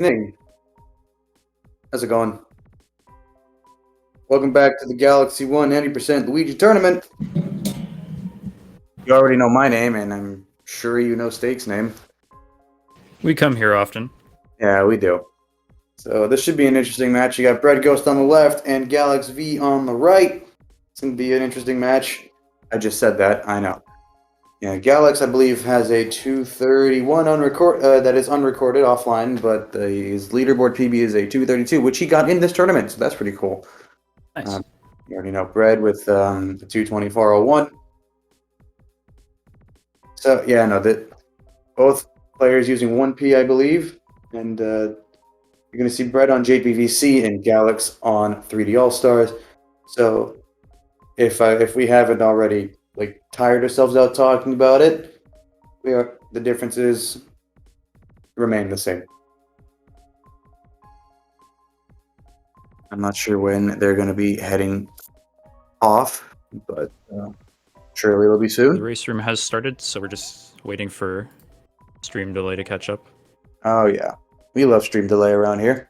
Hey, how's it going? Welcome back to the Galaxy 1 90% Luigi Tournament. You already know my name, and I'm sure you know Steak's name. We come here often. Yeah, we do. So this should be an interesting match. You got Breadghost on the left and Galax V on the right. It's going to be an interesting match. I just said that, I know. Yeah, Galax, I believe, has a 231 that is unrecorded offline, but his leaderboard PB is a 232, which he got in this tournament, so that's pretty cool. Nice. You already know Bread with the 224.01. So yeah, no, that both players using 1P, I believe, and you're going to see Bread on JPVC and Galax on 3D All Stars. So if we haven't already tired ourselves out talking about it, the differences remain the same. I'm not sure when they're going to be heading off, but surely it'll be soon. The race room has started, so we're just waiting for stream delay to catch up. Oh yeah, we love stream delay around here.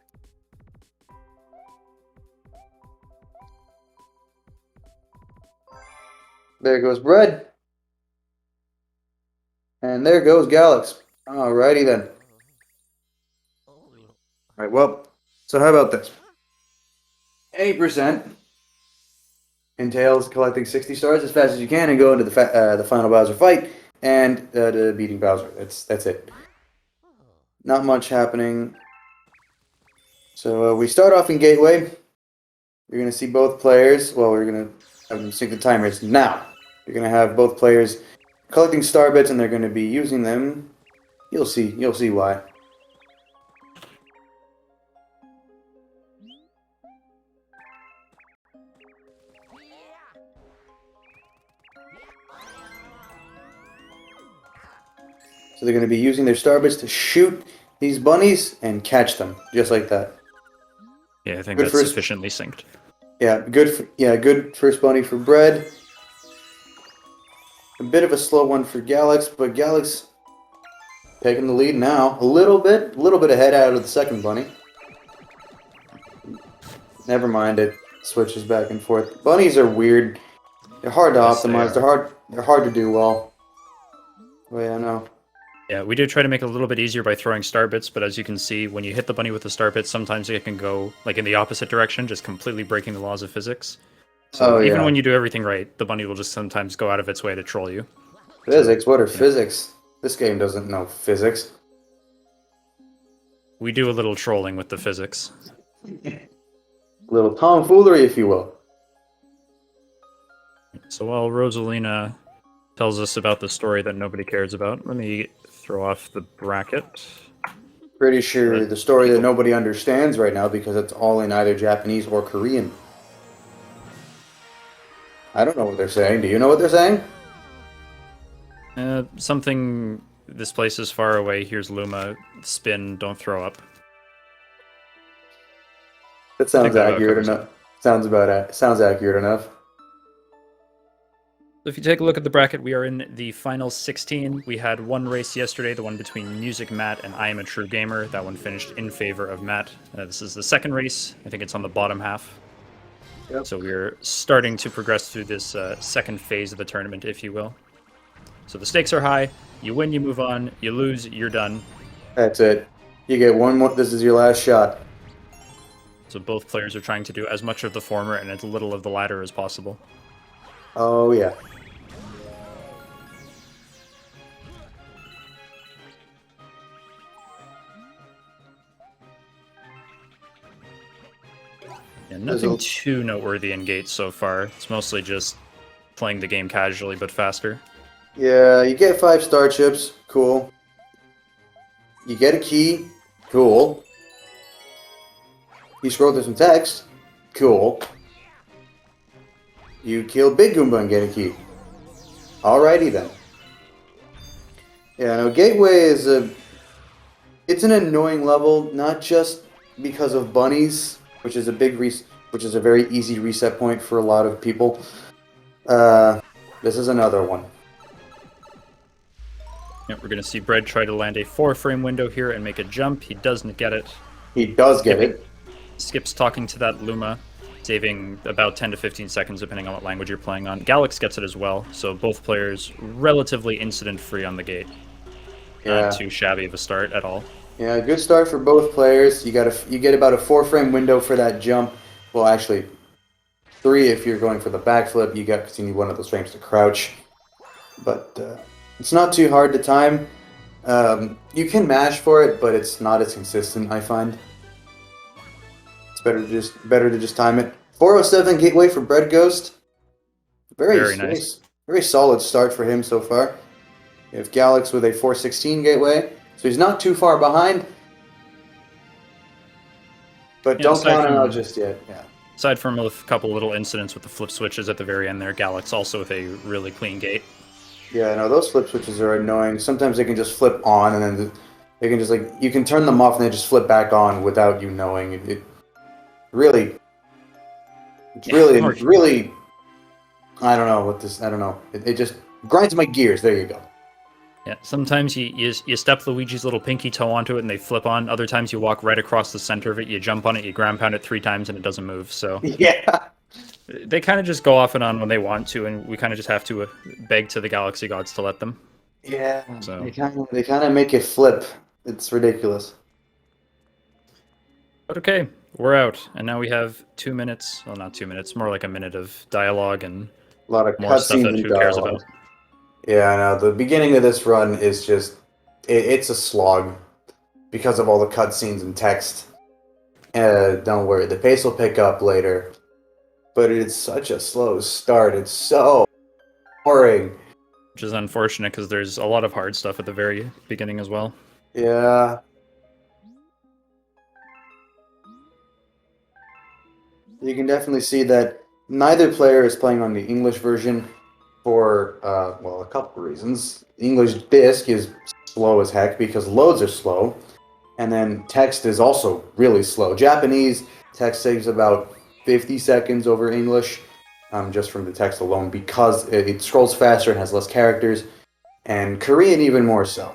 There goes Bread. And there goes Galax. Alrighty then. Alright, well, so how about this? 80% entails collecting 60 stars as fast as you can and go into the final Bowser fight and beating Bowser. That's it. Not much happening. So we start off in Gateway. You're going to see both players. Well, we're going to have them sync the timers now. You're going to have both players collecting star bits, and they're going to be using them. You'll see why. So they're going to be using their star bits to shoot these bunnies and catch them, just like that. Yeah, I think that's sufficiently synced. Yeah, good first bunny for Bread. A bit of a slow one for Galax, but Galax taking the lead now. A little bit ahead out of the second bunny. Never mind, it switches back and forth. Bunnies are weird. They're hard to optimize. They're hard to do well. Well, yeah, no. Yeah, we do try to make it a little bit easier by throwing star bits, but as you can see, when you hit the bunny with the star bits, sometimes it can go in the opposite direction, just completely breaking the laws of physics. So even when you do everything right, the bunny will just sometimes go out of its way to troll you. Physics? What are physics? This game doesn't know physics. We do a little trolling with the physics. A little tomfoolery, if you will. So while Rosalina tells us about the story that nobody cares about, let me throw off the bracket. Pretty sure the story that nobody understands right now because it's all in either Japanese or Korean. I don't know what they're saying. Do you know what they're saying? Something, this place is far away, here's Luma, spin, don't throw up. That sounds accurate enough. Sounds accurate enough. So if you take a look at the bracket, we are in the final 16. We had one race yesterday, the one between Music Matt and I Am a True Gamer. That one finished in favor of Matt. This is the second race. I think it's on the bottom half. Yep. So we're starting to progress through this second phase of the tournament, if you will. So the stakes are high. You win, you move on. You lose, you're done. That's it. You get one more. This is your last shot. So both players are trying to do as much of the former and as little of the latter as possible. Oh, yeah. Yeah, nothing too noteworthy in Gates so far. It's mostly just playing the game casually, but faster. Yeah, you get 5 star chips. Cool. You get a key. Cool. You scroll through some text. Cool. You kill Big Goomba and get a key. Alrighty then. Yeah, no, Gateway is it's an annoying level, not just because of bunnies, which is a very easy reset point for a lot of people. This is another one. We're going to see Bread try to land a 4-frame window here and make a jump. He doesn't get it. He does get it. Skips talking to that Luma, saving about 10 to 15 seconds depending on what language you're playing on. Galax gets it as well, so both players relatively incident-free on the gate. Yeah. Not too shabby of a start at all. Yeah, good start for both players. You get about a 4-frame window for that jump. Well, actually, 3 if you're going for the backflip. Because you need one of those frames to crouch. But it's not too hard to time. You can mash for it, but it's not as consistent, I find. It's better to just time it. 407 gateway for Breadghost. Very nice. Very solid start for him so far. You have Galax with a 416 gateway. So he's not too far behind, but don't count him out just yet. Yeah. Aside from a couple little incidents with the flip switches at the very end there, Galax also with a really clean gate. Yeah, no, those flip switches are annoying. Sometimes they can just flip on, and then they can just you can turn them off and they just flip back on without you knowing. It's really, I don't know what this. I don't know. It just grinds my gears. There you go. Yeah, sometimes you step Luigi's little pinky toe onto it and they flip on. Other times you walk right across the center of it, you jump on it, you ground pound it 3 times and it doesn't move. So yeah, they kind of just go off and on when they want to, and we kind of just have to beg to the Galaxy Gods to let them. Yeah, so they kind of make it flip. It's ridiculous. But okay, we're out, and now we have 2 minutes. Well, not 2 minutes, more like a minute of dialogue and a lot of more stuff that who cares about. Yeah, I know. The beginning of this run is just... It's a slog because of all the cutscenes and text. Don't worry, the pace will pick up later. But it's such a slow start. It's so boring. Which is unfortunate because there's a lot of hard stuff at the very beginning as well. Yeah. You can definitely see that neither player is playing on the English version. For, well, a couple reasons. English disc is slow as heck because loads are slow, and then text is also really slow. Japanese text takes about 50 seconds over English, just from the text alone, because it scrolls faster and has less characters, and Korean even more so.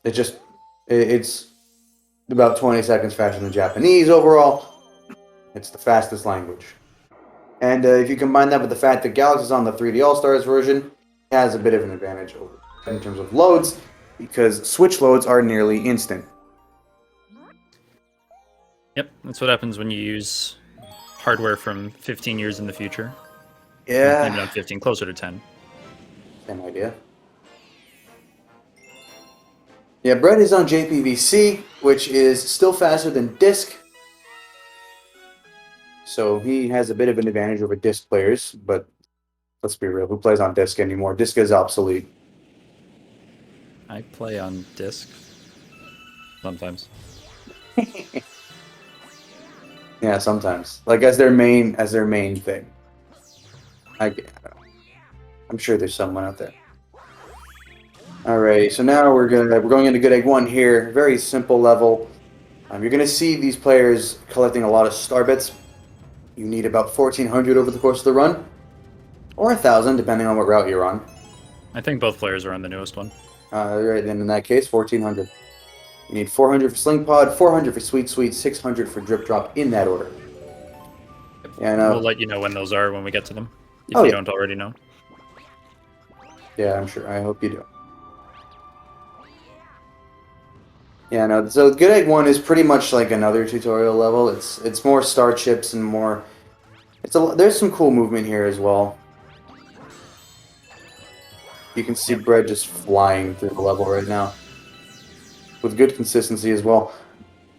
It's about 20 seconds faster than Japanese overall. It's the fastest language. And if you combine that with the fact that Galax is on the 3D All-Stars version, it has a bit of an advantage over in terms of loads, because Switch loads are nearly instant. Yep, that's what happens when you use hardware from 15 years in the future. Yeah. Maybe not 15, closer to 10. Same idea. Yeah, Bread is on JPVC, which is still faster than Disc. So he has a bit of an advantage over disc players, but let's be real, who plays on disc anymore? Disc is obsolete. I play on disc. Sometimes. Yeah, sometimes. Like as their main thing. I don't know. I'm sure there's someone out there. Alright, so now we're going into Good Egg 1 here. Very simple level. You're gonna see these players collecting a lot of star bits. You need about 1,400 over the course of the run, or 1,000, depending on what route you're on. I think both players are on the newest one. Right, then in that case, 1,400. You need 400 for Sling Pod, 400 for Sweet Sweet, 600 for Drip Drop, in that order. Yeah, we'll let you know when those are when we get to them, if you don't already know. Yeah, I'm sure. I hope you do. Yeah, no. So Good Egg 1 is pretty much like another tutorial level. It's more star chips and more. There's some cool movement here as well. You can see Bread just flying through the level right now, with good consistency as well.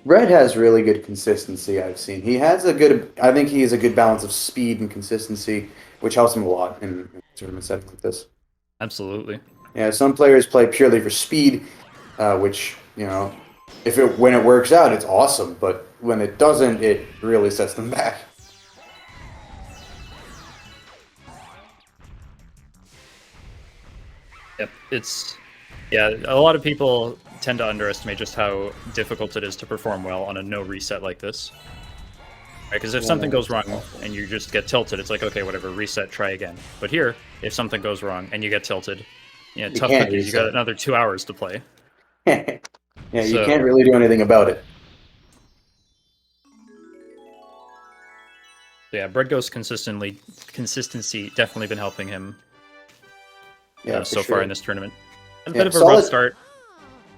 Bread has really good consistency. I've seen he has a good. I think he has a good balance of speed and consistency, which helps him a lot in tournament settings like this. Absolutely. Yeah, some players play purely for speed, which, you know, when it works out, it's awesome. But when it doesn't, it really sets them back. Yep, a lot of people tend to underestimate just how difficult it is to perform well on a no reset like this. Because if something goes wrong and you just get tilted, it's like, okay, whatever, reset, try again. But here, if something goes wrong and you get tilted, Yeah, You tough can't cookies. You got reset. another 2 hours to play. Yeah, you So, can't really do anything about it. yeah, Breadghost consistency definitely been helping him Yeah, for so far sure. in this tournament. A bit Yeah, of a rough solid. start.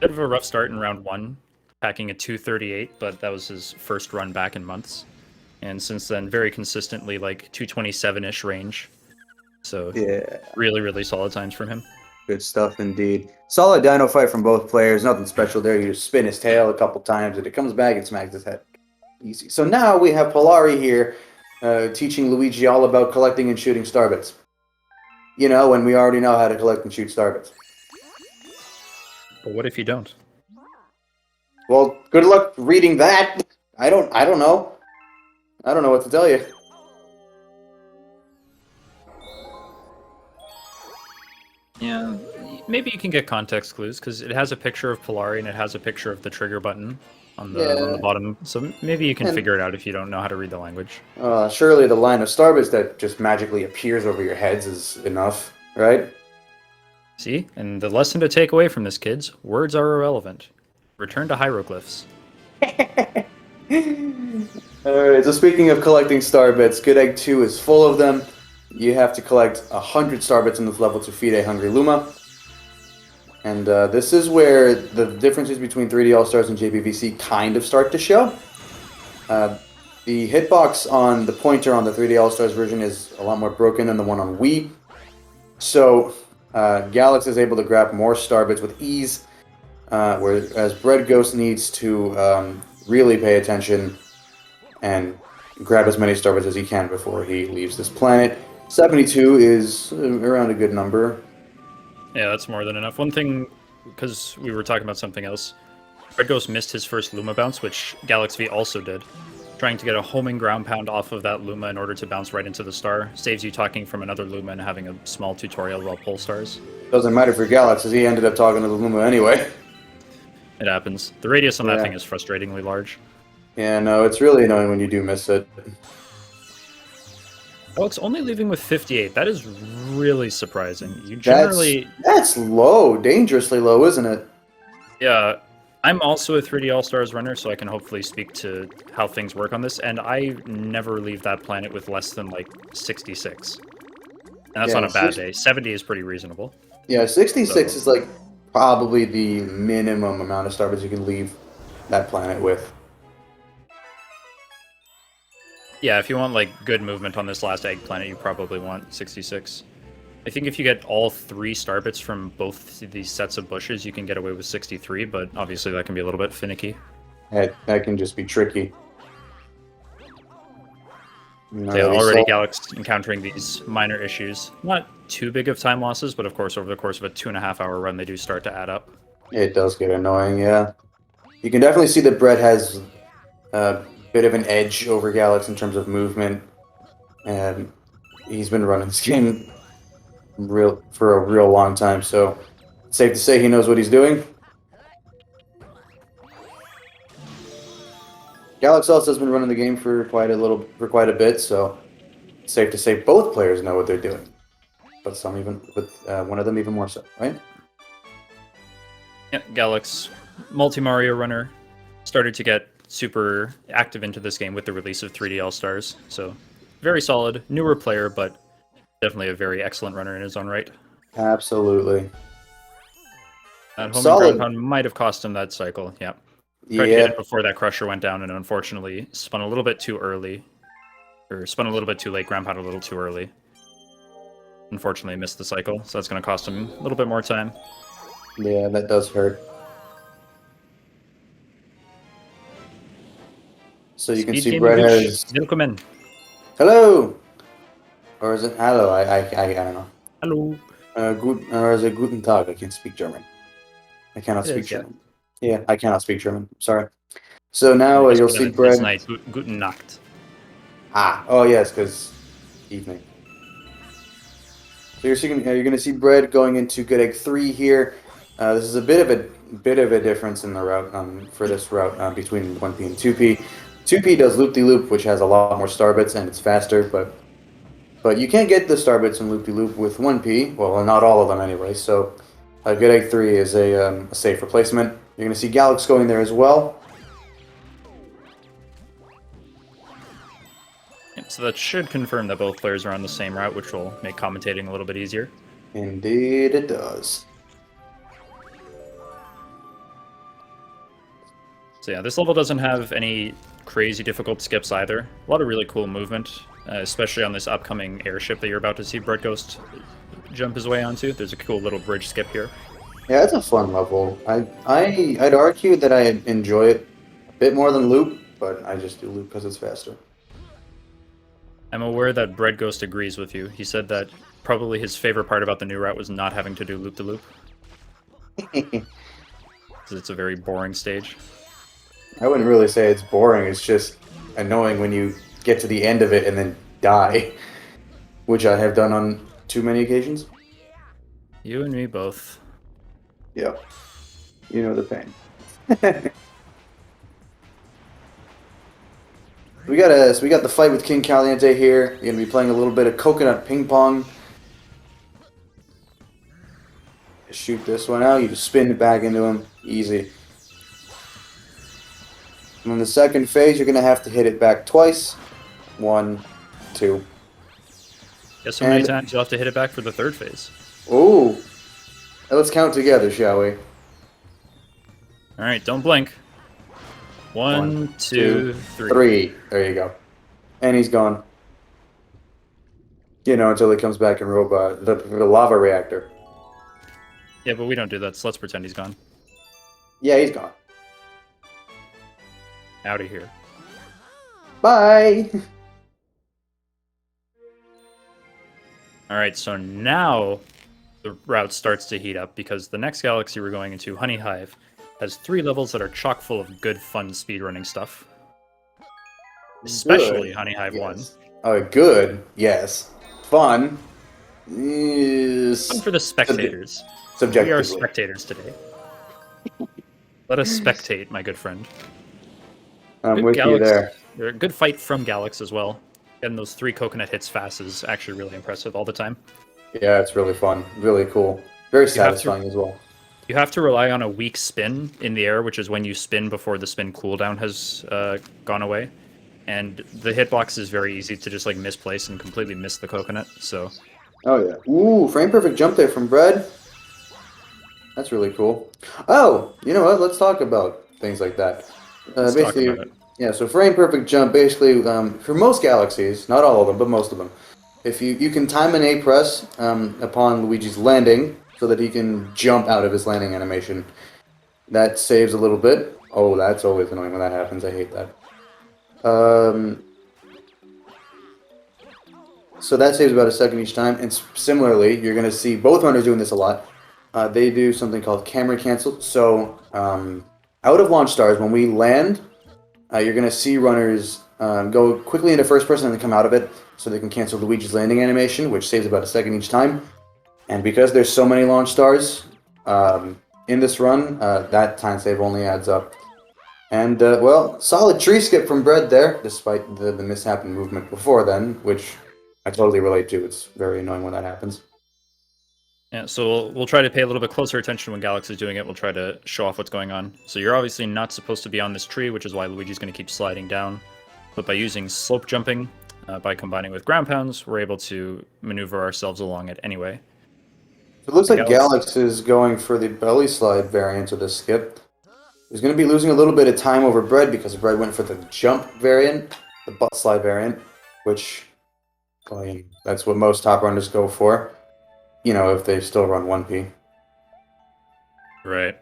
Bit of a rough start in round 1, packing a 238, but that was his first run back in months. And since then, very consistently like 227-ish range. So Yeah, really, really solid times from him. good stuff indeed. Solid dino fight from both players. Nothing special there. You just spin his tail a couple times, and it comes back and smacks his head. Easy. So now we have Polari here, teaching Luigi all about collecting and shooting starbits. You know, when we already know how to collect and shoot starbits. But what if you don't? Well, good luck reading that. I don't know. I don't know what to tell you. Yeah, maybe you can get context clues because it has a picture of Polari and it has a picture of the trigger button on the Yeah. bottom. So maybe you can And figure it out if you don't know how to read the language. surely the line of starbits that just magically appears over your heads is enough, right? See? And the lesson to take away from this, kids, words are irrelevant. Return to hieroglyphs. Alright, so speaking of collecting starbits, Good Egg 2 is full of them. You have to collect 100 starbits in this level to feed a hungry Luma. And this is where the differences between 3D All-Stars and JPVC kind of start to show. The hitbox on the pointer on the 3D All-Stars version is a lot more broken than the one on Wii. So Galax is able to grab more starbits with ease, whereas Breadghost needs to really pay attention and grab as many starbits as he can before he leaves this planet. 72 is around a good number. Yeah, that's more than enough. One thing, because we were talking about something else, Breadghost missed his first Luma bounce, which Galax V also did. Trying to get a homing ground pound off of that Luma in order to bounce right into the star saves you talking from another Luma and having a small tutorial while pull stars. Doesn't matter for Galax, as he ended up talking to the Luma anyway. It happens. The radius on that Yeah. thing is frustratingly large. Yeah, no, it's really annoying when you do miss it. Alex only leaving with 58. That is really surprising. You generally... That's low, dangerously low, isn't it? Yeah, I'm also a 3D All-Stars runner, so I can hopefully speak to how things work on this, and I never leave that planet with less than, like, 66. And that's Yeah, on a bad day. 70 is pretty reasonable. Yeah, 66 So- is like probably the minimum amount of starbits you can leave that planet with. Yeah, if you want, like, good movement on this last egg planet, you probably want 66. I think if you get all 3 starbits from both these sets of bushes, you can get away with 63, but obviously that can be a little bit finicky. That can just be tricky. So yeah, already Galax encountering these minor issues. Not too big of time losses, but of course over the course of a 2.5-hour run, they do start to add up. It does get annoying, yeah. You can definitely see that Brett has a bit of an edge over Galax in terms of movement. And he's been running this game for a real long time, so it's safe to say he knows what he's doing. Galax also has been running the game for quite a bit, so it's safe to say both players know what they're doing. But one of them even more so, right? Yeah, Galax, multi-Mario runner, started to get super active into this game with the release of 3D All-Stars, so very solid, newer player, but definitely a very excellent runner in his own right. Absolutely. That home Solid. and ground pound might have cost him that cycle, yeah. Tried to Yeah. get it before that crusher went down and unfortunately spun a little bit too early. Or spun a little bit too late, ground pound a little too early. Unfortunately missed the cycle, so that's going to cost him a little bit more time. Yeah, that does hurt. So you can see Brett has... Willkommen. Hello! Or is it hello? I don't know. Hello. Or is it guten Tag? I can't speak German. I cannot speak German. Yeah, I cannot speak German. Sorry. So now you'll see Brett... Night. Guten Nacht. Oh yes, because evening. So you're going to see Brett going into Good Egg 3 here. This is a bit of a difference in the route for this route between 1P and 2P. 2P does loop-de-loop, which has a lot more starbits and it's faster, but But you can't get the star bits in loop-de-loop with 1P. Well, not all of them anyway. So Good Egg 3 is a safe replacement. You're going to see Galax going there as well. So that should confirm that both players are on the same route, which will make commentating a little bit easier. Indeed it does. So yeah, this level doesn't have any crazy difficult skips either. A lot of really cool movement, especially on this upcoming airship that you're about to see Breadghost jump his way onto. There's a cool little bridge skip here. Yeah, it's a fun level. I'd argue that I enjoy it a bit more than Loop, but I just do Loop because it's faster. I'm aware that Breadghost agrees with you. He said that probably his favorite part about the new route was not having to do loop-to-loop. Because it's a very boring stage. I wouldn't really say it's boring, it's just annoying when you get to the end of it and then die. Which I have done on too many occasions. You and me both. Yep. You know the pain. We got the fight with King Caliente here. You're gonna be playing a little bit of coconut ping pong. Shoot this one out. You just spin it back into him. Easy. And in the second phase, you're gonna have to hit it back twice. 1, 2. Guess how many times you'll have to hit it back for the third phase? Ooh. Let's count together, shall we? Alright, don't blink. 1, 2, 3. 3. There you go. And he's gone. You know, until he comes back and robot the lava reactor. Yeah, but we don't do that, so let's pretend he's gone. Yeah, he's gone. Out of here. Bye! Alright, so now the route starts to heat up because the next galaxy we're going into, Honey Hive, has 3 levels that are chock full of good, fun speedrunning stuff. Especially Good. Honey Hive 1. Oh, good. Yes. Fun. Is Fun for the spectators. subjectively. We are spectators today. Let us spectate, my good friend. I'm Good with you there. A good fight from Galax as well. Getting those 3 coconut hits fast is actually really impressive all the time. Yeah, it's really fun. Really cool. Very satisfying as well. You have to rely on a weak spin in the air, which is when you spin before the spin cooldown has gone away. And the hitbox is very easy to just like misplace and completely miss the coconut, so... Oh yeah. Ooh, frame perfect jump there from Bread. That's really cool. Oh, you know what? Let's talk about things like that. Let's talk about it. Yeah, so frame perfect jump basically, for most galaxies, not all of them, but most of them, if you can time an A press upon Luigi's landing so that he can jump out of his landing animation. That saves a little bit. Oh, that's always annoying when that happens. I hate that. So that saves about a second each time. And similarly, you're going to see both runners doing this a lot. They do something called camera cancel. So out of launch stars, when we land, you're going to see runners go quickly into first person and then come out of it so they can cancel Luigi's landing animation, which saves about a second each time. And because there's so many launch stars in this run, that time save only adds up. And, well, solid tree skip from Bread there, despite the mishap in movement before then, which I totally relate to. It's very annoying when that happens. Yeah, so we'll try to pay a little bit closer attention when Galax is doing it. We'll try to show off what's going on. So you're obviously not supposed to be on this tree, which is why Luigi's going to keep sliding down. But by using slope jumping, by combining with ground pounds, we're able to maneuver ourselves along it anyway. It looks like Galax is going for the belly slide variant of this skip. He's going to be losing a little bit of time over Bread because Bread went for the jump variant, the butt slide variant, which, I mean, that's what most top runners go for. You know, if they still run 1P. Right.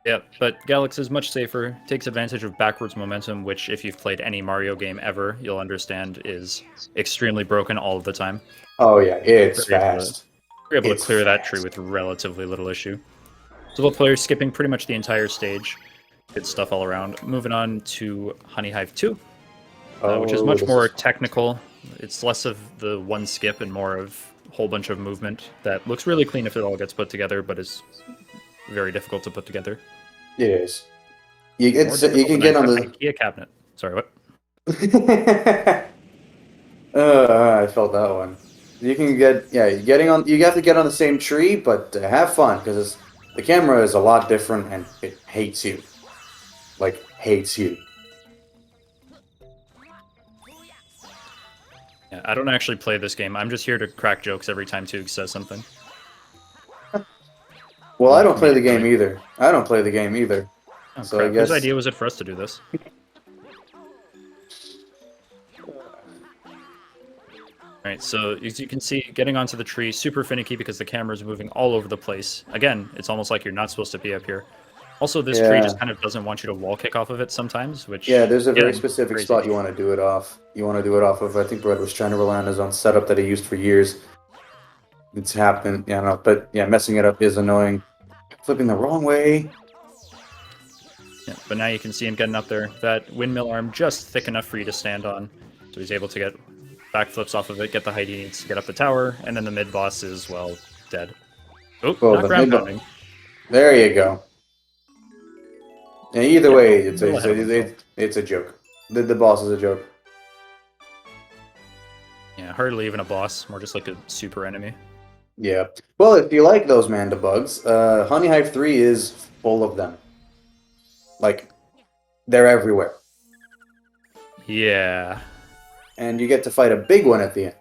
Yeah, but Galax is much safer, takes advantage of backwards momentum, which if you've played any Mario game ever, you'll understand is extremely broken all of the time. Oh yeah, it's fast. We're able to clear that tree with relatively little issue. So both players skipping pretty much the entire stage. Good stuff all around. Moving on to Honey Hive 2, which is much more technical. It's less of the one skip and more of a whole bunch of movement that looks really clean if it all gets put together, but is very difficult to put together. It is. You can get on the IKEA cabinet. Sorry, what? I felt that one. You can get, yeah, getting on. You have to get on the same tree, but have fun because the camera is a lot different and it hates you, like hates you. Yeah, I don't actually play this game. I'm just here to crack jokes every time Tug says something. Well, I don't play the Comedic game relief. either. I don't play the game either. Oh So I crap! Whose guess idea was it for us to do this? All right, so as you can see, getting onto the tree, super finicky because the camera is moving all over the place. Again, it's almost like you're not supposed to be up here. Also, this tree just yeah, kind of doesn't want you to wall kick off of it sometimes, yeah. which, There's a very again, specific crazy. spot you want to do it off. You want to do it off of. I think Brett was trying to rely on his own setup that he used for years. It's happened, yeah, no, but yeah, messing it up is annoying. Flipping the wrong way. Yeah, but now you can see him getting up there. That windmill arm just thick enough for you to stand on. So he's able to get backflips off of it, get the height he needs to get up the tower, and then the mid-boss is, well, dead. Oh, Well, not ground pounding. there you go. Yeah, either Yep, way, a little ahead of himself. it's a joke. The boss is a joke. Yeah, hardly even a boss, more just like a super enemy. Yeah. Well, if you like those manda bugs, Honey Hive 3 is full of them. Like, they're everywhere. Yeah. And you get to fight a big one at the end.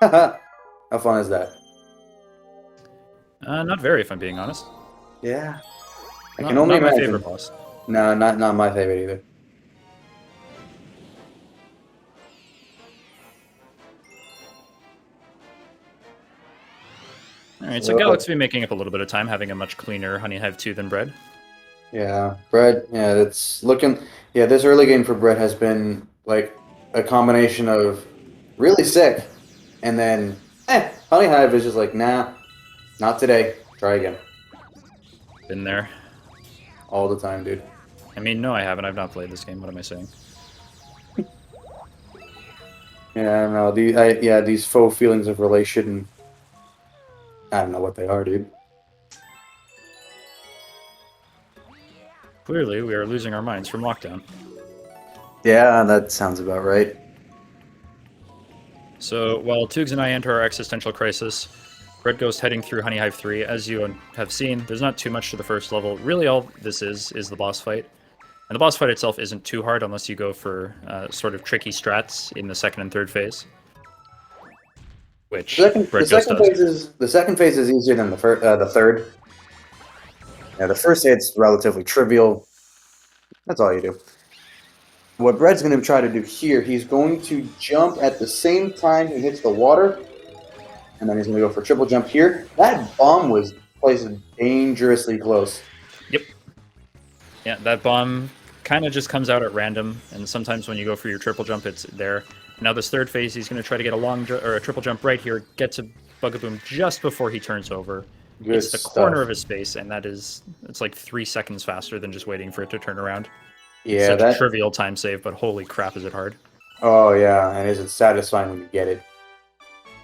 Haha. How fun is that? Not very, if I'm being honest. Yeah. I Not, can only not my imagine. favorite boss. No, not my favorite either. Alright, so Galaxy be making up a little bit of time, having a much cleaner Honey Hive 2 than Bread. Yeah, Brett. Yeah, it's looking. Yeah, this early game for Brett has been like a combination of really sick, and then Honey Hive is just like, nah, not today. Try again. Been there. All the time, dude. I mean, no, I haven't. I've not played this game. What am I saying? Yeah, I don't know. These faux feelings of relation. I don't know what they are, dude. Clearly, we are losing our minds from lockdown. Yeah, that sounds about right. So, while Toogs and I enter our existential crisis, Breadghost heading through Honey Hive 3. As you have seen, there's not too much to the first level. Really, all this is the boss fight. And the boss fight itself isn't too hard unless you go for sort of tricky strats in the second and third phase. Which Breadghost does. The second phase is easier than the third. Yeah, the first hit's relatively trivial. That's all you do. What Brett's going to try to do here, he's going to jump at the same time he hits the water, and then he's going to go for a triple jump here. That bomb was placed dangerously close. Yep. Yeah, that bomb kind of just comes out at random, and sometimes when you go for your triple jump, it's there. Now this third phase, he's going to try to get a triple jump right here, gets a Bugaboom just before he turns over. Good It's the stuff. corner of his face, and it's like 3 seconds faster than just waiting for it to turn around. Yeah, Such that. a trivial time save, but holy crap, is it hard. Oh yeah, and is it satisfying when you get it?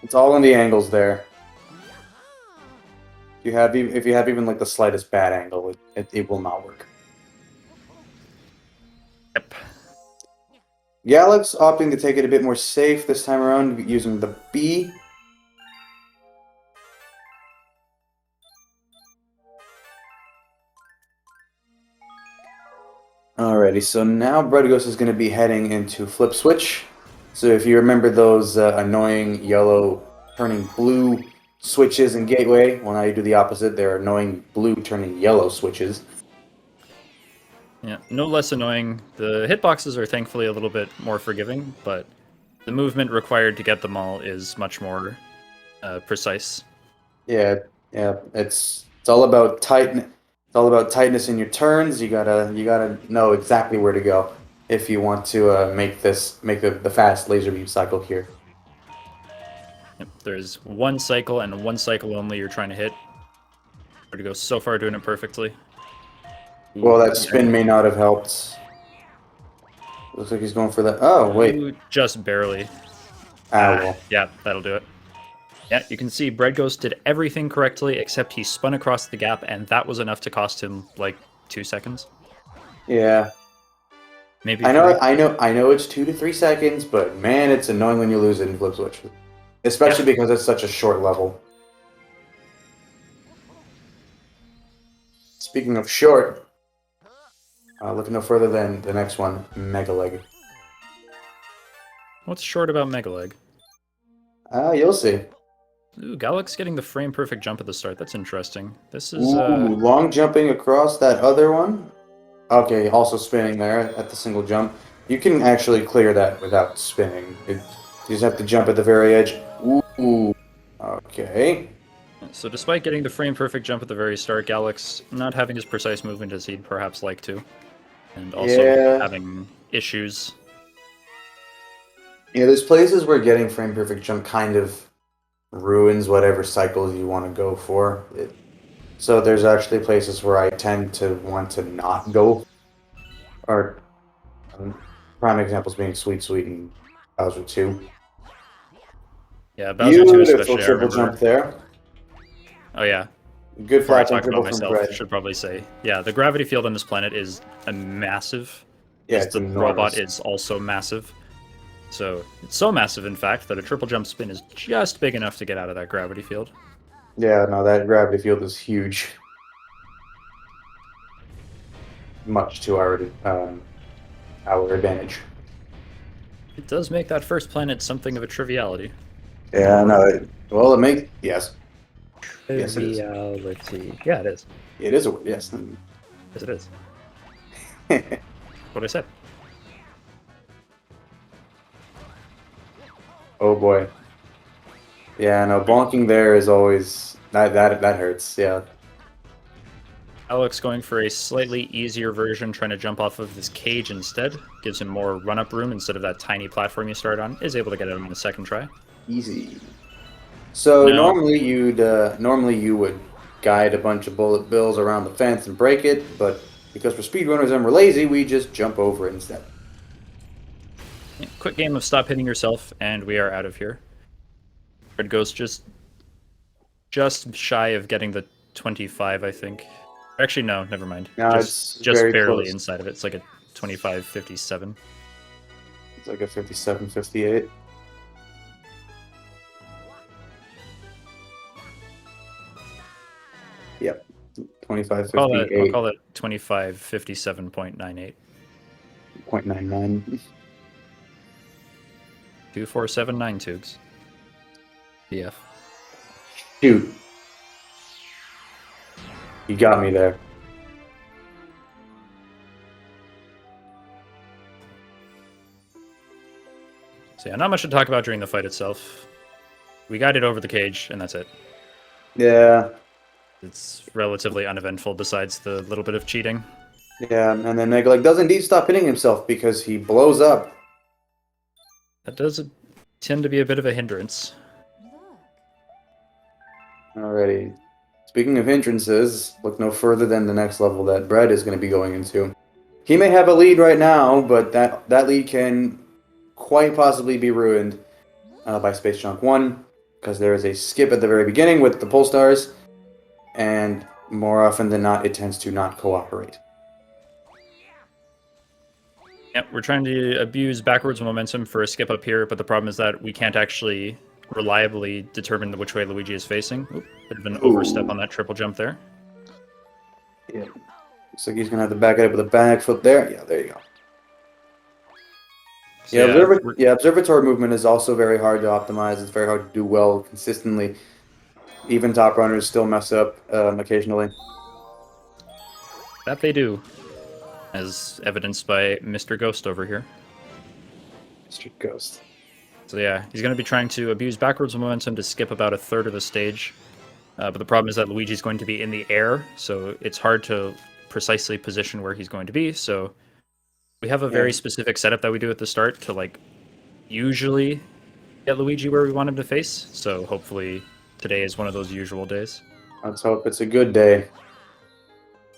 It's all in the angles there. If you have even like the slightest bad angle, it will not work. Yep. Galax opting to take it a bit more safe this time around using the B. Alrighty, so now Breadghost is going to be heading into Flip Switch. So if you remember those annoying yellow turning blue switches in Gateway, well now you do the opposite. They're annoying blue turning yellow switches. Yeah, no less annoying. The hitboxes are thankfully a little bit more forgiving, but the movement required to get them all is much more precise. Yeah, it's all about tight. It's all about tightness in your turns. You gotta know exactly where to go if you want to make the fast laser beam cycle here. Yep, there's one cycle and one cycle only you're trying to hit. Where to go so far doing it perfectly. Well, that spin may not have helped. Looks like he's going for that. Oh wait, Ooh, just barely. well. Yeah, that'll do it. Yeah, you can see Breadghost did everything correctly except he spun across the gap, and that was enough to cost him like 2 seconds. Yeah. Maybe I 3. know, I know it's 2 to 3 seconds, but man, it's annoying when you lose it in flip switch, especially Yeah. because it's such a short level. Speaking of short, look no further than the next one, Mega Leg. What's short about Mega Leg? You'll see. Ooh, Galax getting the frame perfect jump at the start. That's interesting. This is Ooh, long jumping across that other one. Okay, also spinning there at the single jump. You can actually clear that without spinning. You just have to jump at the very edge. Ooh, okay. so despite getting the frame perfect jump at the very start, Galax not having as precise movement as he'd perhaps like to, and also Yeah. having issues. Yeah, there's places where getting frame perfect jump kind of ruins whatever cycles you want to go for. So there's actually places where I tend to want to not go, or prime examples being Sweet Sweet and Bowser 2. Yeah, Bowser 2 Beautiful especially, I triple remember. jump there. Oh yeah, Good before I flat jump talk about triple from myself, Bread. should probably say, yeah, the gravity field on this planet is a massive, Yeah, as it's the robot enormous. is also massive. So it's so massive, in fact, that a triple jump spin is just big enough to get out of that gravity field. Yeah, no, that gravity field is huge. Much to our advantage. It does make that first planet something of a triviality. Yeah, no. Well, it makes yes. Yes, it is. Triviality. Yeah, it is. It is a yes. Yes, it is. What I said. Oh boy. Yeah, no, bonking there is always that hurts. Yeah. Alex going for a slightly easier version, trying to jump off of this cage instead. Gives him more run-up room instead of that tiny platform you start on. Is able to get it on the second try. Easy. So Now, normally you would guide a bunch of bullet bills around the fence and break it, but because we're speedrunners and we're lazy, we just jump over it instead. quick game of stop hitting yourself, and we are out of here. Breadghost just shy of getting the 25, I think. Actually, no, never mind. No, Just it's very barely close. inside of it. It's like a 25-57. It's like a 57, 58. Yep. 25, I'll 58. call it 25-57.98. 0.99. 2479 Toogs. BF. Shoot. You got me there. So yeah, not much to talk about during the fight itself. We guided over the cage, and that's it. Yeah. It's relatively uneventful besides the little bit of cheating. Yeah, and then Megalek does indeed stop hitting himself because he blows up. That does tend to be a bit of a hindrance. Alrighty. Speaking of hindrances, look no further than the next level that Brett is going to be going into. He may have a lead right now, but that lead can quite possibly be ruined by Space Junk 1, because there is a skip at the very beginning with the pull stars, and more often than not, it tends to not cooperate. Yep, we're trying to abuse backwards momentum for a skip up here, but the problem is that we can't actually reliably determine which way Luigi is facing. Oop, bit of an overstep on that triple jump there. Yeah. Looks like he's going to have to back it up with a back flip there. Yeah, there you go. So Yeah, observatory movement is also very hard to optimize. It's very hard to do well consistently. Even top runners still mess up occasionally. that they do, as evidenced by Mr. Ghost over here. Mr. Ghost. So yeah, he's going to be trying to abuse backwards momentum to skip about a third of the stage. But the problem is that Luigi's going to be in the air, so it's hard to precisely position where he's going to be. So we have a very specific setup that we do at the start to like usually get Luigi where we want him to face. So hopefully today is one of those usual days. Let's hope it's a good day.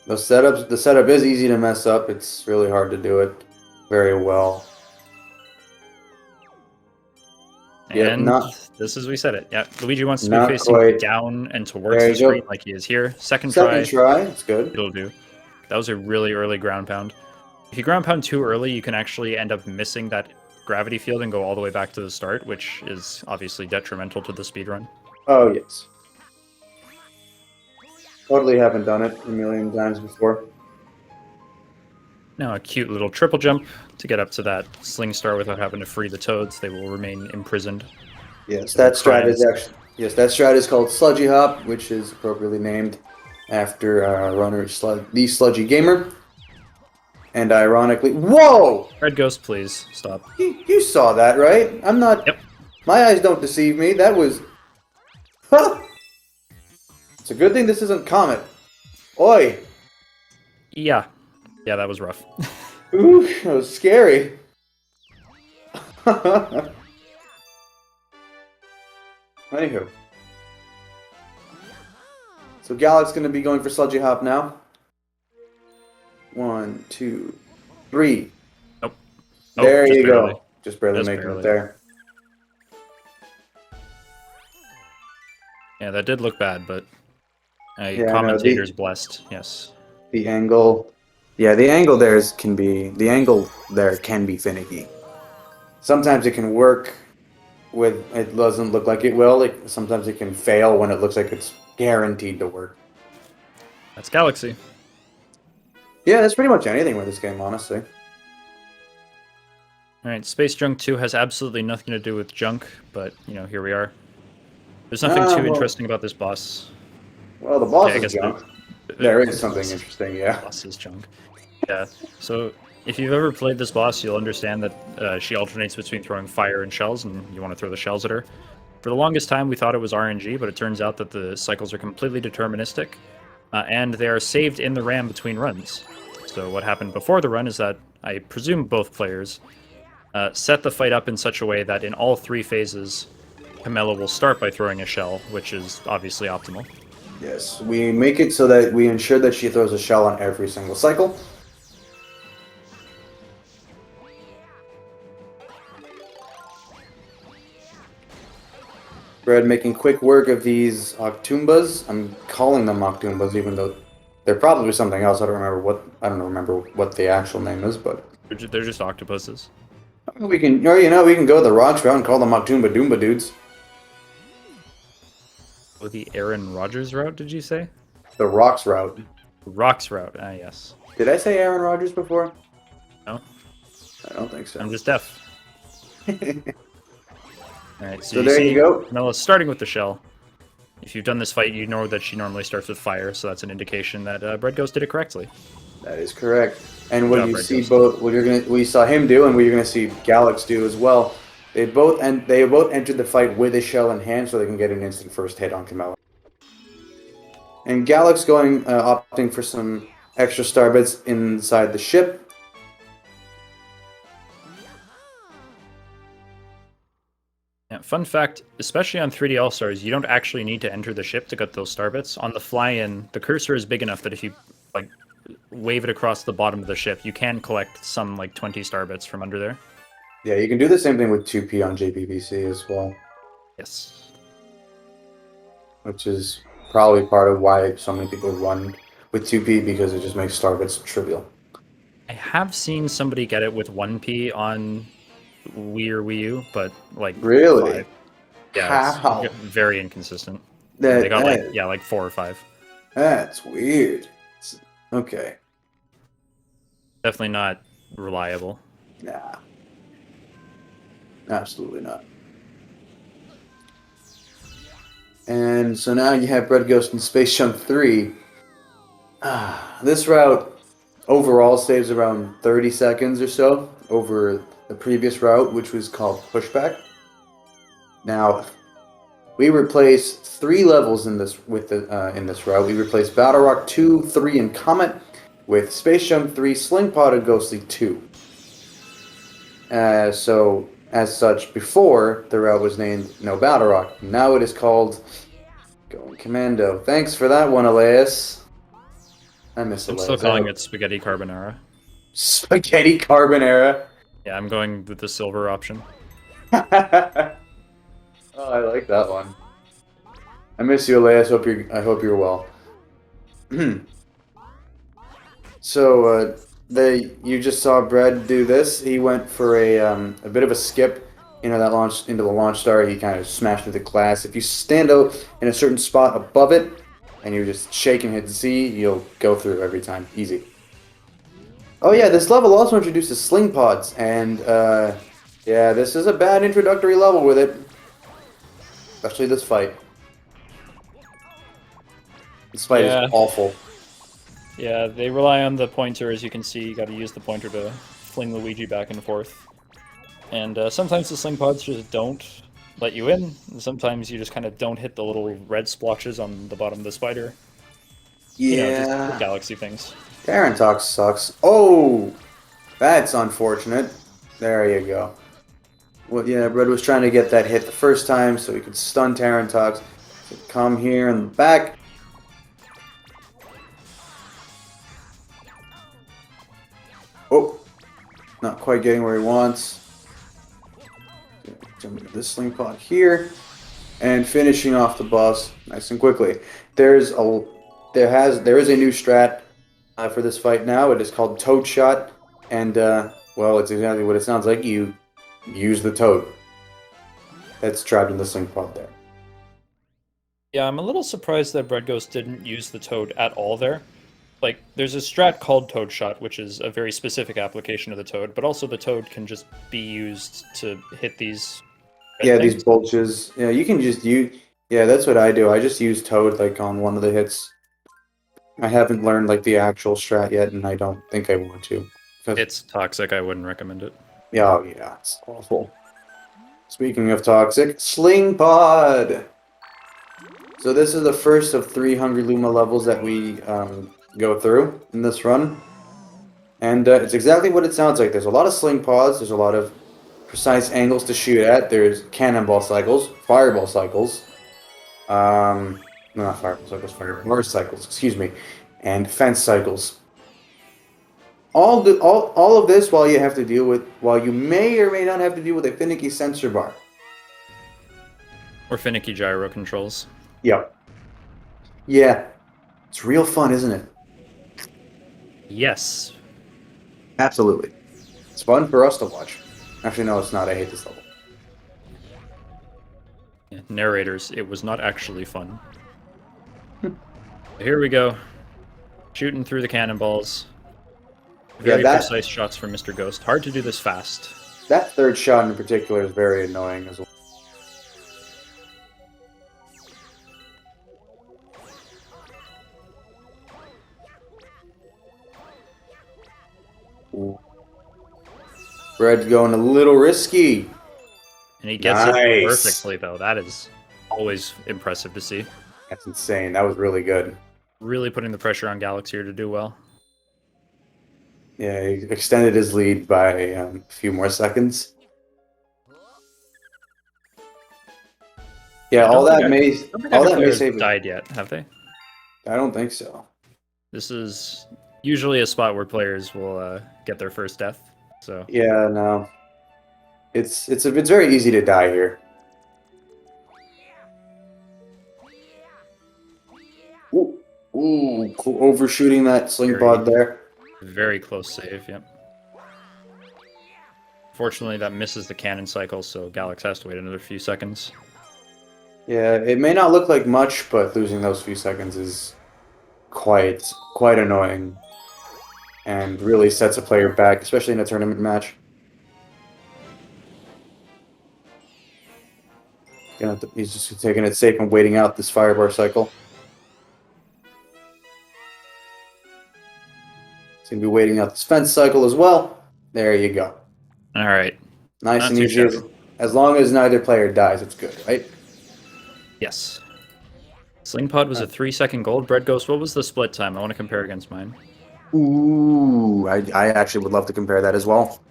The setup is easy to mess up. It's really hard to do it very well. And Yeah, this is we said it. Yeah, Luigi wants to be not facing quite. down and towards There the you go. screen like he is here. Second Second try, try, it's good. it'll do. That was a really early ground pound. If you ground pound too early, you can actually end up missing that gravity field and go all the way back to the start, which is obviously detrimental to the speedrun. Oh, yes. Totally haven't done it a million times before. Now a cute little triple jump to get up to that sling star without having to free the toads. They will remain imprisoned. Yes, They'll that cry strat is and- actually that strat is called Sludgy Hop, which is appropriately named after runner the Sludgy Gamer. And ironically, whoa! Breadghost, please stop. You saw that, right? I'm not. Yep. My eyes don't deceive me. That was. Huh! It's a good thing this isn't Comet. Oi! Yeah. Yeah, that was rough. Ooh, that was scary. Anywho. So Gallic's going to be going for Sludgy Hop now. 1, 2, 3. Nope. There just you barely. go. Just barely Just making barely. it there. Yeah, that did look bad, but Yeah, commentator's blessed. Yes. The angle. Yeah, the angle there can be finicky. Sometimes it can work with it doesn't look like it will. Like sometimes it can fail when it looks like it's guaranteed to work. That's Galaxy. Yeah, that's pretty much anything with this game, honestly. All right, Space Junk 2 has absolutely nothing to do with junk, but you know, here we are. There's nothing too interesting about this boss. Well, the boss Okay, I is guess junk. There is something interesting, yeah. Boss is junk. Yeah. So if you've ever played this boss, you'll understand that she alternates between throwing fire and shells, and you want to throw the shells at her. For the longest time, we thought it was RNG, but it turns out that the cycles are completely deterministic, and they are saved in the RAM between runs. So what happened before the run is that I presume both players set the fight up in such a way that in all 3 phases, Camilla will start by throwing a shell, which is obviously optimal. Yes, we make it so that we ensure that she throws a shell on every single cycle. Bread making quick work of these Octumbas. I'm calling them Octumbas, even though they're probably something else. I don't remember what the actual name is, but They're just octopuses. we can go the rocks route and call them Octumba Doomba dudes. Oh, the Aaron Rodgers route, did you say? The rocks route. Rocks route, yes. Did I say Aaron Rodgers before? No, I don't think so. I'm just deaf. Alright, So there you go. Camilla's starting with the shell. If you've done this fight, you know that she normally starts with fire, so that's an indication that Breadghost did it correctly. That is correct. And what Good you job, see Breadghost. what you saw him do, and what you're gonna see Galax do as well. They both entered the fight with a shell in hand, so they can get an instant first hit on Camilla. And Galax opting for some extra star bits inside the ship. Yeah, fun fact, especially on 3D All-Stars, you don't actually need to enter the ship to get those star bits. On the fly-in, the cursor is big enough that if you wave it across the bottom of the ship, you can collect some 20 star bits from under there. Yeah, you can do the same thing with 2P on JPVC as well, Yes. which is probably part of why so many people run with 2P, because it just makes star bits trivial. I have seen somebody get it with 1P on Wii or Wii U, but Really? 5. Yeah, How? it's very inconsistent. That, They got 4 or 5. That's weird. Okay. Definitely not reliable. Nah. Absolutely not. And so now you have Breadghost and Space Junk 3. This route overall saves around 30 seconds or so over the previous route, which was called Pushback. Now, we replaced 3 levels in this in this route. We replaced Battle Rock 2, 3, and Comet with Space Junk 3, Slingpot, and Ghostly 2. So, as such, before the route was named No Battle Rock. Now it is called Going Commando. Thanks for that one, Elias. I miss I'm Elias. still calling it Spaghetti Carbonara. Spaghetti Carbonara. Yeah, I'm going with the silver option. Oh, I like that one. I miss you, Elias. I hope you're well. So, You just saw Bread do this. He went for a bit of a skip. You know, that launch into the launch star. He kind of smashed through the glass. If you stand out in a certain spot above it, and you just shake and hit Z, you'll go through every time. Easy. Oh yeah, this level also introduces sling pods, and yeah, this is a bad introductory level with it. Especially this fight. This fight is awful. Yeah, they rely on the pointer, as you can see. You got to use the pointer to fling Luigi back and forth. And sometimes the sling pods just don't let you in. And sometimes you just kind of don't hit the little red splotches on the bottom of the spider. Yeah. You know, just the galaxy things. Tarantox sucks. Oh! That's unfortunate. There you go. Well, yeah, Bread was trying to get that hit the first time so he could stun Tarantox. So come here in the back. Oh! Not quite getting where he wants. Jump into this sling pod here. And finishing off the boss nice and quickly. There is a new strat for this fight now. It is called Toad Shot, and well, it's exactly what it sounds like. You use the toad that's trapped in the sling pod there. Yeah, I'm a little surprised that Breadghost didn't use the toad at all there. Like, there's a strat called Toad Shot, which is a very specific application of the toad, but also the toad can just be used to hit these. Yeah, things. these bulges. Yeah, you can just use. Yeah, that's what I do. I just use toad like on one of the hits. I haven't learned like the actual strat yet, and I don't think I want to. It's toxic. I wouldn't recommend it. Yeah, yeah, it's awful. Speaking of toxic, Sling Pod. So this is the first of 3 Hungry Luma levels that we go through in this run, and it's exactly what it sounds like. There's a lot of sling pods. There's a lot of precise angles to shoot at. There's cannonball cycles, fireball cycles. No, not fireball cycles, fireball cycles, excuse me, and fence cycles. All of this while you may or may not have to deal with a finicky sensor bar. Or finicky gyro controls. Yep. Yeah. It's real fun, isn't it? Yes. Absolutely. It's fun for us to watch. Actually, no, it's not. I hate this level. Yeah, narrators, it was not actually fun. Here we go. Shooting through the cannonballs. Very precise shots from Mr. Ghost. Hard to do this fast. That third shot in particular is very annoying as well. Ooh. Bread's going a little risky. And he gets it perfectly, though. That is always impressive to see. That's insane. That was really good. Really putting the pressure on Galax here to do well. Yeah, he extended his lead by a few more seconds. Yeah, all that may save. Died yet? Have they? I don't think so. This is usually a spot where players will get their first death. So yeah, no, it's very easy to die here. Ooh, overshooting that sling pod there. Very close save, yep. Fortunately, that misses the cannon cycle, so Galax has to wait another few seconds. Yeah, it may not look like much, but losing those few seconds is quite annoying. And really sets a player back, especially in a tournament match. He's just taking it safe and waiting out this firebar cycle. He's going to be waiting out this fence cycle as well. There you go. All right. Nice and easy. As long as neither player dies, it's good, right? Yes. Slingpod was a 3-second gold. Breadghost, what was the split time? I want to compare against mine. Ooh, I actually would love to compare that as well.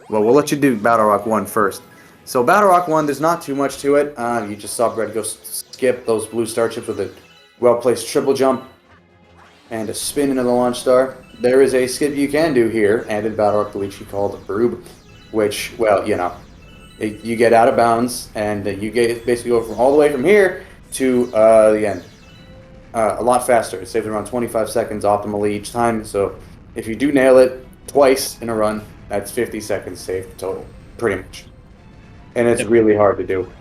Well, we'll let you do Battle Rock 1 first. So Battle Rock 1, there's not too much to it. You just saw Breadghost skip those blue star chips with a well-placed triple jump and a spin into the launch star. There is a skip you can do here, and in Battle Rock Luigi called Broob, which, well, you know, you get out of bounds, and you basically go all the way from here to the end. A lot faster. It saves around 25 seconds optimally each time, so if you do nail it twice in a run, that's 50 seconds saved total, pretty much. And it's really hard to do.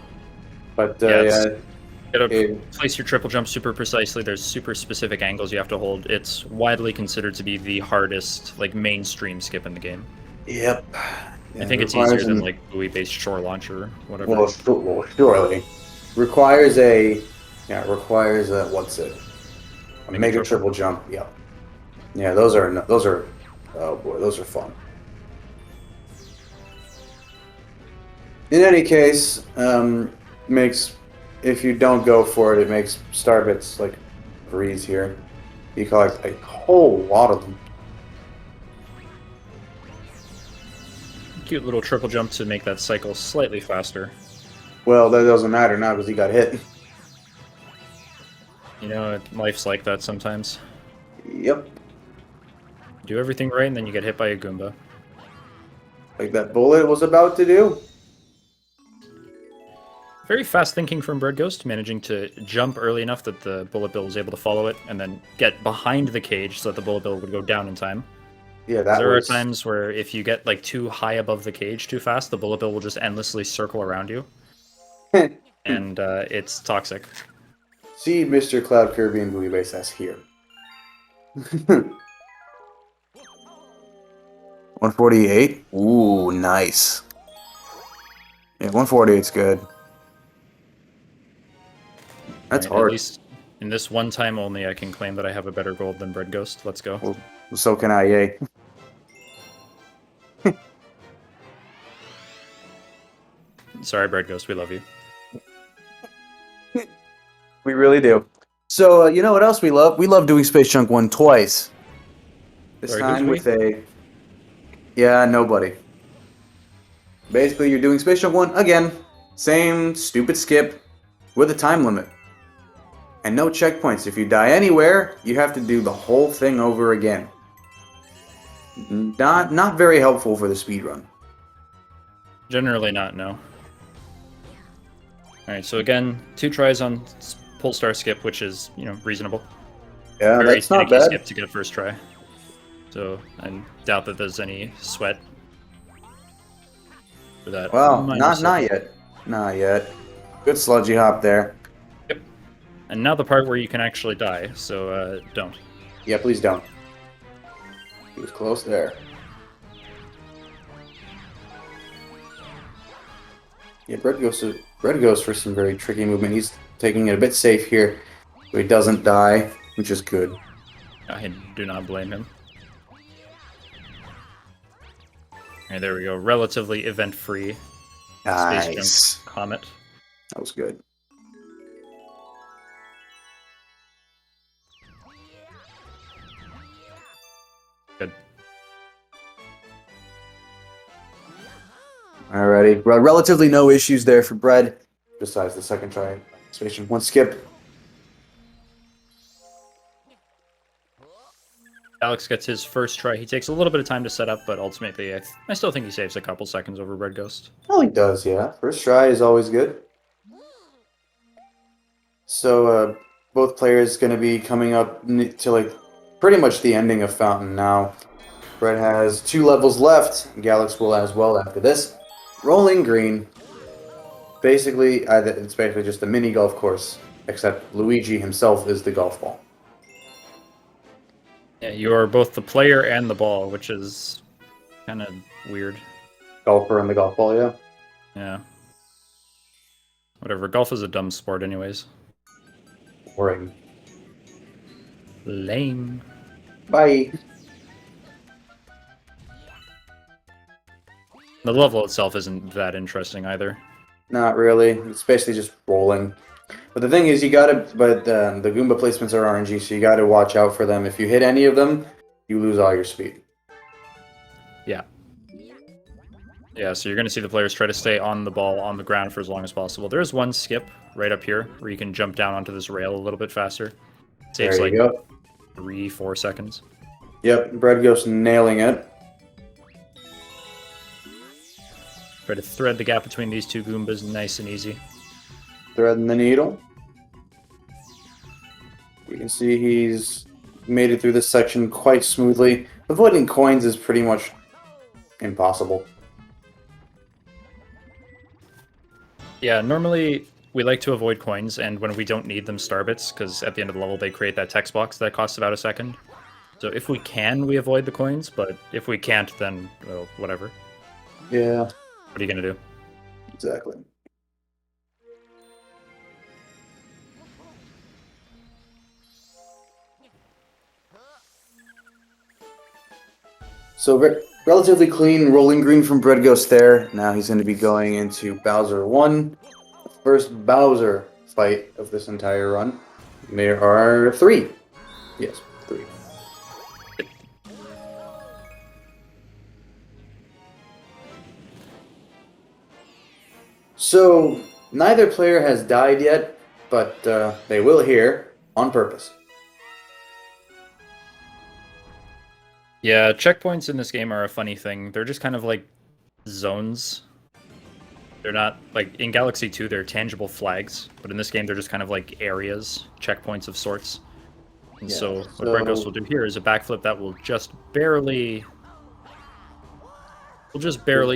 But You gotta place your triple jump super precisely. There's super specific angles you have to hold. It's widely considered to be the hardest, like, mainstream skip in the game. Yep. I think it's easier than, like, buoy-based shore launcher or whatever. Well, surely. Requires a what's it? A mega triple jump. Yep. Yeah, those are oh boy, those are fun. In any case, if you don't go for it, it makes starbits like breeze here. You collect a whole lot of them. Cute little triple jump to make that cycle slightly faster. Well, that doesn't matter now because he got hit. You know, life's like that sometimes. Yep. Do everything right, and then you get hit by a Goomba. Like that bullet was about to do. Very fast thinking from Breadghost, managing to jump early enough that the bullet bill was able to follow it, and then get behind the cage so that the bullet bill would go down in time. Yeah, There are times where if you get like too high above the cage too fast, the bullet bill will just endlessly circle around you. And it's toxic. See Mr. Cloud Kirby and Buoy Base S here. 148. Ooh, nice. Yeah, 148's good. That's hard. At least in this one time only, I can claim that I have a better gold than Breadghost. Let's go. Well, so can I, yay. Sorry, Breadghost, we love you. We really do. So, you know what else we love? We love doing Space Chunk 1 twice. This Sorry, time who's with a... Yeah, nobody. Basically, you're doing Space Chunk 1 again. Same stupid skip with a time limit. And no checkpoints. If you die anywhere, you have to do the whole thing over again. Not very helpful for the speedrun. Generally not, no. Alright, so again, 2 tries on Polestar skip, which is, you know, reasonable. Yeah, Very that's not finicky bad. skip to get first try. So I doubt that there's any sweat for that. Well, not yet. Not yet. Good sludgy hop there. Yep. And now the part where you can actually die, so don't. Yeah, please don't. He was close there. Yeah, Brett goes for some very tricky movement. He's taking it a bit safe here, so he doesn't die, which is good. I do not blame him. Alright, there we go. Relatively event-free Space Nice. Junk Comet. That was good. Good. Alrighty. Relatively no issues there for Bread, besides the second try. Space Junk 1 skip. Alex gets his first try. He takes a little bit of time to set up, but ultimately I still think he saves a couple seconds over Breadghost. Oh, he does, yeah. First try is always good. So, both players going to be coming up to, like, pretty much the ending of Fountain now. Brett has 2 levels left. Galax will as well after this. Rolling Green. Basically, it's basically just a mini golf course, except Luigi himself is the golf ball. Yeah, you are both the player and the ball, which is kind of weird. Golfer and the golf ball, yeah. Yeah. Whatever, golf is a dumb sport anyways. Boring. Lame. Bye. The level itself isn't that interesting either. Not really. It's basically just rolling. But the thing is, the Goomba placements are RNG, so you gotta watch out for them. If you hit any of them, you lose all your speed. Yeah. Yeah, so you're going to see the players try to stay on the ball, on the ground for as long as possible. There is one skip right up here where you can jump down onto this rail a little bit faster. Saves There you like go. 3-4 seconds. Yep, Breadghost nailing it. Try to thread the gap between these two Goombas nice and easy. Threading the needle. You can see he's made it through this section quite smoothly. avoiding coins is pretty much impossible. Yeah, normally we like to avoid coins, and when we don't need them, star bits, because at the end of the level they create that text box that costs about a second. So if we can, we avoid the coins, but if we can't, then, well, whatever. Yeah, What are you going to do? exactly. So relatively clean rolling green from Breadghost there. Now he's going to be going into Bowser 1. First Bowser fight of this entire run. There are 3. Yes, 3. So neither player has died yet, but they will here on purpose. Yeah, checkpoints in this game are a funny thing. They're just kind of like zones. They're not, like, in Galaxy 2, they're tangible flags, but in this game, they're just kind of like areas, checkpoints of sorts. And Yeah, so what Breadghost will do here is a backflip that will just barely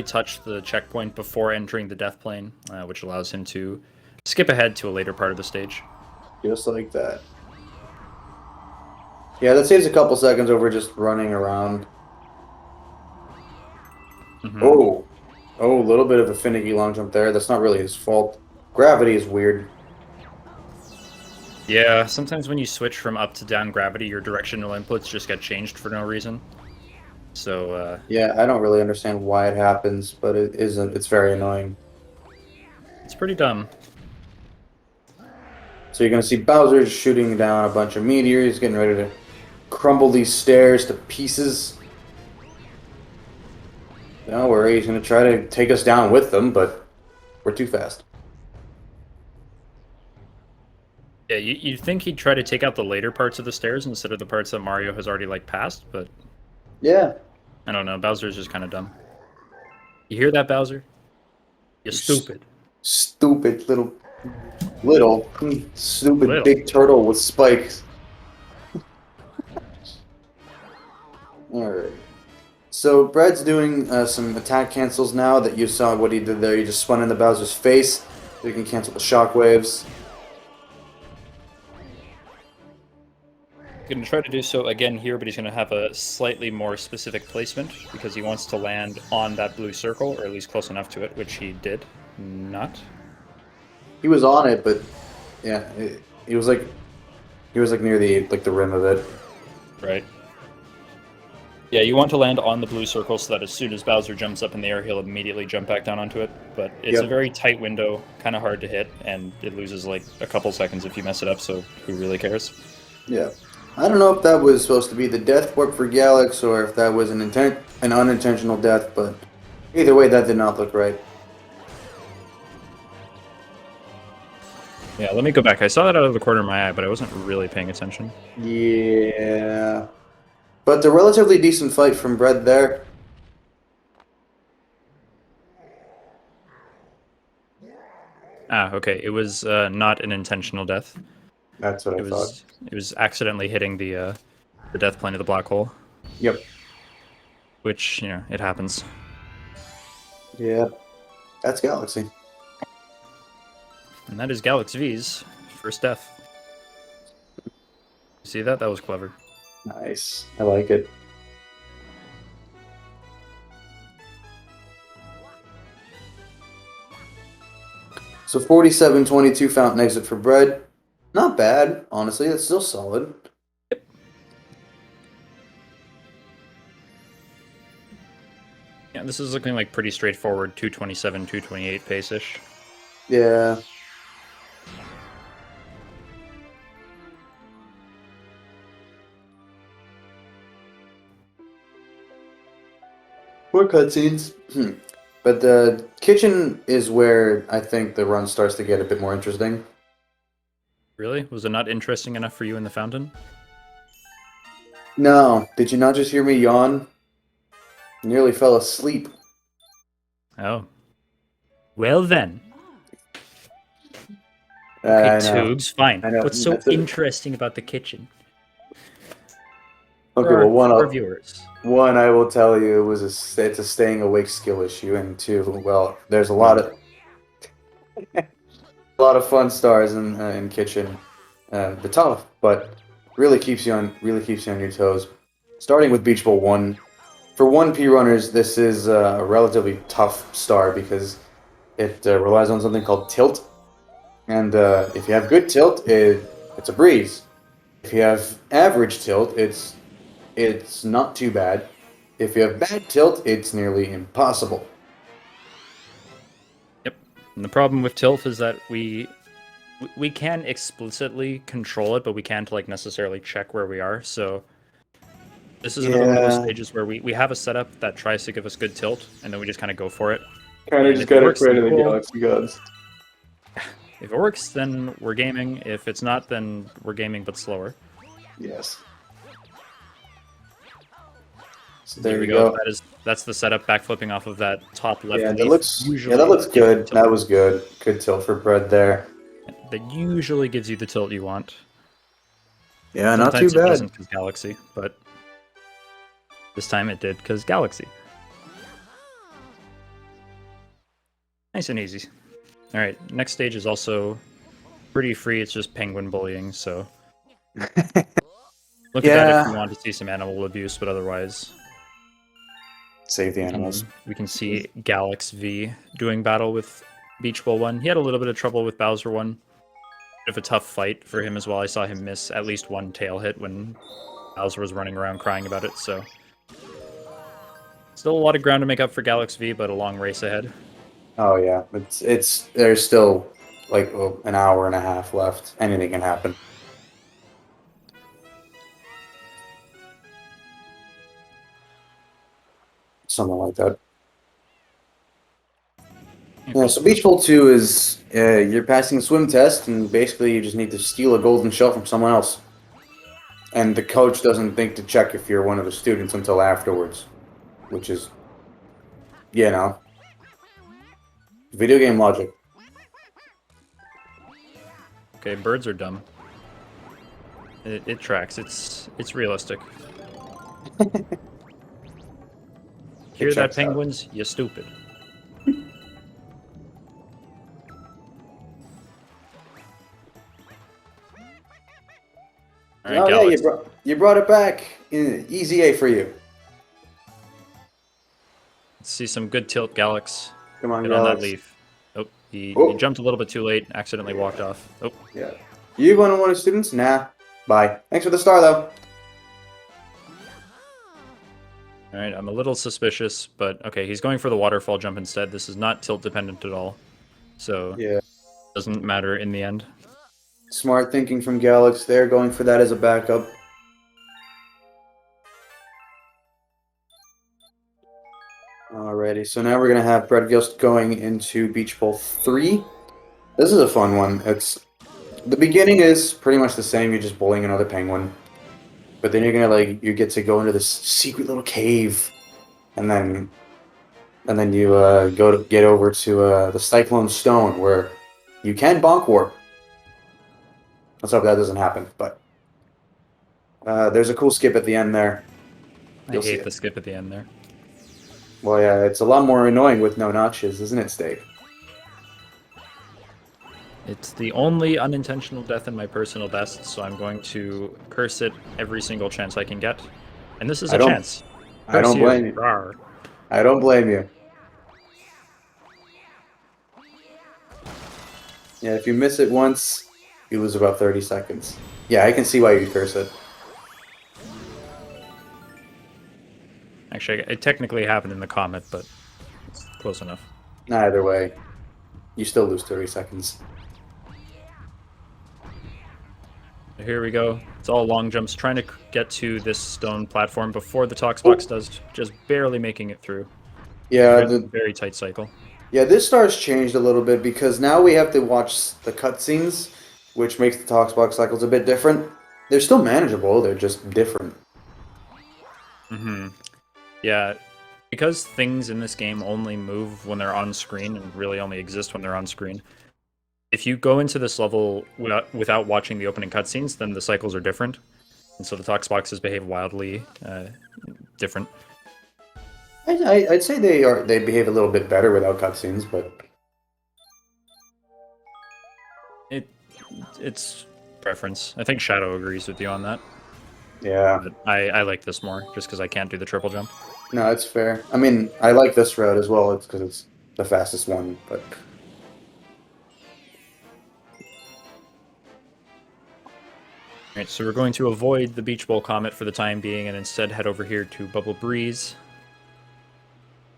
touch the checkpoint before entering the death plane, which allows him to skip ahead to a later part of the stage. Just like that. Yeah, that saves a couple seconds over just running around. Mm-hmm. Oh, a little bit of a finicky long jump there. That's not really his fault. Gravity is weird. Yeah, sometimes when you switch from up to down gravity, your directional inputs just get changed for no reason. So, Yeah, I don't really understand why it happens, but it isn't. It's very annoying. it's pretty dumb. So you're gonna see Bowser shooting down a bunch of meteors, getting ready to crumble these stairs to pieces. Don't worry, he's gonna try to take us down with them, but we're too fast. Yeah, you'd think he'd try to take out the later parts of the stairs instead of the parts that Mario has already, like, passed, but Yeah. I don't know. Bowser's just kind of dumb. You hear that, Bowser? You're stupid. Stupid little stupid Little. big turtle with spikes. Alright. So Brad's doing some attack cancels now that you saw what he did there. He just spun into Bowser's face so you can cancel the shockwaves. Going to try to do so again here, but he's going to have a slightly more specific placement because he wants to land on that blue circle, or at least close enough to it, which he did not. He was on it, but yeah, he was like near the rim of it. Right. Yeah, you want to land on the blue circle so that as soon as Bowser jumps up in the air, he'll immediately jump back down onto it. But it's a very tight window, kind of hard to hit, and it loses like a couple seconds if you mess it up, so who really cares? Yeah. I don't know if that was supposed to be the death warp for Galax or if that was an unintentional death, but either way, that did not look right. Yeah, let me go back. I saw that out of the corner of my eye, but I wasn't really paying attention. Yeah. But a relatively decent fight from Bread there. Ah, okay. It was not an intentional death. That's what I thought. It was accidentally hitting the death plane of the black hole. Yep. Which, you know, it happens. Yeah. That's Galaxy. And that is Galax V's first death. See that? That was clever. Nice. I like it. So 47-22 fountain exit for Bread. Not bad, honestly. That's still solid. Yeah, this is looking like pretty straightforward 227, 228 pace-ish. Yeah. More cutscenes. But the kitchen is where I think the run starts to get a bit more interesting. Really? Was it not interesting enough for you in the fountain? No. Did you not just hear me yawn? Nearly fell asleep. Oh. Well then. I Okay, know. Tubes, fine. I know. What's so That's it. interesting about the kitchen? Okay, For well, our viewers. One, I will tell you, it's a staying awake skill issue, and two, well, there's Wow. a lot of fun stars in kitchen. The tough, but really keeps you on your toes. Starting with Beach Bowl one, for 1P runners, this is a relatively tough star because it relies on something called tilt, and if you have good tilt, it's a breeze. If you have average tilt, it's not too bad. If you have bad tilt, it's nearly impossible. Yep. And the problem with Tilth is that we can explicitly control it, but we can't like necessarily check where we are. So this is another one of those Yeah, stages where we have a setup that tries to give us good tilt, and then we just kind of go for it. kind of And just if it gotta works, pray then to the cool. Galaxy gods. If it works, then we're gaming. If it's not, then we're gaming but slower. Yes. So There there we you go. go. That's the setup, backflipping off of that top left Yeah, leaf. that Usually looks gives you good. tilt. That was good. Good tilt for bread there. That usually gives you the tilt you want. Yeah, not too Sometimes it bad. doesn't because Galaxy, but this time it did because Galaxy. Nice and easy. All right, next stage is also pretty free. It's just penguin bullying, so look at that if you Yeah. want to see some animal abuse, but otherwise Save the animals. we can see Galax V doing battle with Beach Bowl 1. He had a little bit of trouble with Bowser 1. Bit of a tough fight for him as well. I saw him miss at least one tail hit when Bowser was running around crying about it, so still a lot of ground to make up for Galax V, but a long race ahead. Oh yeah, it's there's still like an hour and a half left. Anything can happen. Something like that. Yeah, so Beach Bowl 2 is you're passing a swim test, and basically you just need to steal a golden shell from someone else. And the coach doesn't think to check if you're one of the students until afterwards, which is, you know, video game logic. Okay, birds are dumb. It tracks. It's realistic. It Hear that, checks out. penguins? You stupid. All right, Oh yeah, Galax. you brought it back. Easy A for you. Let's see some good tilt, Galax. Come on, Get on that Galax. leaf. Oh, he Oh, jumped a little bit too late. Accidentally walked off. Oh, yeah. You one of the students? Nah. Bye. Thanks for the star though. all right. I'm a little suspicious, but okay. He's going for the waterfall jump instead. This is not tilt dependent at all, so Yeah. doesn't matter in the end. Smart thinking from Galax there, going for that as a backup. Alrighty, so now we're gonna have Breadghost going into Beach Bowl 3. This is a fun one. The beginning is pretty much the same, you're just bullying another penguin. But then you're gonna you get to go into this secret little cave. And then you go to get over to the Cyclone Stone where you can bonk warp. Let's hope that doesn't happen, but there's a cool skip at the end there. I You'll see hate the it. skip at the end there. Well, yeah, it's a lot more annoying with no notches, isn't it, Stave? It's the only unintentional death in my personal best, so I'm going to curse it every single chance I can get. And this is I a don't, chance. I Curse don't you. blame you. Rawr. I don't blame you. Yeah, if you miss it once, you lose about 30 seconds. Yeah, I can see why you curse it. Actually, it technically happened in the comet, but it's close enough. Either way, you still lose 30 seconds. Here we go. It's all long jumps, trying to get to this stone platform before the Toxbox does, just barely making it through. Yeah, Very tight cycle. yeah, this star's changed a little bit because now we have to watch the cutscenes, which makes the Toxbox cycles a bit different. They're still manageable, they're just different. Mm-hmm. Yeah, because things in this game only move when they're on screen and really only exist when they're on screen. If you go into this level without watching the opening cutscenes, then the cycles are different. And so the Toxboxes behave wildly different. I'd say they behave a little bit better without cutscenes, but It's preference. I think Shadow agrees with you on that. yeah. But I like this more, just because I can't do the triple jump. No, it's fair. I mean, I like this route as well. It's because it's the fastest one, but Alright, so we're going to avoid the Beach Bowl Comet for the time being and instead head over here to Bubble Breeze.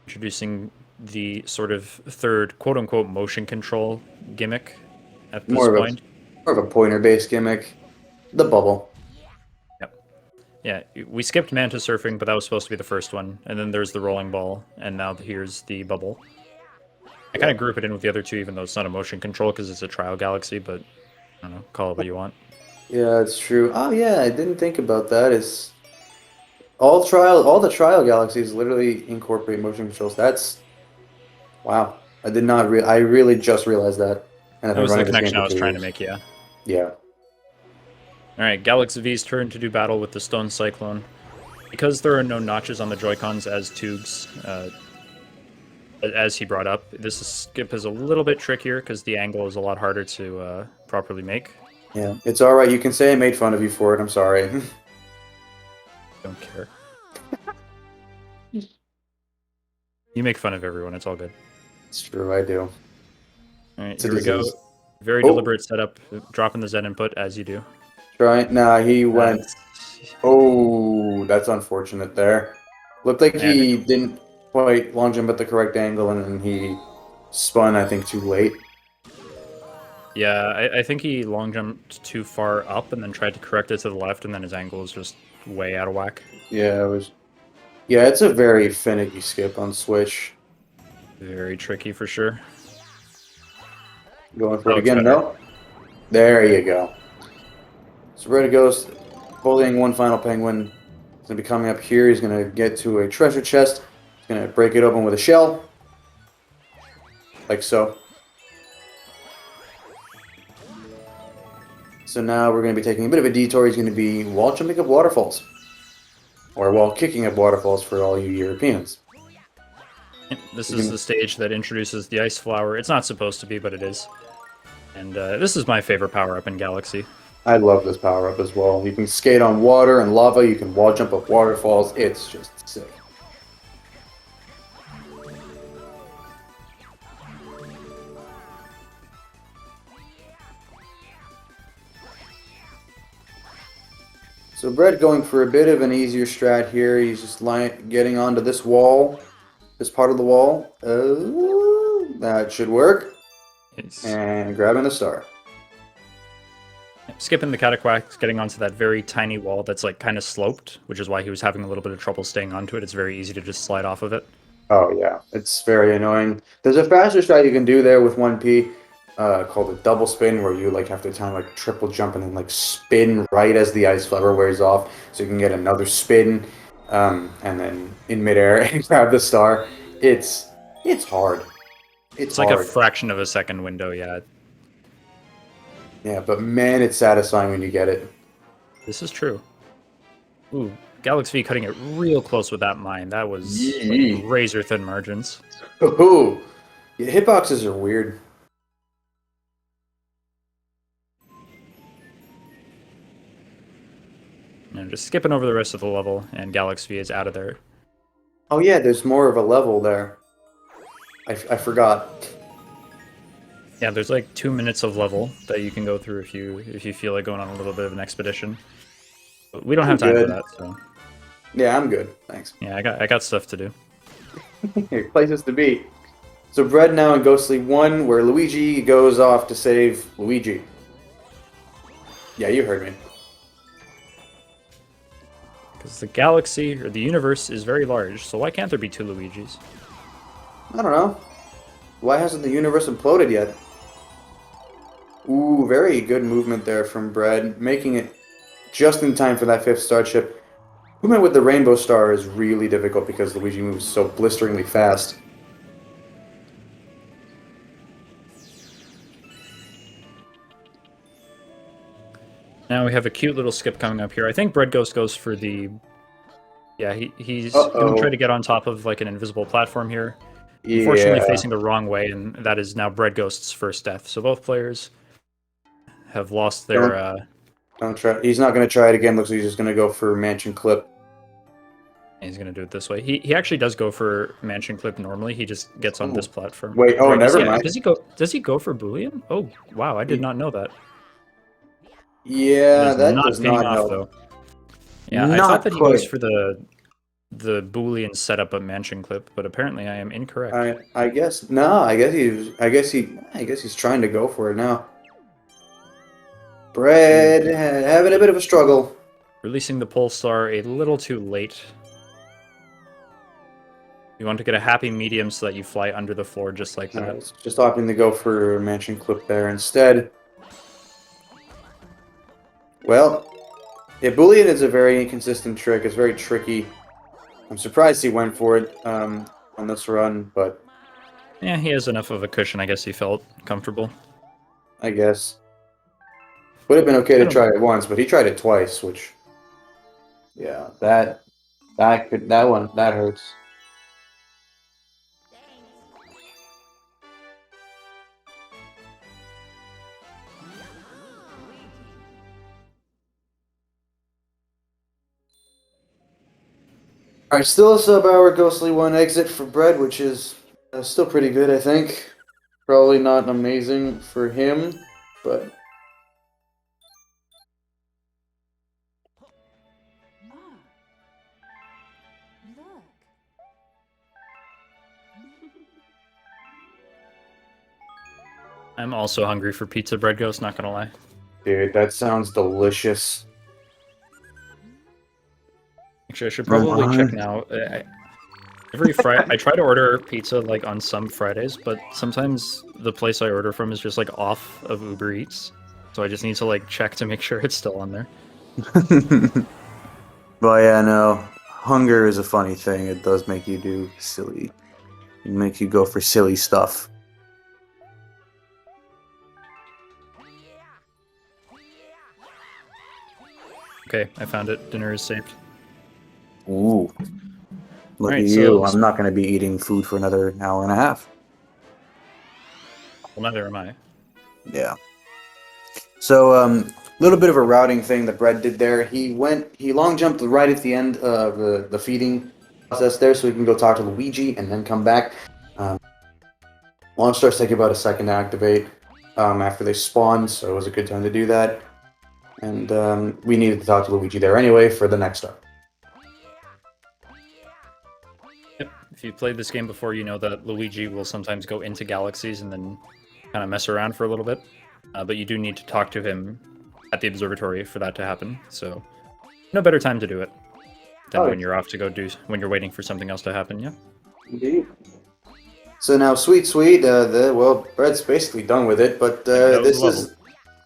Introducing the sort of third quote-unquote motion control gimmick at this point. more of a pointer-based gimmick. The bubble. Yep. Yeah, we skipped Manta Surfing, but that was supposed to be the first one. And then there's the Rolling Ball, and now here's the Bubble. I kind of group it in with the other two, even though it's not a motion control because it's a Trial Galaxy, but I don't know, call it what you want. Yeah, it's true. Oh yeah, I didn't think about that. It's all the trial galaxies literally incorporate motion controls. That's wow. I really just realized that. And I've That been was the running this game connection I for was 2 trying to years. make, yeah. Yeah. Alright, Galaxy V's turn to do battle with the Stone Cyclone. Because there are no notches on the Joy-Cons as Toogs, as he brought up, this skip is a little bit trickier because the angle is a lot harder to properly make. Yeah. It's alright. You can say I made fun of you for it. I'm sorry. Don't care. You make fun of everyone, it's all good. It's true, I do. Alright, It's a here we go. disease. Very Oh. deliberate setup, dropping the Z input as you do. Nah, he went. That's- Oh, that's unfortunate there. Looked like Yeah, I he didn't quite long jump at the correct angle, and then he spun, I think, too late. Yeah, I think he long jumped too far up and then tried to correct it to the left, and then his angle was just way out of whack. Yeah, it was. Yeah, it's a very finicky skip on Switch. Very tricky for sure. Going for That it looks again, better. no? There you go. So Breadghost, bullying one final penguin. He's going to be coming up here. He's going to get to a treasure chest. He's going to break it open with a shell. Like so. So now we're going to be taking a bit of a detour. He's going to be wall jumping up waterfalls. Or wall kicking up waterfalls for all you Europeans. Yep, this is the stage that introduces the Ice Flower. It's not supposed to be, but it is. And this is my favorite power-up in Galaxy. I love this power-up as well. You can skate on water and lava. You can wall jump up waterfalls. It's just sick. So Brett going for a bit of an easier strat here. He's just getting onto this wall, this part of the wall. That should work. And grabbing a star. Skipping the cataquacks, getting onto that very tiny wall that's like kind of sloped, which is why he was having a little bit of trouble staying onto it. It's very easy to just slide off of it. Oh yeah, it's very annoying. There's a faster strat you can do there with 1P. Called a double spin, where you like have to time like triple jump and then like spin right as the ice flower wears off, so you can get another spin, and then in midair and grab the star. It's hard. It's like a fraction of a second window, yeah. Yeah, but man, it's satisfying when you get it. This is true. Ooh, Galaxy V cutting it real close with that mine. That was like razor thin margins. Ooh, yeah, hitboxes are weird. And just skipping over the rest of the level, and Galaxy V is out of there. Oh yeah, there's more of a level there. I forgot. Yeah, there's like 2 minutes of level that you can go through if you feel like going on a little bit of an expedition. But we don't have time for that, so. Yeah, I'm good. Thanks. Yeah, I got stuff to do. Places to be. So Bread now in Ghostly 1, where Luigi goes off to save Luigi. Yeah, you heard me. Because the galaxy, or the universe, is very large, so why can't there be 2 Luigis? I don't know. Why hasn't the universe imploded yet? Ooh, very good movement there from Bread, making it just in time for that 5th star chip. Movement with the Rainbow Star is really difficult because Luigi moves so blisteringly fast. Now we have a cute little skip coming up here. I think Breadghost goes for the Yeah, he's gonna try Uh-oh. to get on top of like an invisible platform here. Unfortunately, Yeah. facing the wrong way, and that is now Breadghost's first death. So both players have lost their. Don't don't try. He's not gonna try it again. Looks like he's just gonna go for mansion clip. He's gonna do it this way. He actually does go for mansion clip normally. He just gets on this Oh. platform. Wait. Or Oh, wait, never mind. does he go? Does he go for boolean? Oh wow, I did not know that. That Yeah, is that not does paying not off help. though. Yeah, I thought Not that he goes quite. for the boolean setup of mansion clip, but apparently I am incorrect. I guess no. I guess he's trying to go for it now. Bread having a bit of a struggle. Releasing the pulsar a little too late. You want to get a happy medium so that you fly under the floor just like that. It's just opting to go for mansion clip there instead. Well, yeah, Boolean is a very inconsistent trick. It's very tricky. I'm surprised he went for it on this run, but Yeah, he has enough of a cushion. I guess he felt comfortable. I guess. Would have been okay I to don't. try it once, but he tried it twice, which, yeah, that hurts. All right, still a sub-hour Ghostly 1 exit for Bread, which is still pretty good, I think. Probably not amazing for him, but I'm also hungry for pizza, Breadghost. Not gonna lie. dude, that sounds delicious. Actually, I should Come probably check on. now. Every Friday, I try to order pizza like on some Fridays, but sometimes the place I order from is just like off of Uber Eats, so I just need to like check to make sure it's still on there. But yeah, no, hunger is a funny thing. It does make you do silly, it make you go for silly stuff. Okay, I found it. Dinner is saved. Ooh, look at Alright, you. so I'm not going to be eating food for another hour and a half. well, neither am I. Yeah. So, little bit of a routing thing that Brett did there. He long jumped right at the end of the feeding process there, so he can go talk to Luigi and then come back. Launch starts taking about a second to activate after they spawn, so it was a good time to do that. And we needed to talk to Luigi there anyway for the next start. Yep. If you played this game before, you know that Luigi will sometimes go into galaxies and then kind of mess around for a little bit. But you do need to talk to him at the observatory for that to happen. So, no better time to do it than when you're off to go when you're waiting for something else to happen. Yeah. Indeed. So now, sweet, well, Brett's basically done with it, but That was the level.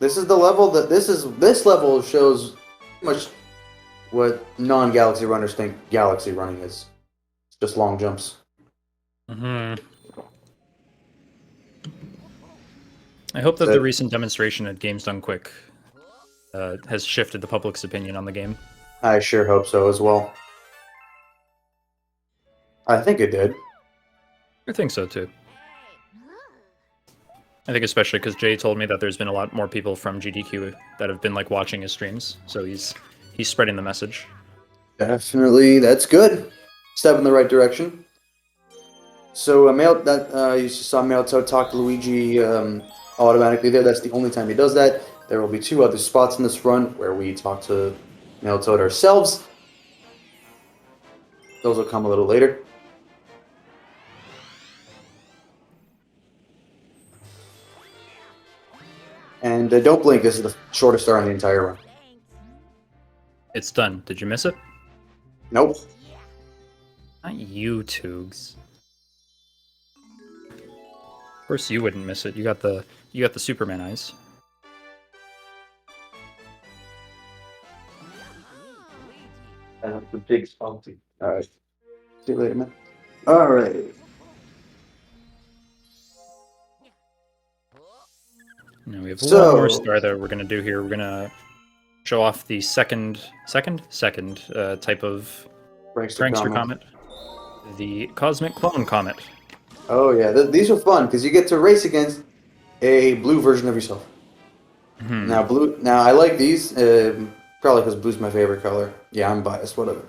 this is the level this level shows much what non-galaxy runners think galaxy running is. It's just long jumps. I hope that So the recent demonstration at Games Done Quick has shifted the public's opinion on the game. I sure hope so as well. I think it did. I think so too. I think especially because Jay told me that there's been a lot more people from GDQ that have been like watching his streams, so he's spreading the message. Definitely, that's good. Step in the right direction. So you saw Mailtoad talk to Luigi automatically there. That's the only time he does that. There will be 2 other spots in this run where we talk to Mailtoad ourselves. Those will come a little later. And don't blink. This is the shortest star on the entire run. It's done. Did you miss it? Nope. Not you, Toogs. Of course you wouldn't miss it. You got the Superman eyes. The big spunky. All right. See you later, man. All right. Now we have So- one more star that we're gonna do here. We're gonna show off the second type of Prankster Comet. The Cosmic Clone Comet. Oh yeah, these are fun because you get to race against a blue version of yourself. Now blue. Now I like these probably because blue's my favorite color. Yeah, I'm biased. Whatever.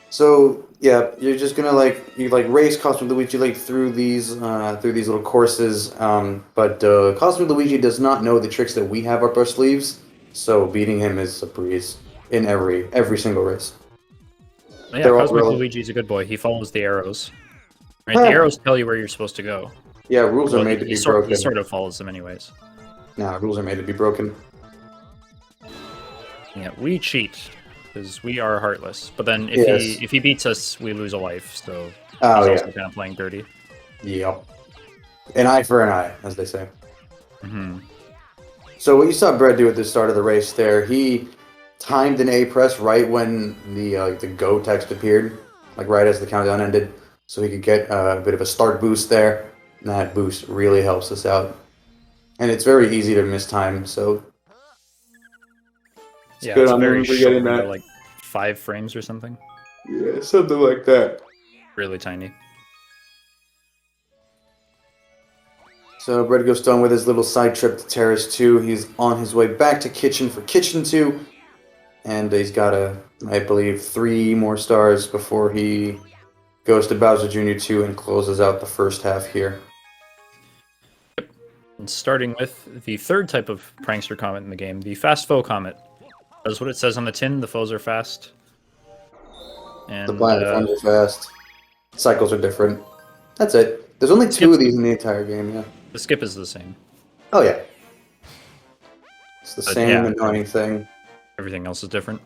So yeah, you're just gonna race Cosmic Luigi through these little courses. But Cosmic Luigi does not know the tricks that we have up our sleeves. So beating him is a breeze in every single race. Yeah, They're all Cosmic really. Luigi's a good boy. He follows the arrows. Right, the arrows tell you where you're supposed to go. Yeah, rules are Well, made to he be sort broken. of follows them anyways. Nah, rules are made to be broken. Yeah, we cheat because we are heartless. But then Yes. if he beats us, we lose a life. So Oh he's yeah. also kind of playing dirty. Yep. An eye for an eye, as they say. Hmm. So what you saw Brett do at the start of the race there, he timed an A press right when the go text appeared, like right as the countdown ended, so he could get a bit of a start boost there. And that boost really helps us out. And it's very easy to mistime, so it's Yeah, good it's a on very him for short getting window, that. like 5 frames or something. Yeah, something like that. Really tiny. So Breadghost done with his little side trip to Terrace 2. He's on his way back to Kitchen for Kitchen 2. And he's got, I believe, 3 more stars before he goes to Bowser Jr. 2 and closes out the first half here. And starting with the third type of prankster comet in the game, the Fast Foe Comet. That's what it says on the tin. The foes are fast. And The platforms are fast. Cycles are different. That's it. There's only 2 of these in the entire game, yeah. the skip is the same. Oh, yeah. It's the But same yeah, annoying thing. everything else is different.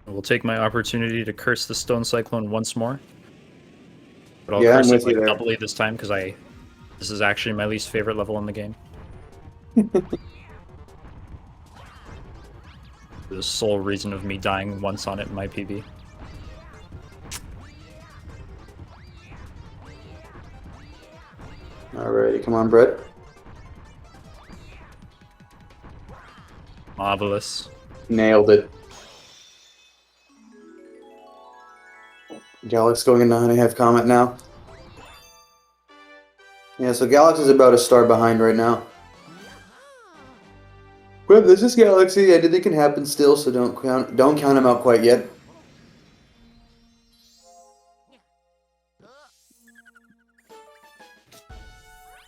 I will take my opportunity to curse the Stone Cyclone once more. But I'll Yeah, I'm curse with it you like there. doubly this time because this is actually my least favorite level in the game. The sole reason of me dying once on it in my PB. Alrighty, come on, Brett. Marvelous. Nailed it. Galax going into 9.5 Comet now. Yeah, so Galax is about a star behind right now. Well, this is Galaxy. Anything can happen still, so don't count him out quite yet.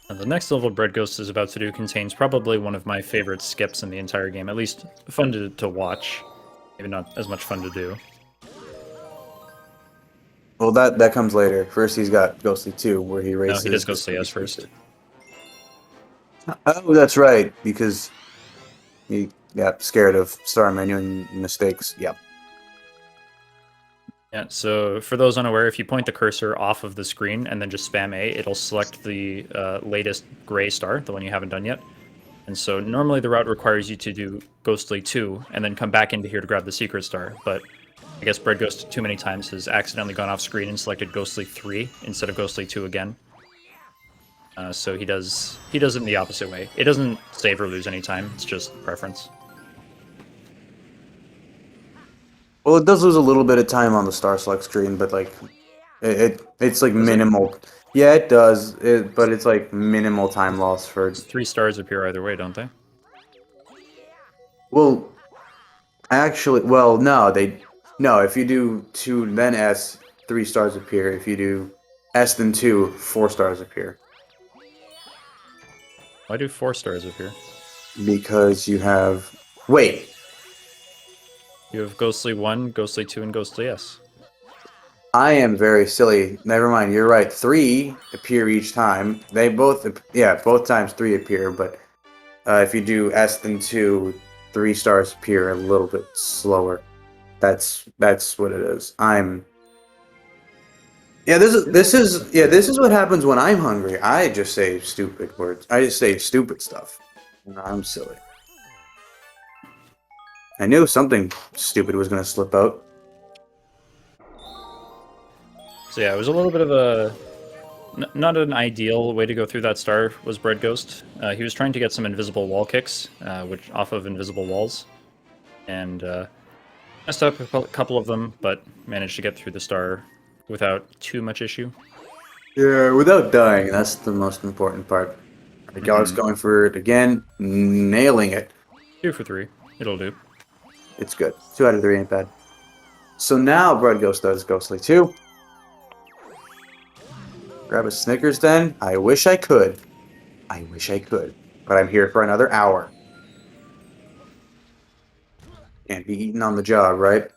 And the next level Breadghost is about to do contains probably one of my favorite skips in the entire game. At least fun to watch. Maybe not as much fun to do. Well, that comes later. First, he's got Ghostly 2, where he races. No, he does Ghostly S first. Oh, that's right, because he got scared of star menu and mistakes. Yep. Yeah, so for those unaware, if you point the cursor off of the screen and then just spam A, it'll select the latest gray star, the one you haven't done yet. And so normally the route requires you to do Ghostly 2 and then come back into here to grab the secret star, but I guess Breadghost too many times has accidentally gone off screen and selected Ghostly 3 instead of Ghostly 2 again. So he does it in the opposite way. It doesn't save or lose any time, it's just preference. Well, it does lose a little bit of time on the star select screen, but like, it's like minimal. Yeah, it does. But it's like minimal time loss for. 3 stars appear either way, don't they? Well, actually, well, no, if you do 2 then S, 3 stars appear. If you do S then 2, 4 stars appear. Why do 4 stars appear? Because you have. Wait. You have Ghostly 1, Ghostly 2, and Ghostly S. I am very silly. Never mind. You're right. 3 appear each time. They both, both times 3 appear. But if you do S then 2, 3 stars appear a little bit slower. That's what it is. This is what happens when I'm hungry. I just say stupid words. I just say stupid stuff. I'm silly. I knew something stupid was going to slip out. So yeah, it was a little bit of a not an ideal way to go through that star was Breadghost. He was trying to get some invisible wall kicks, which off of invisible walls, and messed up a couple of them, but managed to get through the star without too much issue. Yeah, without dying, that's the most important part. Galax going for it again, nailing it. 2 for 3. It'll do. It's good. 2 out of 3 ain't bad. So now Breadghost does Ghostly 2. Grab a Snickers then? I wish I could. I wish I could. But I'm here for another hour. Can't be eating on the job, right?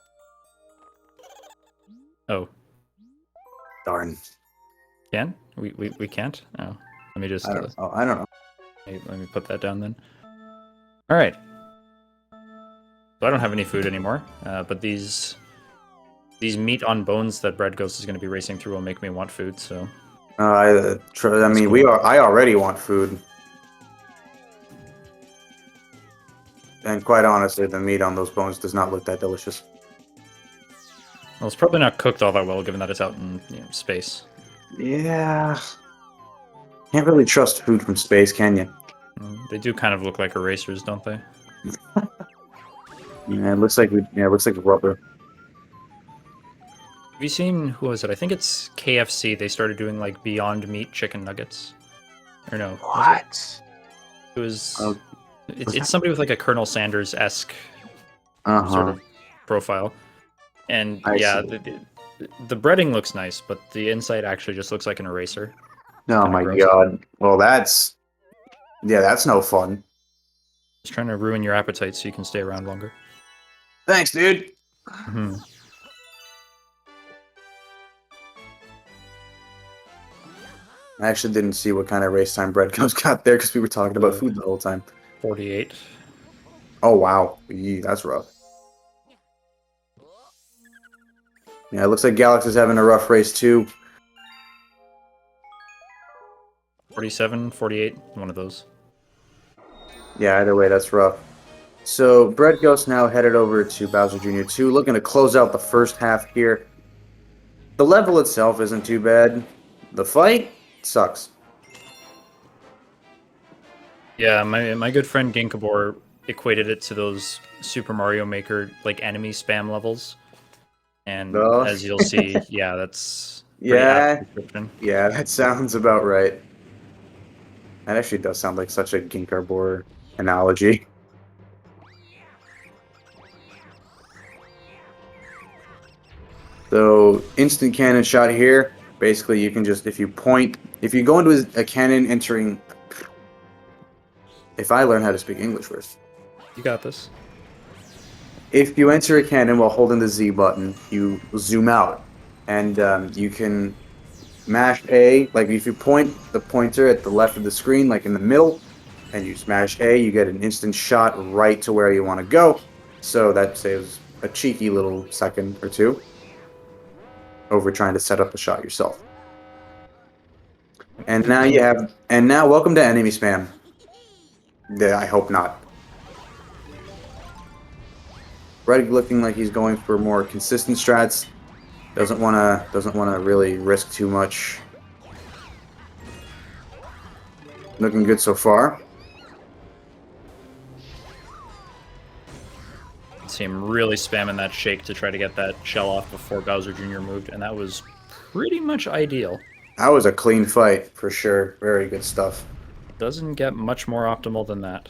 Oh. Darn. Can? We can't? Oh. Let me just... I don't know. Let me put that down then. Alright. So I don't have any food anymore, but these meat on bones that Breadghost is going to be racing through will make me want food, so... I mean, cool. I already want food. And quite honestly, the meat on those bones does not look that delicious. Well, it's probably not cooked all that well, given that it's out in space. Yeah. Can't really trust food from space, can you? They do kind of look like erasers, don't they? Yeah, it looks like rubber. Have you seen, who was it? I think it's KFC. They started doing like Beyond Meat chicken nuggets. Or no. What? It was... Oh, it's somebody with like a Colonel Sanders-esque sort of profile. And yeah, the breading looks nice, but the inside actually just looks like an eraser. Oh my god. Well, that's no fun. Just trying to ruin your appetite so you can stay around longer. Thanks, dude. Mm-hmm. I actually didn't see what kind of race time Breadghost got there because we were talking about food the whole time. 48. Oh wow, that's rough. Yeah, it looks like Galax is having a rough race too. 47, 48, one of those. Yeah, either way, that's rough. So Breadghost now headed over to Bowser Jr. 2, looking to close out the first half here. The level itself isn't too bad. The fight sucks. Yeah, my good friend Ginkabor equated it to those Super Mario Maker like enemy spam levels. And as you'll see, yeah, that's pretty apt description. Yeah, that sounds about right. That actually does sound like such a Ginkarbor analogy. So, instant cannon shot here. Basically, you can just, if you go into a cannon entering... If I learn how to speak English first. You got this. If you enter a cannon while holding the Z button, you zoom out. And you can mash A, like if you point the pointer at the left of the screen, like in the middle, and you smash A, you get an instant shot right to where you want to go. So that saves a cheeky little second or two over trying to set up the shot yourself. And now welcome to enemy spam. Yeah, I hope not. Red looking like he's going for more consistent strats. Doesn't wanna really risk too much. Looking good so far. See him really spamming that shake to try to get that shell off before Bowser Jr. moved, and that was pretty much ideal. That was a clean fight, for sure. Very good stuff. Doesn't get much more optimal than that.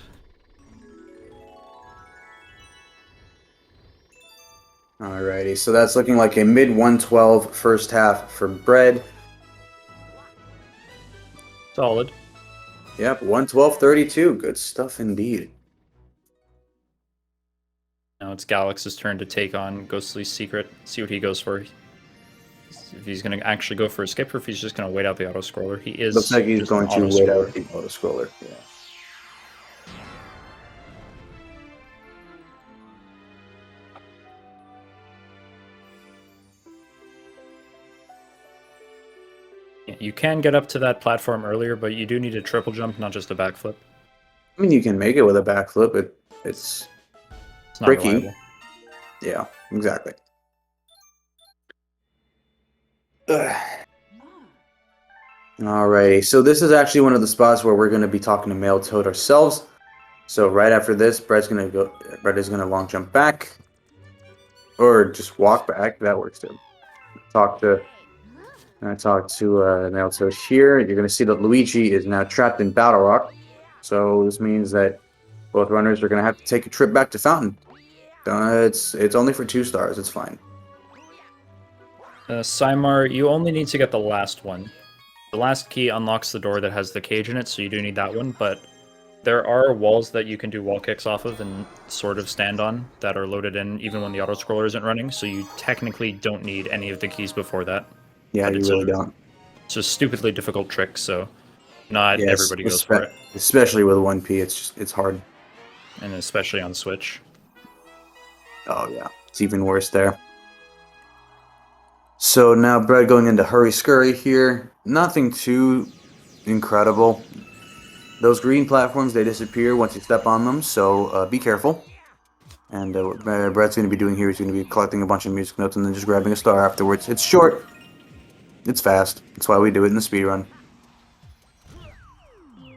Alrighty, so that's looking like a mid-112 first half for Bread. Solid. Yep, 112.32. Good stuff indeed. Now it's Galax's turn to take on Ghostly's secret. See what he goes for. If he's going to actually go for a skip, or if he's just going to wait out the auto-scroller. He is. Looks like he's going to wait out the auto-scroller. Yeah. You can get up to that platform earlier, but you do need a triple jump, not just a backflip. I mean, you can make it with a backflip. It's not tricky. reliable. Yeah, exactly. Alrighty, so this is actually one of the spots where we're going to be talking to Male Toad ourselves. So right after this, Brett is gonna long jump back, or just walk back. That works too. Talk to, I talk to Male Toad here. You're gonna see that Luigi is now trapped in Battle Rock. So this means that both runners are gonna have to take a trip back to Fountain. It's only for 2 stars. It's fine. Simar, you only need to get the last one. The last key unlocks the door that has the cage in it, so you do need that one, but there are walls that you can do wall kicks off of and sort of stand on that are loaded in even when the auto-scroller isn't running, so you technically don't need any of the keys before that. Yeah, But you really don't. It's a stupidly difficult trick, so not Yes, everybody goes for it. Especially with 1P, it's hard. And especially on Switch. Oh yeah, it's even worse there. So now Brett going into Hurry Scurry here. Nothing too incredible. Those green platforms, they disappear once you step on them, so be careful. And what Brett's going to be doing here is going to be collecting a bunch of music notes and then just grabbing a star afterwards. It's short. It's fast. That's why we do it in the speedrun.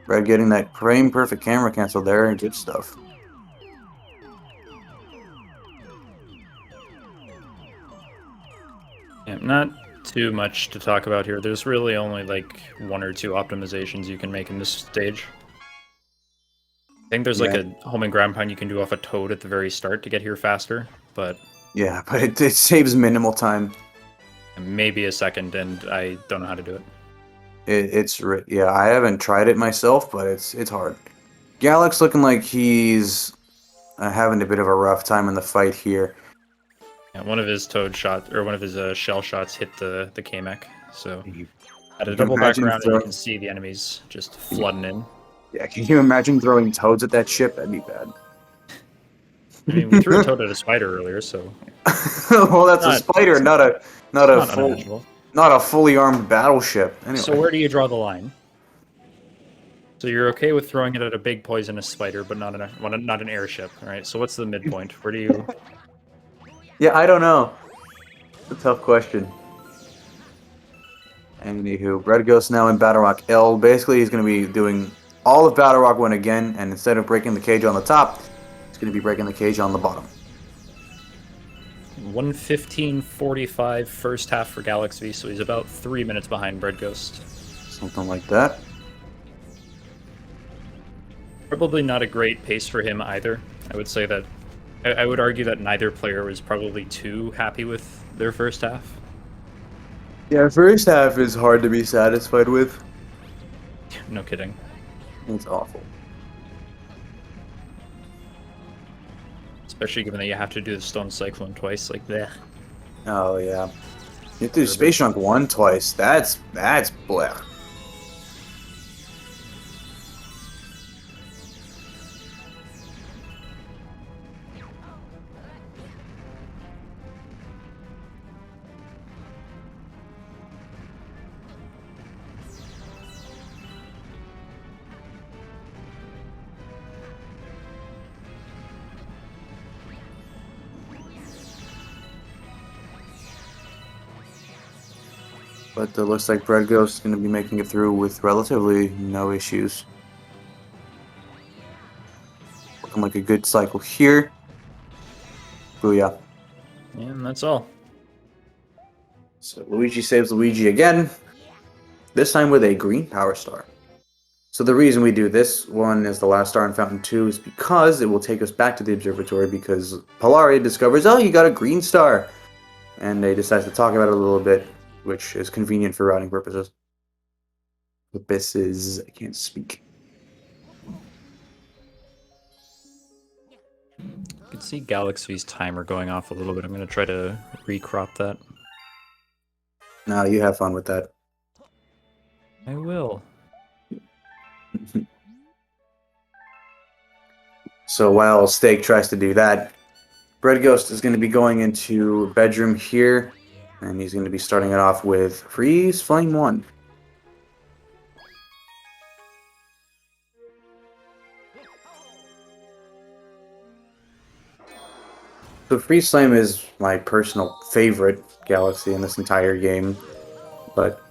Brett getting that frame perfect camera cancel there. Good stuff. Yeah, not too much to talk about here. There's really only like 1 or 2 optimizations you can make in this stage. I think there's like a homing ground pound you can do off a Toad at the very start to get here faster, but... Yeah, but it saves minimal time. Maybe a second, and I don't know how to do it. Yeah, I haven't tried it myself, but it's hard. Galax looking like he's having a bit of a rough time in the fight here. Yeah, one of his Toad shots, or one of his shell shots hit the K-Mech, so... At a double background, you can see the enemies just flooding in. Yeah, can you imagine throwing Toads at that ship? That'd be bad. I mean, we threw a Toad at a spider earlier, so... Well, that's a spider, not a fully armed battleship. Anyway. So where do you draw the line? So you're okay with throwing it at a big poisonous spider, but not an airship, all right? So what's the midpoint? Where do you... Yeah, I don't know. It's a tough question. Anywho, Breadghost now in Battle Rock L. Basically, he's going to be doing all of Battle Rock 1 again, and instead of breaking the cage on the top, he's going to be breaking the cage on the bottom. 1:15:45 first half for Galaxy, so he's about 3 minutes behind Breadghost. Something like that. Probably not a great pace for him either. I would say that... I would argue that neither player was probably too happy with their first half. Yeah, first half is hard to be satisfied with. No kidding. It's awful. Especially given that you have to do the Stone Cyclone twice, like bleh. Oh yeah. You have to do Space Junk 1 twice. That's blech. But it looks like Breadghost is going to be making it through with relatively no issues. Looking like a good cycle here. Booyah. And that's all. So Luigi saves Luigi again. This time with a green power star. So the reason we do this one as the last star in Fountain 2 is because it will take us back to the observatory because Polari discovers, oh, you got a green star. And they decide to talk about it a little bit, which is convenient for routing purposes. I can't speak. You can see Galaxy's timer going off a little bit. I'm going to try to recrop that. No, you have fun with that. I will. So while Steak tries to do that, Breadghost is going to be going into bedroom here, and he's going to be starting it off with Freeze Flame 1. So Freeze Flame is my personal favorite Galaxy in this entire game. But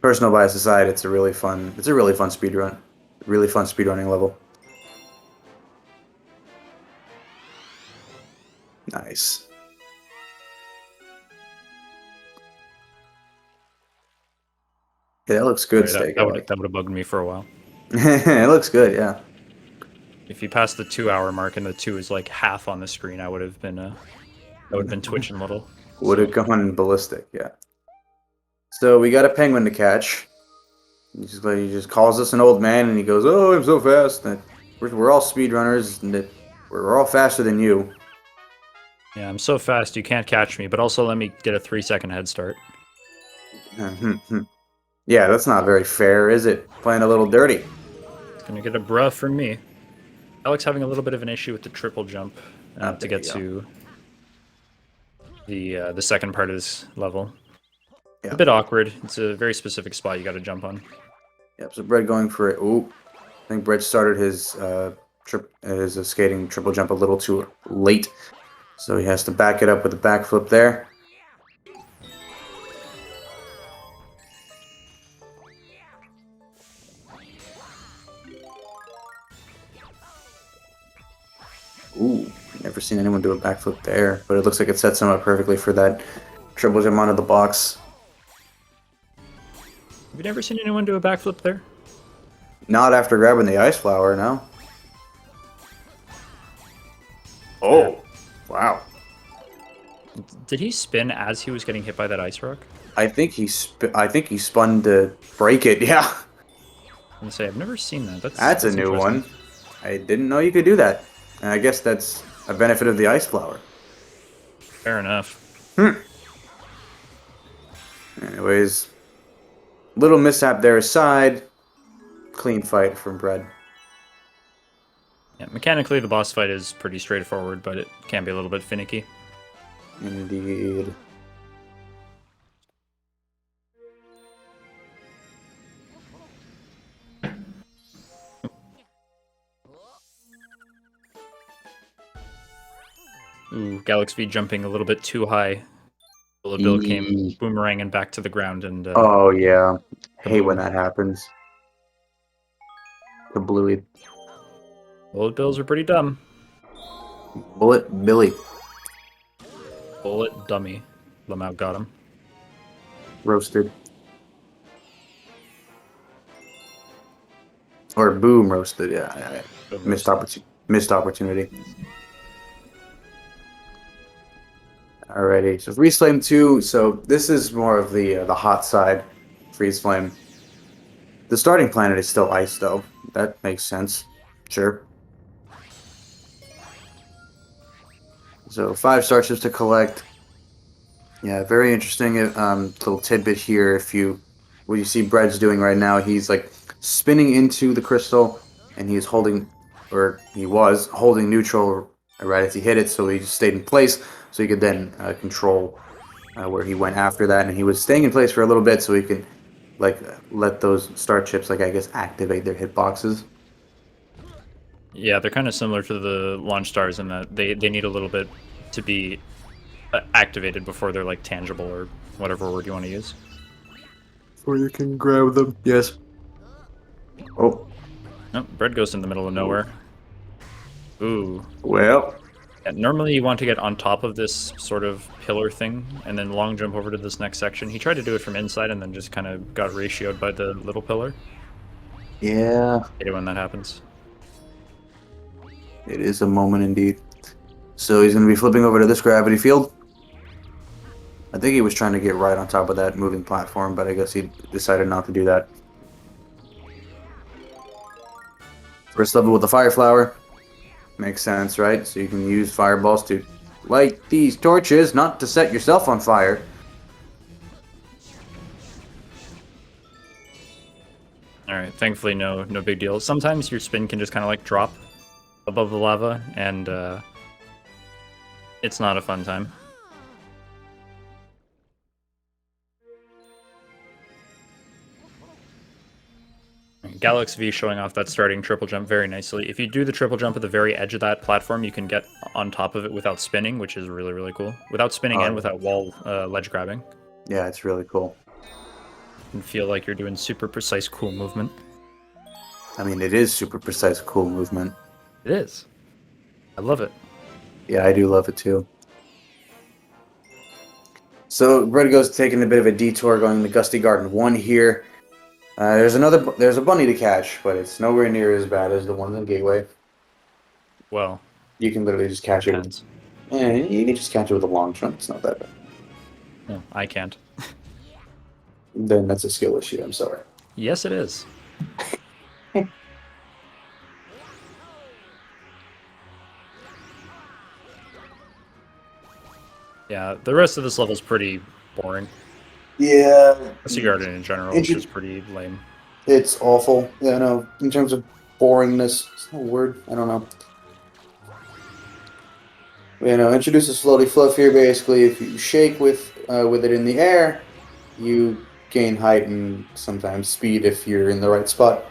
personal bias aside, it's a really fun speedrun. Really fun speedrunning level. Nice. Yeah, that looks good, Sorry, Steak. that would have bugged me for a while. It looks good, yeah. If you pass the 2-hour mark and the 2 is like half on the screen, I would have been twitching a little. Would have gone ballistic, yeah. So we got a penguin to catch. He just calls us an old man, and he goes, "Oh, I'm so fast." And we're all speedrunners, and we're all faster than you. Yeah, I'm so fast you can't catch me, but also let me get a 3-second head start. Yeah, that's not very fair, is it? Playing a little dirty. It's gonna get a bruh from me. Alex having a little bit of an issue with the triple jump to get to the second part of this level. Yeah. A bit awkward. It's a very specific spot you got to jump on. Yep. So Brett going for it. Ooh, I think Brett started his skating triple jump a little too late, so he has to back it up with a backflip there. Ooh, never seen anyone do a backflip there, but it looks like it sets him up perfectly for that triple jump onto the box. Have you never seen anyone do a backflip there? Not after grabbing the ice flower, no. Oh, wow. Did he spin as he was getting hit by that ice rock? I think he spun to break it. Yeah, I'm gonna say I've never seen that. that's a new one. I didn't know you could do that. And I guess that's a benefit of the ice flower. Fair enough. Anyways, little mishap there aside. Clean fight from Bread. Yeah, mechanically the boss fight is pretty straightforward, but it can be a little bit finicky. Indeed. Ooh, Galaxy V jumping a little bit too high. Bullet Bill came boomeranging back to the ground and... oh, yeah. I hate when that happens. The Bluey. Bullet Bills are pretty dumb. Bullet Billy. Bullet dummy. Lamau got him. Roasted. Or boom roasted, yeah. Missed opportunity. Alrighty, so Freeze Flame 2, so this is more of the hot side, Freeze Flame. The starting planet is still ice, though. That makes sense. Sure. So 5 starships to collect. Yeah, very interesting little tidbit here. What you see Bread's doing right now, he's like spinning into the crystal, and he was holding neutral right as he hit it, so he just stayed in place, so he could then control where he went after that, and he was staying in place for a little bit, so he could let those star chips, I guess, activate their hitboxes. Yeah, they're kind of similar to the launch stars in that they need a little bit to be activated before they're like tangible or whatever word you want to use. Before you can grab them, yes. Oh. Nope, Breadghost in the middle of nowhere. Ooh. Well. Yeah, normally you want to get on top of this sort of pillar thing and then long jump over to this next section. He tried to do it from inside and then just kind of got ratioed by the little pillar. Yeah. I hate it when that happens. It is a moment indeed. So he's going to be flipping over to this gravity field. I think he was trying to get right on top of that moving platform, but I guess he decided not to do that. First level with the fire flower. Makes sense, right? So you can use fireballs to light these torches, not to set yourself on fire. Alright, thankfully no big deal. Sometimes your spin can just kind of like drop above the lava, and it's not a fun time. Galaxy V showing off that starting triple jump very nicely. If you do the triple jump at the very edge of that platform, you can get on top of it without spinning, which is really, really cool. Without spinning and without wall ledge grabbing. Yeah, it's really cool. and feel like you're doing super precise, cool movement. I mean, it is super precise, cool movement. It is. I love it. Yeah, I do love it too. So Breadghost taking a bit of a detour, going to Gusty Garden 1 here. There's a bunny to catch, but it's nowhere near as bad as the ones in Gateway. Well, You can literally just catch depends. it. You can just catch it with a long jump. It's not that bad. No, I can't. Then that's a skill issue. I'm sorry. Yes, it is. Yeah, the rest of this level's pretty boring. Yeah. Sea Garden in general is just pretty lame. It's awful. Yeah, no. In terms of boringness, it's not a word. I don't know. You know, introduce a floaty fluff here. Basically, if you shake with it in the air, you gain height and sometimes speed if you're in the right spot.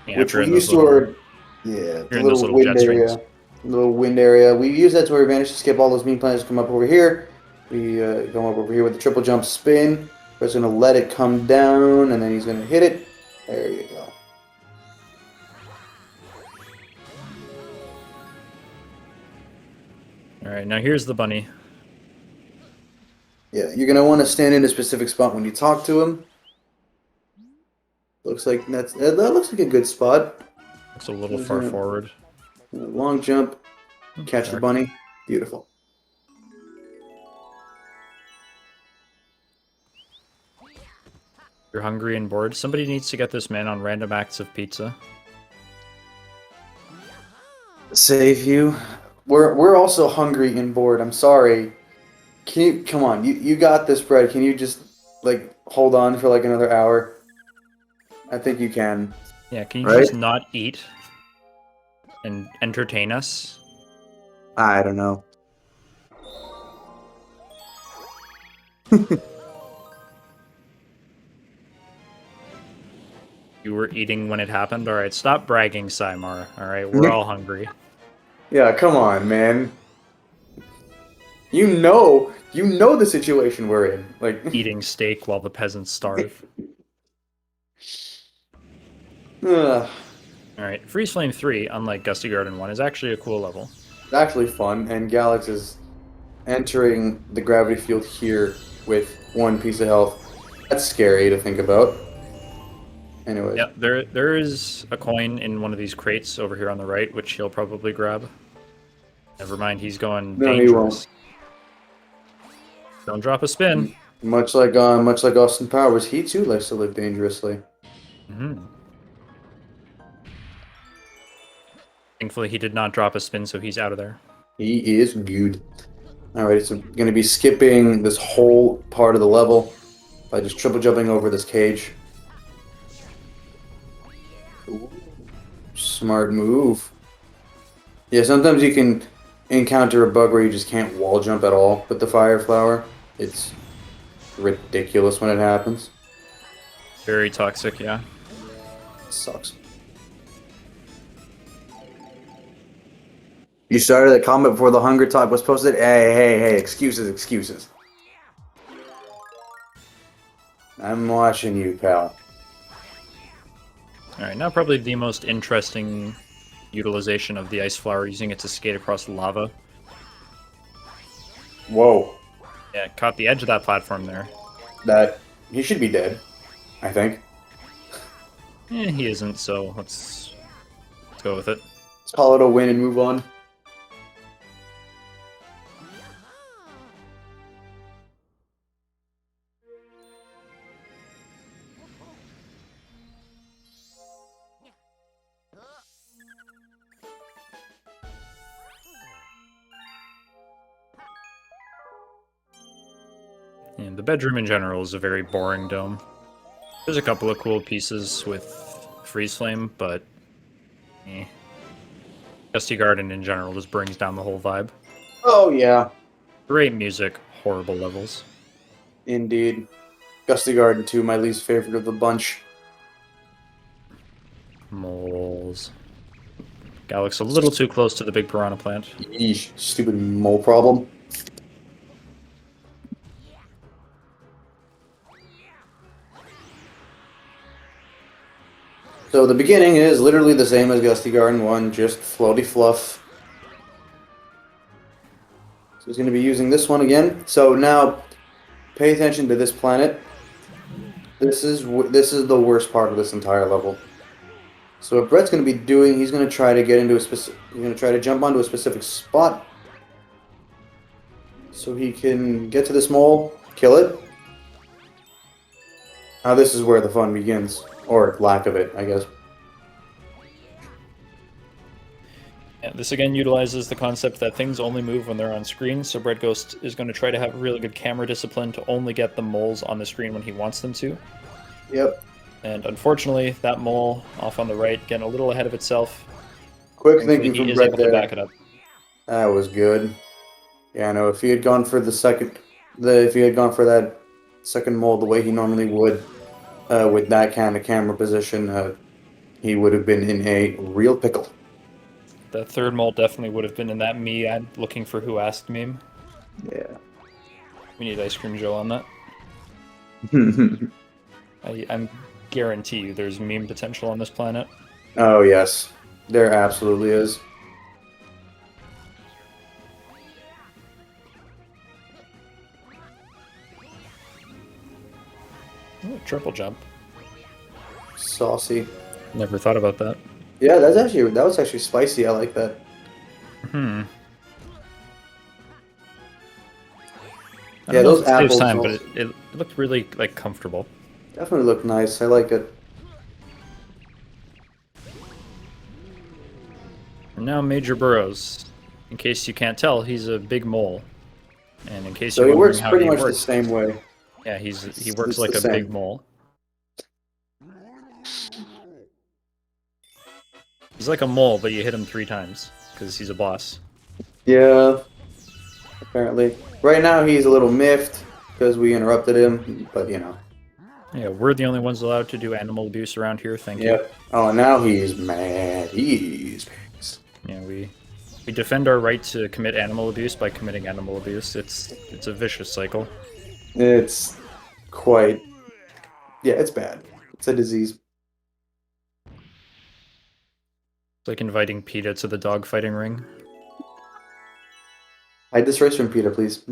Yeah, Which we in used those to little, the in those little little wind jet area. streams. Little wind area. We use that to where we managed to skip all those mean planets, come up over here. We come up over here with the triple jump spin. We're going to let it come down, and then he's going to hit it. There you go. Alright, now here's the bunny. Yeah, you're going to want to stand in a specific spot when you talk to him. Looks like that looks like a good spot. It's a little far forward. Long jump. Catch the bunny. Beautiful. You're hungry and bored. Somebody needs to get this man on random acts of pizza. Save you. We're also hungry and bored. I'm sorry. Can you come on? You got this, Bread. Can you just like hold on for like another hour? I think you can. Yeah, can you just not eat and entertain us? I don't know. You were eating when it happened? Alright, stop bragging, Simar. Alright, we're all hungry. Yeah, come on, man. You know the situation we're in. Like Eating steak while the peasants starve. Alright, Freeze Flame 3, unlike Gusty Garden 1, is actually a cool level. It's actually fun, and Galax is entering the gravity field here with one piece of health. That's scary to think about. Anyway. Yeah, there is a coin in one of these crates over here on the right, which he'll probably grab. Never mind, he's going dangerous. He won't. Don't drop a spin. Much like Austin Powers, he too likes to live dangerously. Mm-hmm. Thankfully, he did not drop a spin, so he's out of there. He is good. Alright, so I'm going to be skipping this whole part of the level by just triple jumping over this cage. Ooh, smart move. Yeah, sometimes you can encounter a bug where you just can't wall jump at all with the fire flower. It's ridiculous when it happens. Very toxic, yeah. It sucks. You started a comment before the hunger talk was posted? Hey, excuses. I'm watching you, pal. Alright, now probably the most interesting utilization of the ice flower, using it to skate across lava. Whoa. Yeah, it caught the edge of that platform there. He should be dead, I think. He isn't, so let's go with it. Let's call it a win and move on. And the bedroom in general is a very boring dome. There's a couple of cool pieces with Freeze Flame, but Gusty Garden in general just brings down the whole vibe. Oh, yeah. Great music, horrible levels. Indeed. Gusty Garden 2, my least favorite of the bunch. Moles. Galax a little too close to the big piranha plant. Yeesh, stupid mole problem. So the beginning is literally the same as Gusty Garden 1, just floaty fluff. So he's going to be using this one again. So now, pay attention to this planet. This is the worst part of this entire level. So what Brett's going to be doing, he's going to try to get into a specific. He's going to try to jump onto a specific spot, so he can get to this mole, kill it. Now this is where the fun begins, or lack of it, I guess. Yeah, this again utilizes the concept that things only move when they're on screen, so Breadghost is going to try to have really good camera discipline to only get the moles on the screen when he wants them to. Yep. And unfortunately, that mole off on the right getting a little ahead of itself. Quick Thankfully, thinking he from is Brett able to there. back it up. That was good. Yeah, no, if he had gone for if he had gone for that second mole the way he normally would, with that kind of camera position, he would have been in a real pickle. The third mole definitely would have been in that me ad looking for who asked meme. Yeah. We need Ice Cream Joe on that. I'm guarantee you there's meme potential on this planet. Oh yes, there absolutely is. Ooh, triple jump. Saucy. Never thought about that. Yeah, that was actually spicy. I like that. Hmm. Yeah, those saves apples time, but it looked really like comfortable. definitely look nice. I like it. And now Major Burrows. In case you can't tell, he's a big mole. And in case So you're he wondering works how pretty he much the works, same way. yeah, he It's works like the a big same. mole. He's like a mole, but you hit him 3 times because he's a boss. Yeah, apparently. Right now he's a little miffed because we interrupted him, but you know. Yeah, we're the only ones allowed to do animal abuse around here. Thank you. Yep. Oh, now he's mad. He's pissed. Yeah, we defend our right to commit animal abuse by committing animal abuse. It's a vicious cycle. It's quite. Yeah, it's bad. It's a disease. It's like inviting PETA to the dogfighting ring. Hide this race from Peter, please.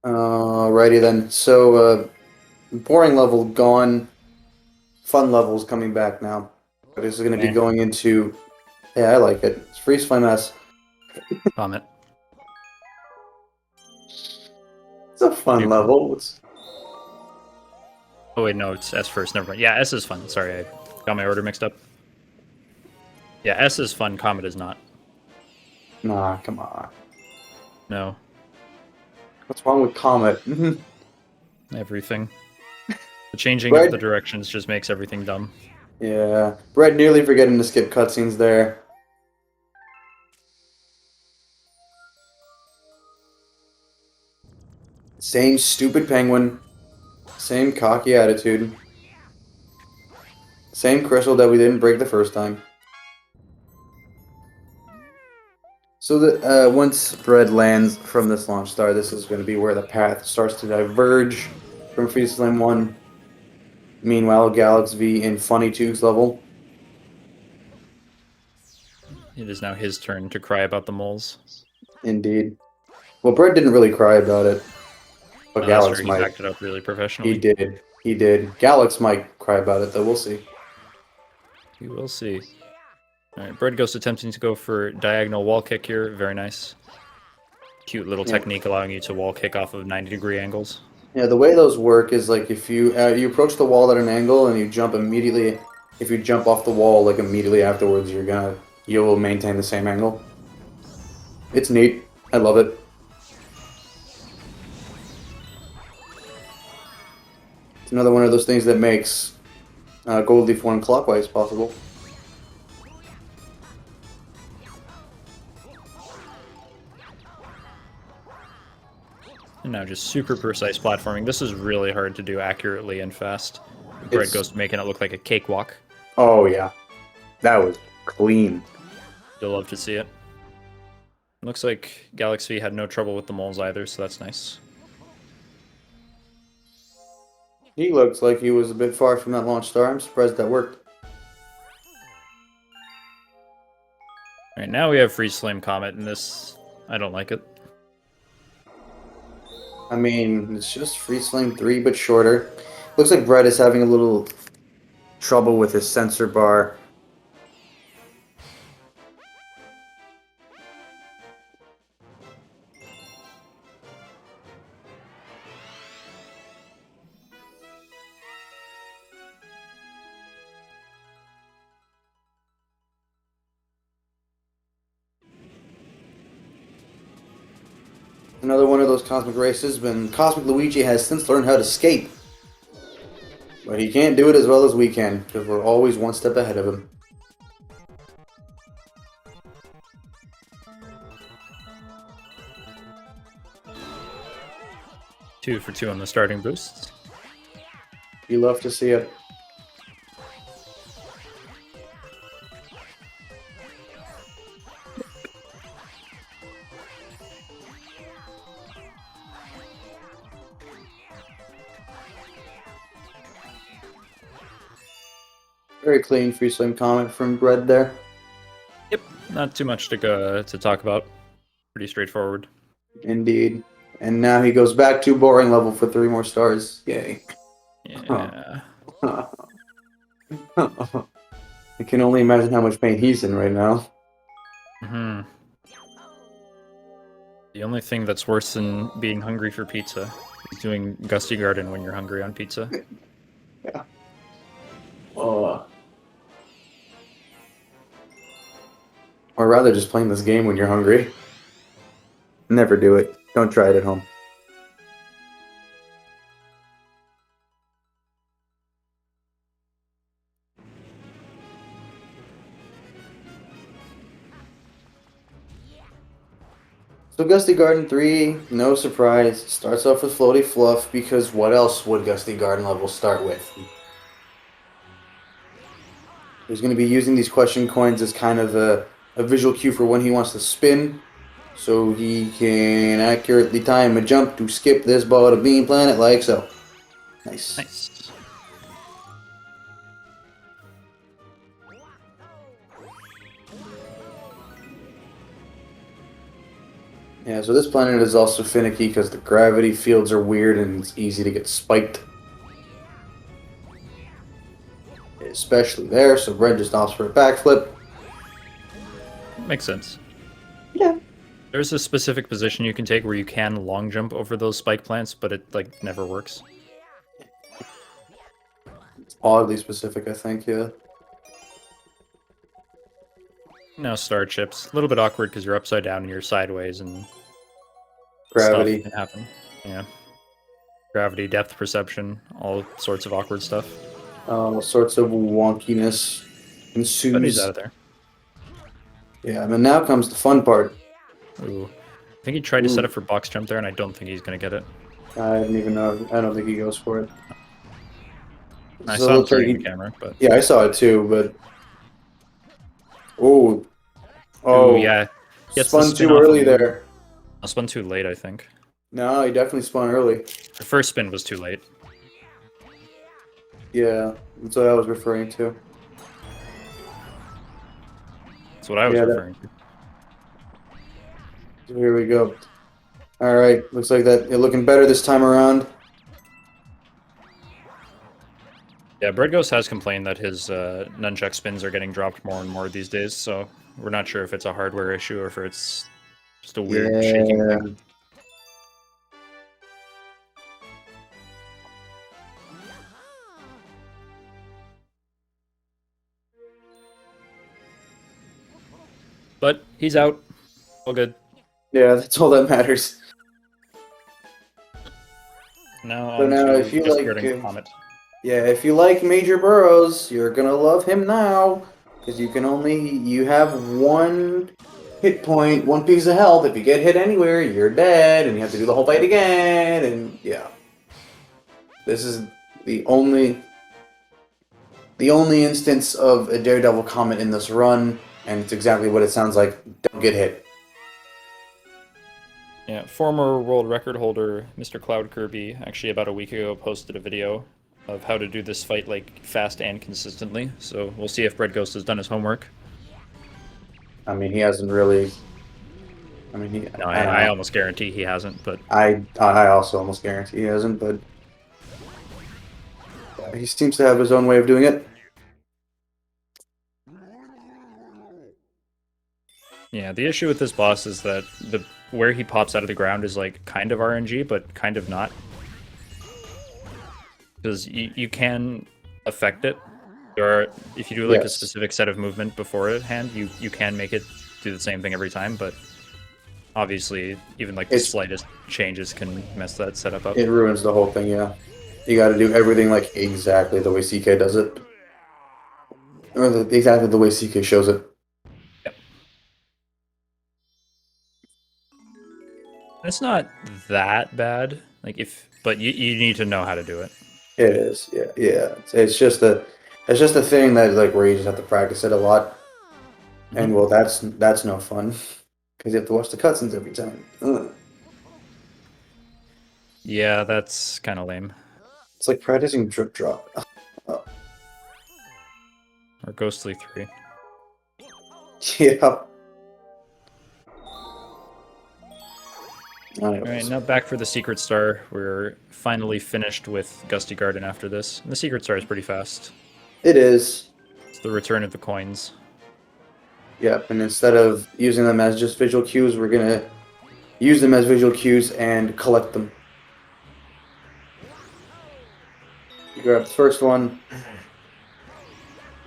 Alrighty then. So, boring level gone. Fun levels coming back now. But this is going to be going into. Yeah, I like it. It's Freeze Flame S. Comment. It's a fun level. Oh wait, no, it's S first. Never mind. Yeah, S is fun. Sorry, I got my order mixed up. Yeah, S is fun. Comet is not. Nah, come on. No. What's wrong with Comet? Everything. The changing of the directions just makes everything dumb. Yeah. Brett nearly forgetting to skip cutscenes there. Same stupid penguin. Same cocky attitude. Same crystal that we didn't break the first time. So that once Bread lands from this launch star, this is going to be where the path starts to diverge from Freeze Flame 1. Meanwhile, Galax V in Funny 2's level. It is now his turn to cry about the moles. Indeed. Well, Brett didn't really cry about it. But Galax He might. backed it up really professionally. He did. He did. Galax might cry about it, though. We'll see. We will see. Alright, Breadghost attempting to go for diagonal wall kick here. Very nice. Cute little technique allowing you to wall kick off of 90-degree angles. Yeah, the way those work is like if you you approach the wall at an angle and you jump immediately. If you jump off the wall like immediately afterwards, you will maintain the same angle. It's neat. I love it. It's another one of those things that makes Gold Leaf 1 clockwise possible. And now just super precise platforming. This is really hard to do accurately and fast. Breadghost making it look like a cakewalk. Oh yeah. That was clean. You'll love to see it. Looks like Galaxy had no trouble with the moles either, so that's nice. He looks like he was a bit far from that launch star. I'm surprised that worked. Alright, now we have Freeze Flame Comet, and this... I don't like it. I mean, it's just Freeze Flame 3, but shorter. Looks like Brett is having a little trouble with his sensor bar. Another one of those cosmic races, but Cosmic Luigi has since learned how to skate. But he can't do it as well as we can, because we're always one step ahead of him. Two for two on the starting boosts. You love to see it. Very clean Free Swim comment from Bread there. Yep, not too much to talk about. Pretty straightforward. Indeed. And now he goes back to boring level for 3 more stars. Yay. Yeah. I can only imagine how much pain he's in right now. Hmm. The only thing that's worse than being hungry for pizza is doing Gusty Garden when you're hungry on pizza. Yeah. Or rather just playing this game when you're hungry. Never do it. Don't try it at home. So Gusty Garden 3, no surprise, starts off with Floaty Fluff, because what else would Gusty Garden level start with? He's going to be using these question coins as kind of a visual cue for when he wants to spin, so he can accurately time a jump to skip this ball to Bean Planet like so. Nice. Nice. Yeah, so this planet is also finicky because the gravity fields are weird and it's easy to get spiked. Especially there, so Red just opts for a backflip. Makes sense. Yeah. There's a specific position you can take where you can long jump over those spike plants, but it like never works. It's oddly specific, I think, yeah. Now star chips. A little bit awkward because you're upside down and you're sideways and Gravity. stuff can happen. Yeah. Gravity, depth perception, all sorts of awkward stuff. All sorts of wonkiness ensues. But he's out of there. Yeah, and then now comes the fun part. Ooh. I think he tried to set up for box jump there, and I don't think he's going to get it. I didn't even know. I don't think he goes for it. I So saw him looks like turning he- the camera, but... Yeah, I saw it too, but... Oh. Oh, Ooh, yeah. Gets the spun spin too off early of- there. I spun too late, I think. No, he definitely spun early. The first spin was too late. Yeah, that's what I was referring to. That's what I was Yeah, that- referring to. So here we go. Alright, looks like that you're looking better this time around. Yeah, Breadghost has complained that his nunchuck spins are getting dropped more and more these days, so we're not sure if it's a hardware issue or if it's just a weird shaking thing. But he's out. All good. Yeah, that's all that matters. Now So on now to if you just like, Garden Comet. Yeah, if you like Major Burrows, you're gonna love him now. Because you have 1 hit point, 1 piece of health. If you get hit anywhere, you're dead, and you have to do the whole fight again, and yeah. This is the only instance of a Daredevil Comet in this run, and it's exactly what it sounds like. Don't get hit. Yeah, former world record holder Mr. Cloud Kirby actually about a week ago posted a video of how to do this fight like fast and consistently. So we'll see if Breadghost has done his homework. I mean, he hasn't really. I mean, No, I don't I know. almost guarantee he hasn't, but I also almost guarantee he hasn't, but he seems to have his own way of doing it. yeah, the issue with this boss is that the where he pops out of the ground is like kind of RNG, but kind of not. Because you can affect it. Or if you do like a Yes, specific set of movement beforehand, you can make it do the same thing every time, but obviously even like the it's slightest changes can mess that setup up. it ruins the whole thing. Yeah, you got to do everything like exactly the way CK does it, or exactly the way CK shows it. Yep. It's not that bad. Like but you need to know how to do it. It is, yeah, yeah. It's just a thing that like where you just have to practice it a lot, and well, that's no fun because you have to watch the cutscenes every time. Ugh. Yeah, that's kind of lame. It's like practicing drip drop. Oh, Or Ghostly 3. yeah. Alright, Anyways, now back for the Secret Star. We're finally finished with Gusty Garden after this. And the Secret Star is pretty fast. it is. It's the return of the coins. Yep, and instead of using them as just visual cues, we're gonna use them as visual cues and collect them. You grab the first one.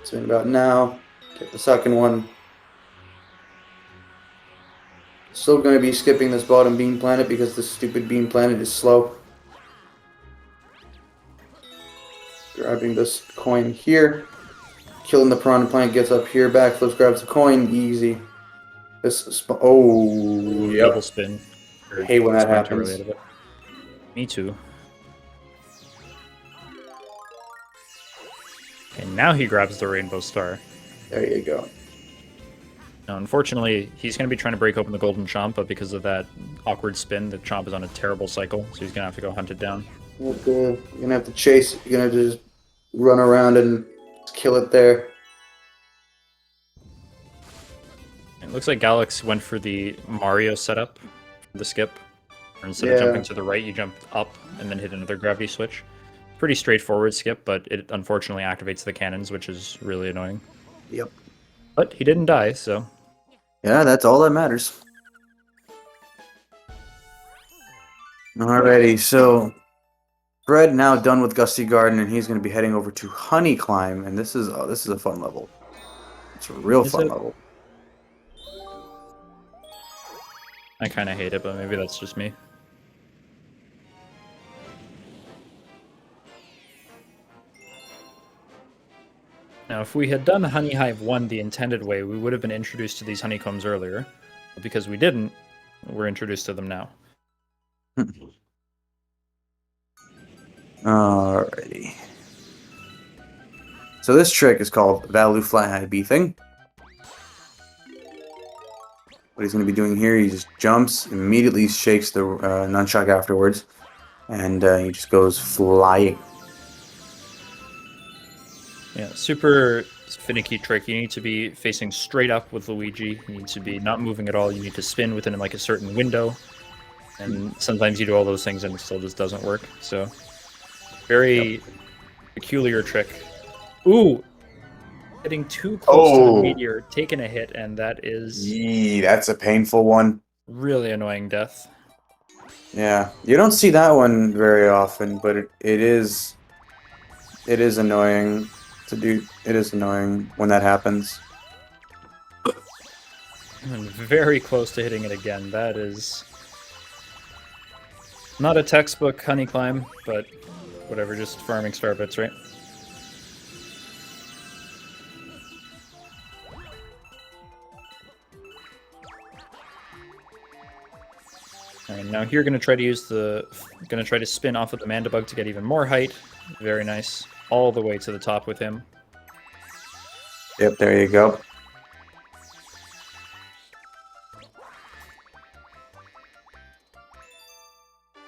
It's in about now. Get the second one. Still going to be skipping this bottom bean planet because this stupid bean planet is slow. Grabbing this coin here. Killing the piranha plant, gets up here, backflips, grabs the coin, easy. Oh, Double yep. spin. I hate when that Sprint too early happens. out of it. Me too. Okay, now he grabs the Rainbow Star. There you go. Now, unfortunately, he's going to be trying to break open the Golden Chomp, but because of that awkward spin, the Chomp is on a terrible cycle, so he's going to have to go hunt it down. You're going to have to chase it. You're going to have to just run around and kill it there. It looks like Galax went for the Mario setup, the skip. Or instead of Yeah. jumping to the right, you jump up and then hit another gravity switch. Pretty straightforward skip, but it unfortunately activates the cannons, which is really annoying. Yep. But he didn't die, so... Yeah, that's all that matters. Alrighty, so Fred now done with Gusty Garden, and he's going to be heading over to Honey Climb, and this is a fun level. It's a real fun level. I kind of hate it, but maybe that's just me. Now, if we had done Honey Hive 1 the intended way, we would have been introduced to these honeycombs earlier. But because we didn't, we're introduced to them now. Alrighty. So this trick is called Value Fly High Beefing. What he's going to be doing here, he just jumps, immediately shakes the nunchuck afterwards, and he just goes flying. Yeah, super finicky trick. You need to be facing straight up with Luigi. You need to be not moving at all. You need to spin within like a certain window. And sometimes you do all those things and it still just doesn't work. So, very peculiar trick. Ooh! Hitting too close to the meteor, taking a hit, and that is... Yee, that's a painful one. Really annoying death. Yeah, you don't see that one very often, but it is annoying to do. It is annoying when that happens. And very close to hitting it again. That is not a textbook honey climb, but whatever, just farming star bits, right? Alright, now here gonna try to spin off of the Mandibug to get even more height. Very nice. All the way to the top with him. Yep, there you go.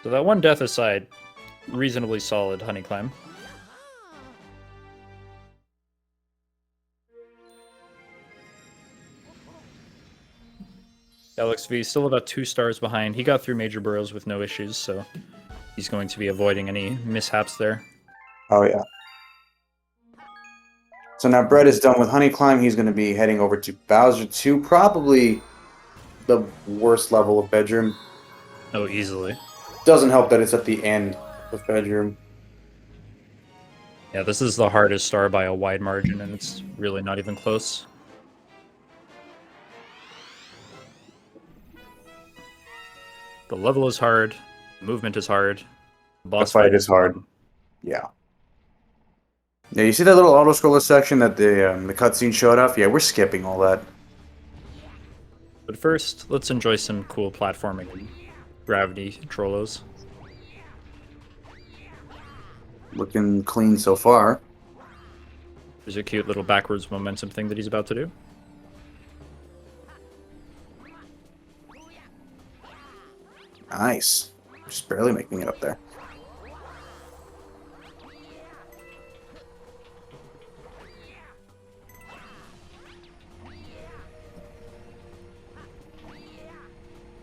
So that one death aside, reasonably solid honey climb. Alex V still about 2 stars behind. He got through major burrows with no issues, so he's going to be avoiding any mishaps there. Oh, yeah. So now Brett is done with Honey Climb. He's going to be heading over to Bowser 2, probably the worst level of Bedroom. Oh, easily. Doesn't help that it's at the end of Bedroom. Yeah, this is the hardest star by a wide margin, and it's really not even close. The level is hard, movement is hard, the boss fight is hard. Yeah. Yeah, you see that little auto-scroller section that the cutscene showed off? Yeah, we're skipping all that. But first, let's enjoy some cool platforming and gravity trollos. Looking clean so far. There's a cute little backwards momentum thing that he's about to do. Nice. Just barely making it up there.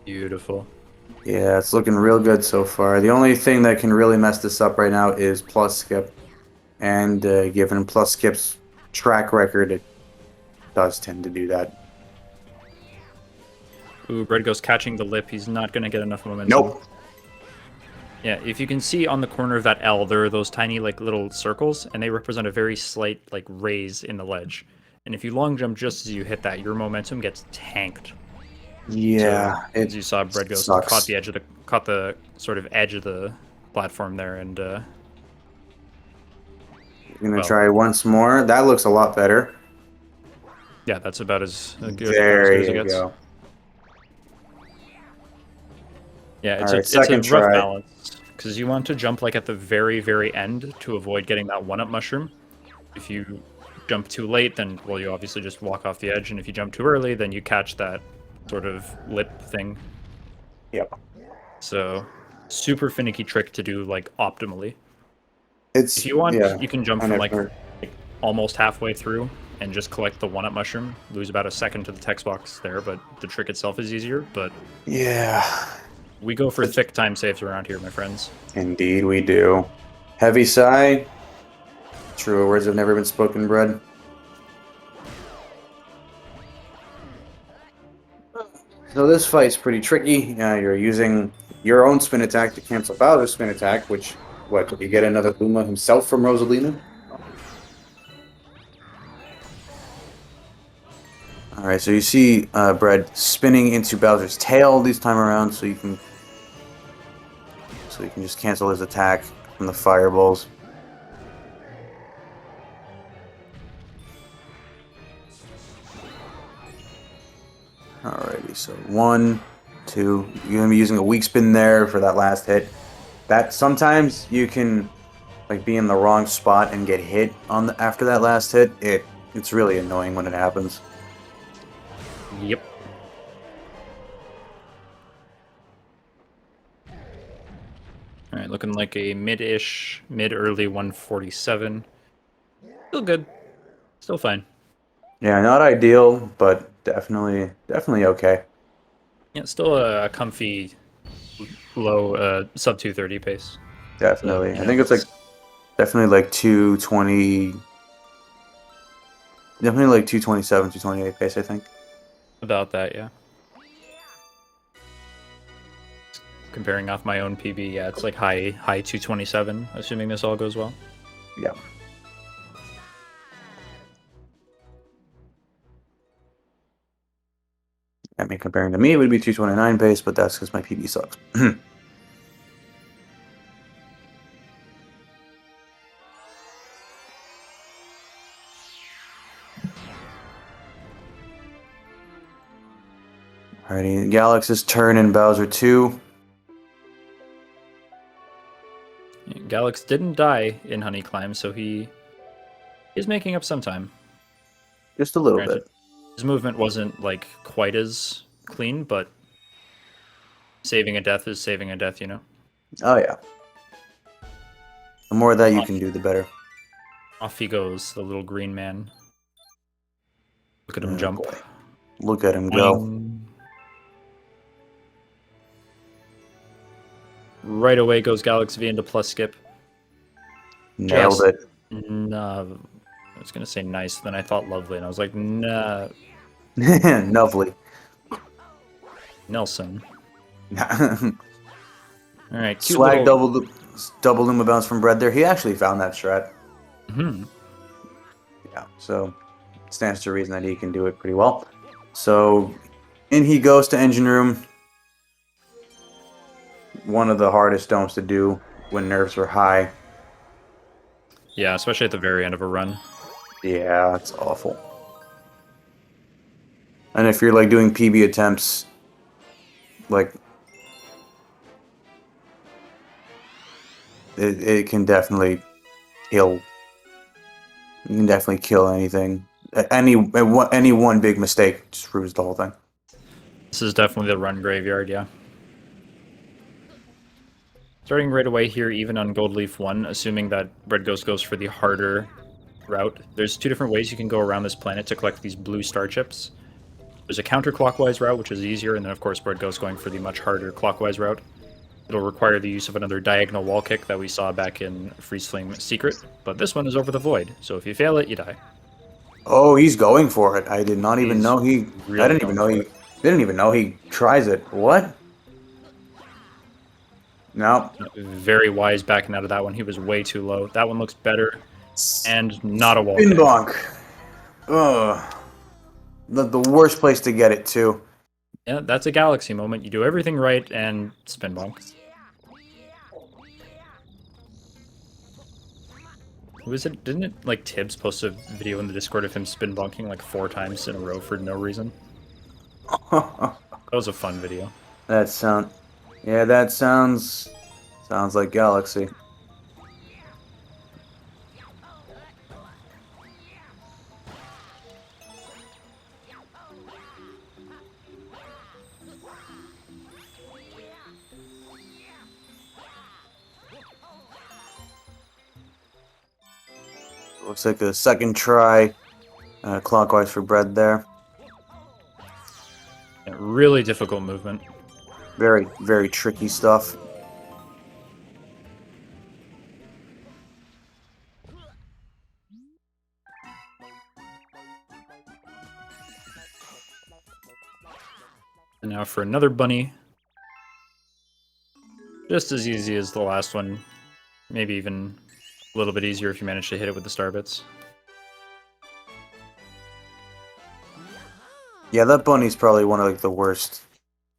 Beautiful. Yeah, it's looking real good so far. The only thing that can really mess this up right now is plus skip. And given plus skip's track record, it does tend to do that. Ooh, Breadghost catching the lip. He's not going to get enough momentum. Nope. Yeah, if you can see on the corner of that L, there are those tiny like little circles, and they represent a very slight like raise in the ledge. And if you long jump just as you hit that, your momentum gets tanked. Yeah, so, as you saw, Breadghost caught the sort of edge of the platform there, and you're gonna try once more. That looks a lot better. Yeah, that's about as good, there as it you gets. go. Yeah, it's right, a rough try. balance because you want to jump like at the very, very end to avoid getting that one-up mushroom. If you jump too late, then well, you obviously just walk off the edge, and if you jump too early, then you catch that sort of lip thing. Yep. So, super finicky trick to do like optimally. It's If you want, yeah, you can jump from like almost halfway through and just collect the one-up mushroom. Lose about a second to the text box there, but the trick itself is easier. But yeah, we go for thick time saves around here, my friends. Indeed, we do. Heavy sigh. Truer words have never been spoken, Bread. So this fight's pretty tricky. You're using your own spin attack to cancel Bowser's spin attack, which, what, did you get another Luma himself from Rosalina? Alright, so you see Bread spinning into Bowser's tail this time around, so you can just cancel his attack from the fireballs. Alrighty, so 1, 2. You're gonna be using a weak spin there for that last hit. That sometimes you can like be in the wrong spot and get hit on after that last hit. It's really annoying when it happens. Yep. All right, looking like a mid-early 147. Still good. Still fine. Yeah, not ideal, but definitely okay. Yeah, still a comfy low sub 230 pace. Definitely. So, I think it's like definitely like 220. Definitely like 227, 228 pace, I think. About that, yeah. Comparing off my own PB, yeah, it's like high 227, assuming this all goes well. Yeah. I mean, comparing to me, it would be 229 pace, but that's because my PB sucks. Alrighty, Galax's turn in Bowser 2. Galax didn't die in Honey Climb, so he is making up some time. Just a little bit. His movement wasn't like quite as clean, but saving a death is saving a death, you know? Oh yeah. The more that you can do, the better. Off he goes, the little green man. Look at him jump. Boy. Look at him go. Boing. Right away goes Galaxy V into plus skip. Nailed Just, it. nah, I was gonna say nice, then I thought lovely, and I was like, nah, Lovely. Nelson. All right, cute Swag little. double Luma bounce from Bread there. He actually found that strat. Hmm. Yeah, so stands to reason that he can do it pretty well. So in he goes to engine room. One of the hardest domes to do when nerves are high. Yeah, especially at the very end of a run. Yeah, it's awful. And if you're like doing PB attempts, like it can definitely kill. You can definitely kill anything. Any one big mistake just ruins the whole thing. This is definitely the run graveyard, yeah. Starting right away here, even on Gold Leaf 1, assuming that Breadghost goes for the harder route. There's two different ways you can go around this planet to collect these blue star chips. There's a counterclockwise route, which is easier, and then of course Breadghost going for the much harder clockwise route. It'll require the use of another diagonal wall kick that we saw back in Freeze Flame Secret, but this one is over the void, so if you fail it, you die. Oh, he's going for it. I did not even He's know he. really I didn't even know going he. for it. Didn't even know he tries it. What? No. Very wise backing out of that one. He was way too low. That one looks better, and not a wall Spin kick. bonk. Ugh. The worst place to get it too. Yeah, that's a Galaxy moment. You do everything right and spin bonk. Was it? Didn't it like Tibbs post a video in the Discord of him spin bonking like 4 times in a row for no reason? That was a fun video. That sound. Yeah, that sounds like Galaxy. Looks like a second try clockwise for Bread there. Yeah, really difficult movement. Very, very tricky stuff. And now for another bunny. Just as easy as the last one. Maybe even a little bit easier if you manage to hit it with the star bits. Yeah, that bunny's probably one of like the worst.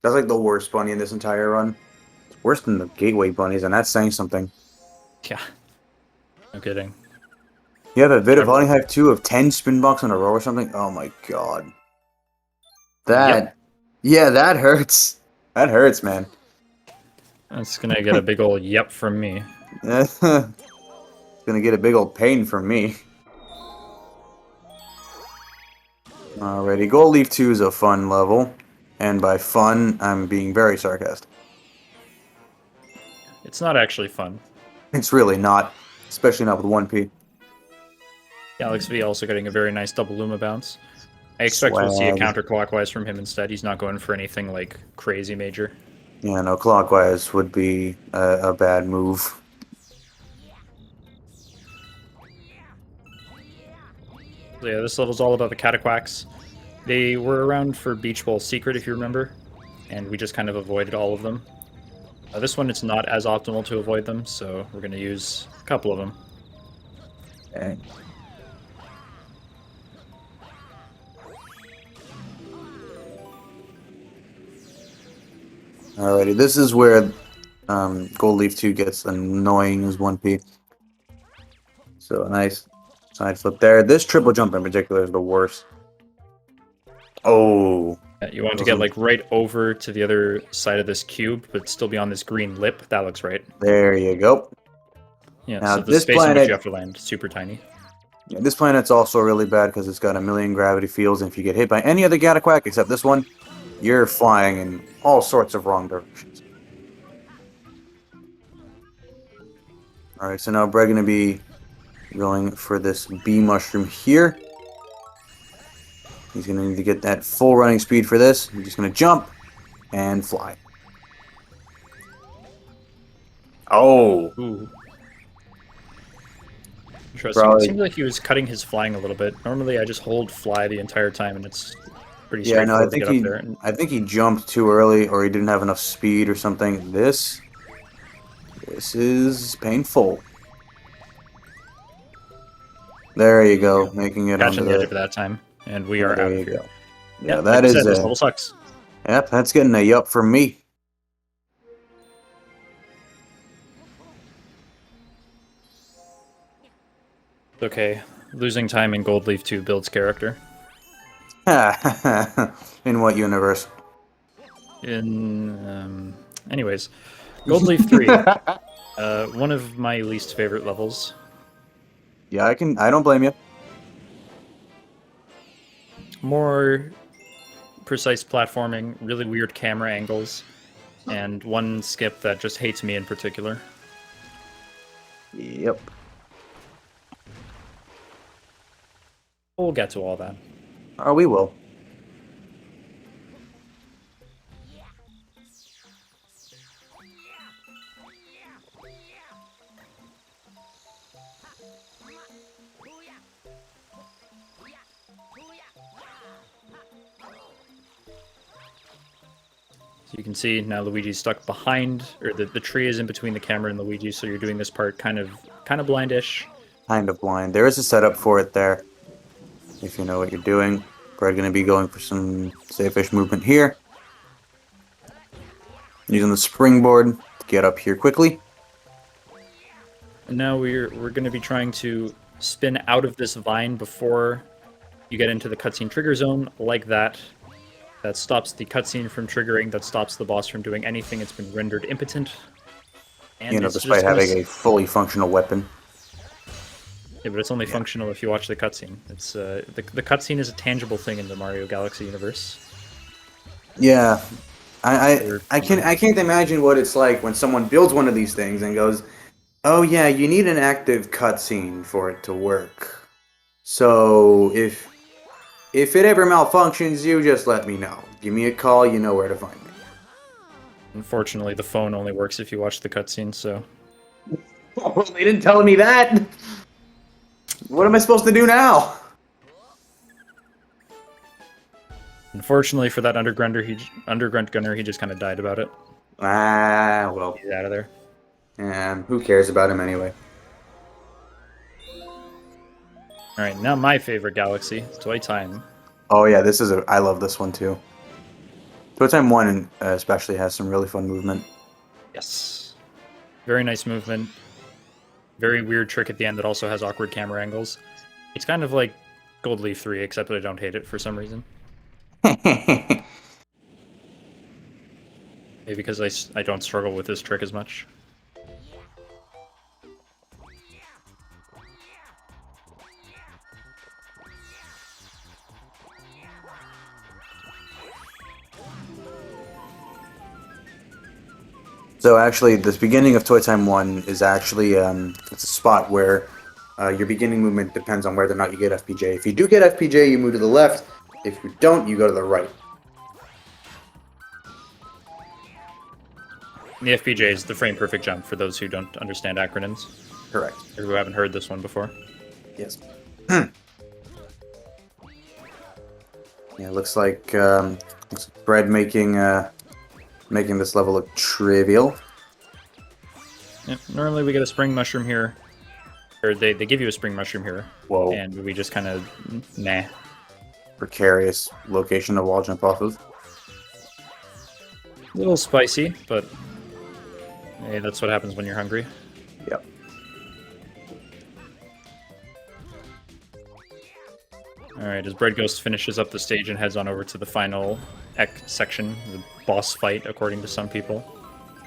That's like the worst bunny in this entire run. It's worse than the gateway bunnies, and that's saying something. Yeah. No kidding. You have a vid of Hunting Hive 2 of 10 spin blocks in a row or something? Oh my god. That. Yep. Yeah, that hurts. That hurts, man. That's gonna get a big ol' yep from me. It's gonna get a big old pain from me. Alrighty, Gold Leaf 2 is a fun level. And by fun, I'm being very sarcastic. It's not actually fun. It's really not. Especially not with 1P. Alex V also getting a very nice double Luma bounce. I expect we'll see a Swag. counterclockwise from him instead. He's not going for anything like crazy major. Yeah, no, clockwise would be a bad move. So yeah, this level's all about the Cataquacks. They were around for Beach Bowl Secret, if you remember, and we just kind of avoided all of them. This one, it's not as optimal to avoid them, so we're going to use a couple of them. Okay. Alrighty, this is where Gold Leaf 2 gets annoying as 1P. So a nice side flip there. This triple jump in particular is the worst. Oh. You want to get like right over to the other side of this cube, but still be on this green lip. That looks right. There you go. Yeah, Now, so the this space in which planet- you have to land, super tiny. Yeah, this planet's also really bad because it's got a million gravity fields, and if you get hit by any other Cataquack except this one, you're flying in all sorts of wrong directions. All right, so now Brett going to be going for this bee mushroom here. He's going to need to get that full running speed for this. He's just going to jump and fly. Oh. Ooh. Interesting. Probably. It seemed like he was cutting his flying a little bit. Normally, I just hold fly the entire time, and it's pretty Yeah, no, straightforward to get up there. I think he jumped too early, or he didn't have enough speed or something. This is painful. There you go, making it Catching onto the edge of that time, and we are out of here. Yeah, Yeah, that like is. I said, this level sucks. Yep, that's getting a yup from me. Okay, losing time in Gold Leaf 2 builds character. In what universe? Anyways, Gold Leaf 3, one of my least favorite levels. Yeah, I don't blame you. More precise platforming, really weird camera angles, and one skip that just hates me in particular. Yep. We'll get to all that. Oh, we will. So you can see now Luigi's stuck behind, or the tree is in between the camera and Luigi, so you're doing this part kind of blindish. Kind of blind. There is a setup for it there. If you know what you're doing. We're going to be going for some safe-ish movement here. Using the springboard to get up here quickly. And now we're going to be trying to spin out of this vine before you get into the cutscene trigger zone, like that. That stops the cutscene from triggering, that stops the boss from doing anything. It's been rendered impotent. And You know, despite having a fully functional weapon. Yeah, but it's only functional if you watch the cutscene. It's the cutscene is a tangible thing in the Mario Galaxy universe. Yeah, I can't imagine what it's like when someone builds one of these things and goes, "Oh yeah, you need an active cutscene for it to work. So if it ever malfunctions, you just let me know. Give me a call. You know where to find me." Unfortunately, the phone only works if you watch the cutscene. So. Oh, they didn't tell me that. What am I supposed to do now? Unfortunately for that undergrunt gunner, he just kind of died about it. Ah, well. He's out of there. Who cares about him anyway? Alright, now my favorite galaxy, Toy Time. Oh yeah, I love this one too. Toy Time 1 especially has some really fun movement. Yes. Very nice movement. Very weird trick at the end that also has awkward camera angles. It's kind of like Gold Leaf 3, except that I don't hate it for some reason. Maybe because I don't struggle with this trick as much. So actually, this beginning of Toy Time 1 is actually it's a spot where your beginning movement depends on whether or not you get FPJ. If you do get FPJ, you move to the left. If you don't, you go to the right. The FPJ is the frame perfect jump for those who don't understand acronyms. Correct. Or who haven't heard this one before. Yes. Yeah, looks like Bread making this level look trivial. Yeah, normally we get a spring mushroom here. Or they give you a spring mushroom here. Whoa. And we just kind of, nah. Precarious location to wall jump off of. A little spicy, but hey, that's what happens when you're hungry. Yep. Alright, as Breadghost finishes up the stage and heads on over to the final section, the boss fight, according to some people.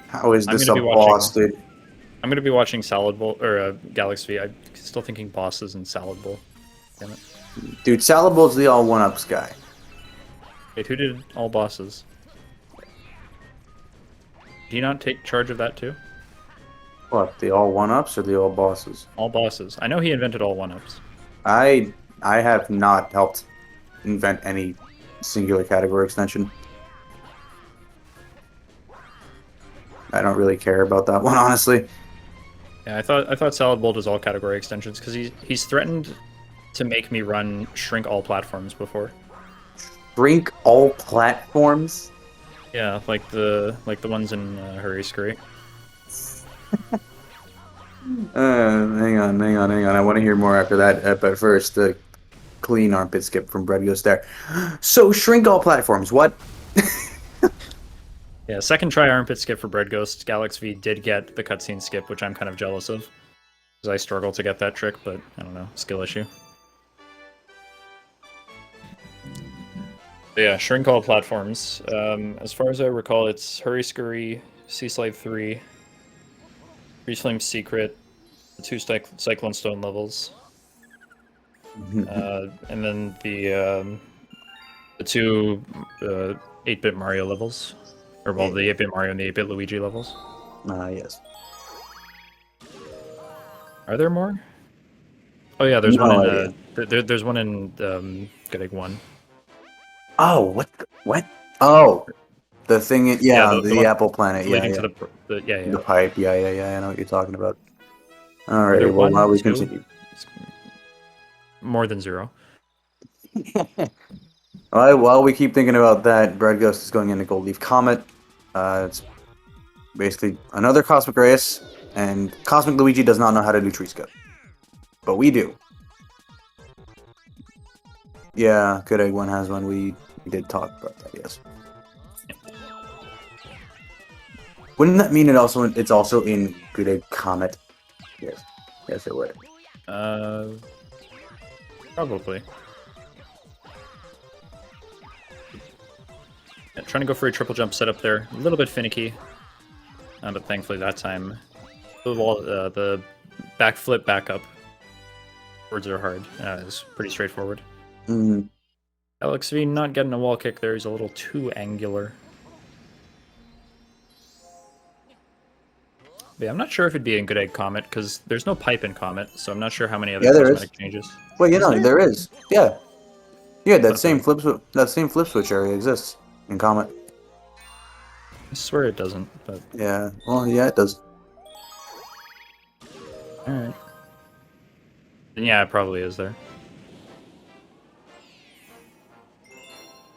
How is this a boss, dude? I'm going to be watching Salad Bowl, or Galaxy. I'm still thinking bosses and Salad Bowl. Damn it. Dude, Salad Bowl's the all one-ups guy. Wait, who did all bosses? Do you not take charge of that too? What, the all one-ups or the all bosses? All bosses. I know he invented all one-ups. I have not helped invent any singular category extension. I don't really care about that one, honestly. Yeah, I thought Salad Bowl does all category extensions because he's threatened to make me run shrink all platforms before. Shrink all platforms? Yeah, like the ones in Hurry Scurry. Hang on. I want to hear more after that. But first, the clean armpit skip from Breadghost there. So, shrink all platforms. What? Yeah, second try armpit skip for Breadghost. Galax V did get the cutscene skip, which I'm kind of jealous of. Because I struggle to get that trick, but I don't know, skill issue. But yeah, shrink all platforms. As far as I recall, it's Hurry Scurry, Sea Slide 3, Freeze Flame Secret, the 2 Cyclone Stone levels, and then the 2 8-bit Mario levels. Or, well, the 8-bit Mario and the 8-bit Luigi levels. Yes. Are there more? Oh yeah, there's No one idea. in there's one in Good Egg 1. Oh, what? Oh, the thing. Yeah, Yeah, the the one Apple Planet. Yeah, leading yeah. to the yeah, The yeah. pipe. Yeah. I know what you're talking about. Are there Alrighty. Well, while one, we two? continue. More than 0. While we keep thinking about that, Bread Ghost is going into Gold Leaf Comet. It's basically another Cosmic Race, and Cosmic Luigi does not know how to do Tree Skip. But we do. Yeah, Good Egg 1 has one. We did talk about that, yes. Wouldn't that mean it's also in Good Egg Comet? Yes. Yes, it would. Probably. Yeah, trying to go for a triple jump setup there. A little bit finicky. But thankfully that time, the backflip back up. Words are hard. It's pretty straightforward. Mm. LXV not getting a wall kick there. He's a little too angular. But yeah, I'm not sure if it'd be in Good Egg Comet, because there's no pipe in Comet, so I'm not sure how many other Yeah, there is. cosmetic changes. Well, you know, there is. Yeah. Yeah, that Thought same flip switch area exists in Comet. I swear it doesn't, but Yeah. Well, yeah, it does. alright. And yeah, it probably is there.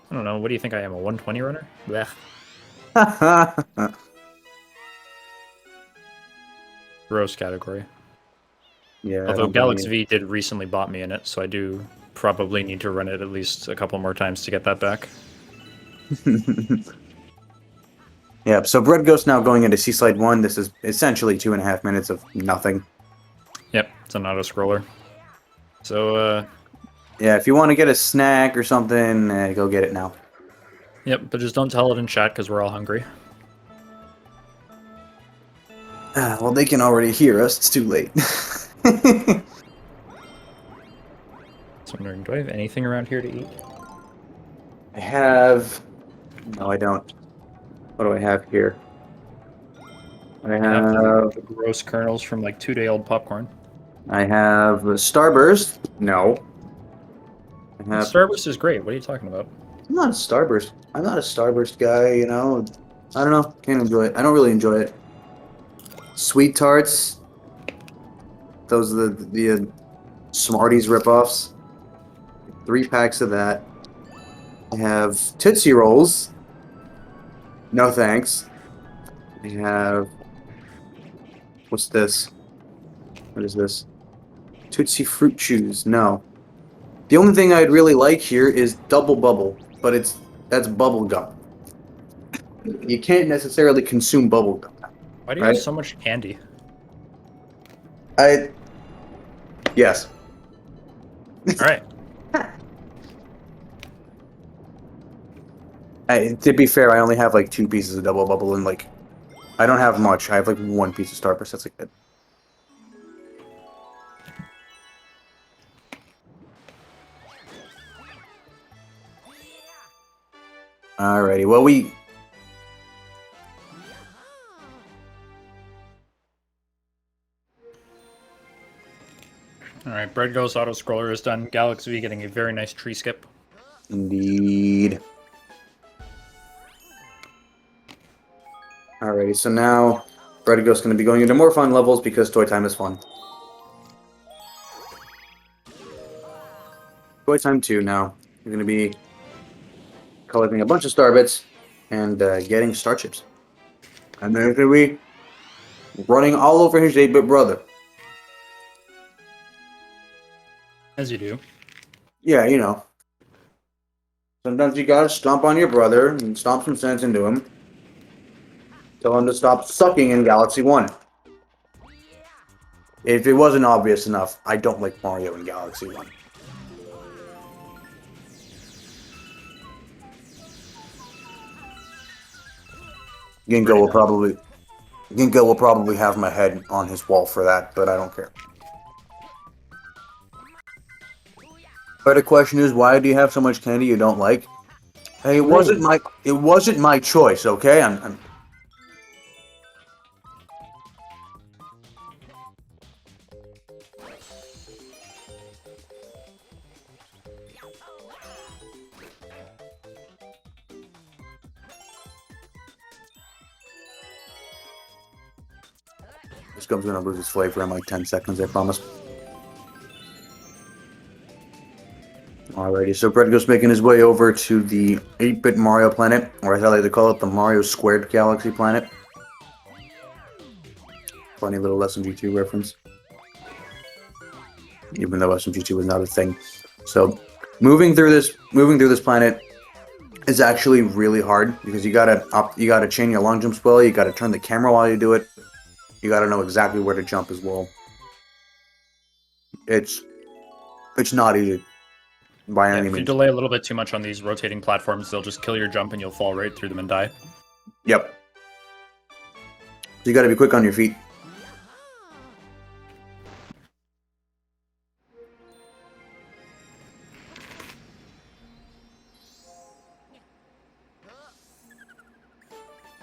I don't know, what do you think I am, a 120 runner? Blech. Gross category. Yeah. I Although don't blame Galax V did recently bought me in it, so I do probably need to run it at least a couple more times to get that back. you. Yeah. So Bread Ghost now going into Seaslide 1. This is essentially 2.5 minutes of nothing. Yep, it's an auto-scroller. So, Yeah, if you want to get a snack or something, go get it now. yep, but just don't tell it in chat because we're all hungry. Well, they can already hear us. It's too late. So I'm wondering, do I have anything around here to eat? I have... No, I don't. What do I have here? I I have the gross kernels from like 2-day-old popcorn. I have Starburst. No. I have... Starburst is great. What are you talking about? I'm not a Starburst. I'm not a Starburst guy, you know. I don't know. Can't enjoy it. I don't really enjoy it. Sweet Tarts. Those are the Smarties ripoffs. 3 packs of that. I have Tootsie Rolls. No thanks. I have... What's this? What is this? Tootsie Fruit Chews. No. The only thing I'd really like here is Double Bubble, but that's bubble gum. You can't necessarily consume bubble gum, Why do you right? have so much candy? Yes. Alright. To be fair, I only have like 2 pieces of Double Bubble and like I don't have much. I have like 1 piece of Starburst. That's like it. Alrighty. Well, Alright, Breadghost auto-scroller is done. Galaxy getting a very nice tree skip. Indeed. Alrighty, so now Breadghost going to be going into more fun levels because Toy Time is fun. Toy Time 2 now. You're going to be collecting a bunch of star bits and getting star chips. And then going to be running all over his 8-bit brother. As you do. Yeah, you know. Sometimes you gotta stomp on your brother and stomp some sense into him. Tell him to stop sucking in Galaxy 1. If it wasn't obvious enough, I don't like Mario in Galaxy 1. Ginko will probably have my head on his wall for that, but I don't care. But the question is, why do you have so much candy you don't like? Hey, it wasn't my choice, okay? I'm This gum's gonna lose its flavor in like 10 seconds, I promise. Alrighty, so Breadghost making his way over to the 8-bit Mario planet, or as I like to call it, the Mario Squared Galaxy planet. Funny little SMG2 reference. Even though SMG2 was not a thing. So, moving through this planet is actually really hard because you gotta chain your long jumps well, you gotta turn the camera while you do it. You gotta know exactly where to jump as well. It's not easy by any If you means. delay a little bit too much on these rotating platforms, they'll just kill your jump and you'll fall right through them and die. Yep. So you gotta be quick on your feet.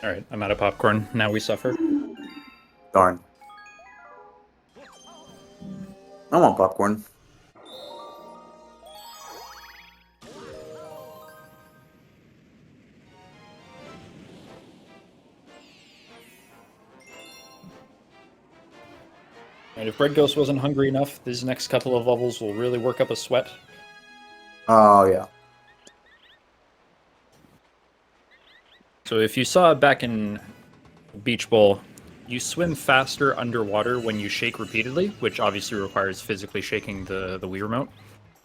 Alright, I'm out of popcorn. Now we suffer. Darn. I want popcorn. And if Breadghost wasn't hungry enough, these next couple of levels will really work up a sweat. Oh, yeah. So if you saw back in Beach Bowl, you swim faster underwater when you shake repeatedly, which obviously requires physically shaking the Wii Remote.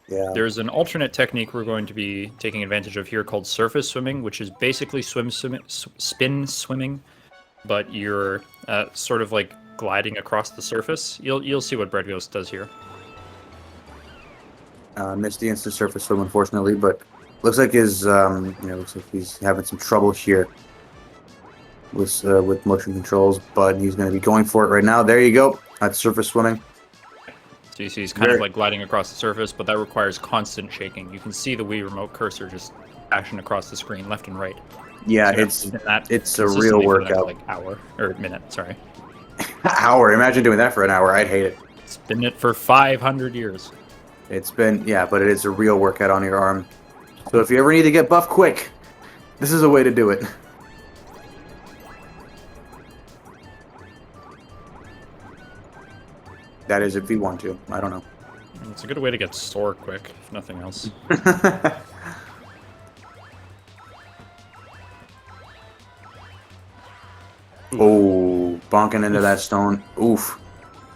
Yeah. There's an alternate technique we're going to be taking advantage of here called surface swimming, which is basically spin swimming, but you're sort of like gliding across the surface. You'll see what Breadghost does here. Missed the instant surface swim, unfortunately, but looks like looks like he's having some trouble here with motion controls, but he's going to be going for it right now. There you go. That's surface swimming. So you see he's kind of like gliding across the surface, but that requires constant shaking. You can see the Wii Remote cursor just dashing across the screen left and right. Yeah, so it's a real workout. Like hour or minute, sorry. Hour. Imagine doing that for an hour. I'd hate it. It's been it for 500 years. It's been, yeah, but it is a real workout on your arm. So if you ever need to get buff quick, this is a way to do it. That is if you want to. I don't know. It's a good way to get sore quick, if nothing else. Oh, bonking into that stone. Oof.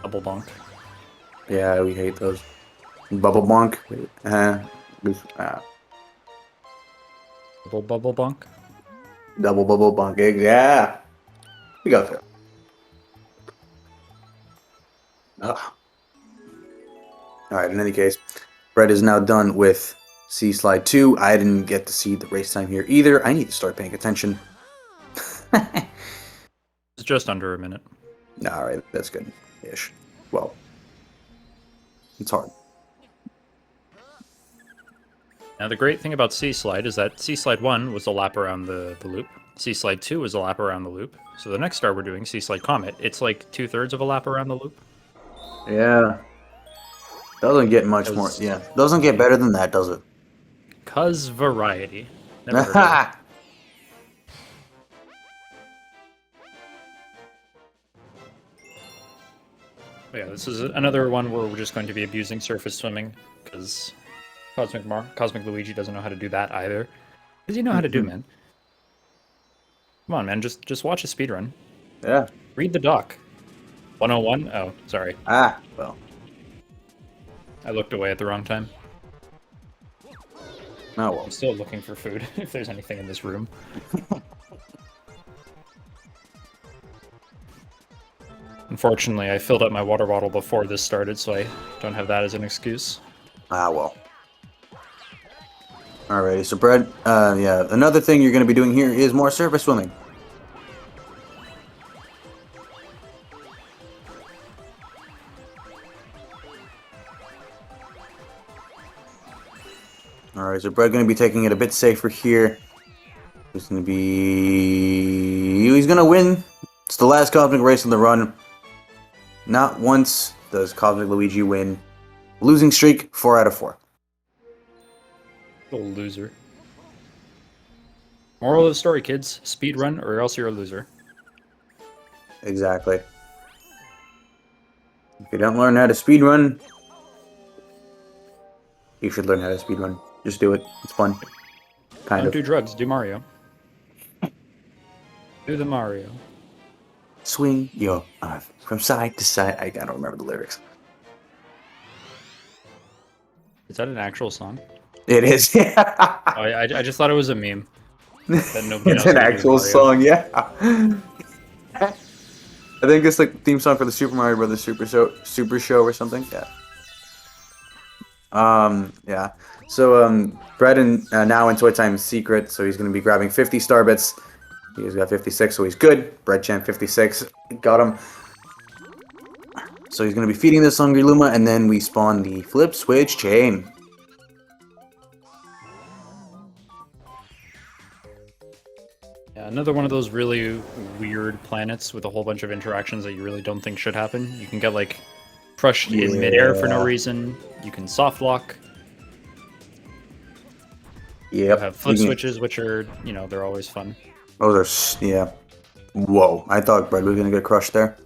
Double bonk. Yeah, we hate those. Bubble bonk. Bubble bonk. Double bubble bonk. Yeah. We got there. Ugh. Alright, in any case, Brett is now done with C Slide 2. I didn't get to see the race time here either. I need to start paying attention. It's just under a minute. Alright, that's good-ish. Well, it's hard. Now the great thing about C-Slide is that C-Slide 1 was a lap around the loop. C-Slide 2 was a lap around the loop. So the next star we're doing, C-Slide Comet, it's like 2/3 of a lap around the loop. Yeah. Doesn't get much more. Yeah, doesn't get better than that, does it? Cause variety. Never heard of it. But yeah, this is another one where we're just going to be abusing surface swimming because Cosmic Luigi doesn't know how to do that either. What does he know how to do, man? Come on, man, just watch a speedrun. Yeah. Read the doc. 101? Oh, sorry. Well. I looked away at the wrong time. Oh, well. I'm still looking for food, if there's anything in this room. Unfortunately, I filled up my water bottle before this started, so I don't have that as an excuse. Well. Alrighty, so Brad, yeah, another thing you're going to be doing here is more surface swimming. Alright, so Brad going to be taking it a bit safer here. He's going to be... He's going to win. It's the last Cosmic race in the run. Not once does Cosmic Luigi win. Losing streak, 4 out of 4. Little loser. Moral of the story, kids. Speedrun or else you're a loser. Exactly. If you don't learn how to speedrun, you should learn how to speedrun. Just do it. It's fun. Don't do drugs. Do Mario. Do the Mario. Swing your arm from side to side. I don't remember the lyrics. Is that an actual song? It is. Yeah. Oh, I just thought it was a meme. That nobody It's else an knew actual Mario. song. Yeah. I think it's like the theme song for the Super Mario Brothers Super Show or something. Yeah. Yeah. So Brett now in Toy Time Secret, so he's gonna be grabbing 50 star bits. He's got 56, so he's good. Bread Champ 56, got him. So he's gonna be feeding this Hungry Luma, and then we spawn the flip switch chain. Yeah, another one of those really weird planets with a whole bunch of interactions that you really don't think should happen. You can get like crushed in midair for no reason. You can soft lock. Yep. You have flip switches, which are, you know, they're always fun. Those are, yeah. Whoa, I thought Bread was gonna get crushed there.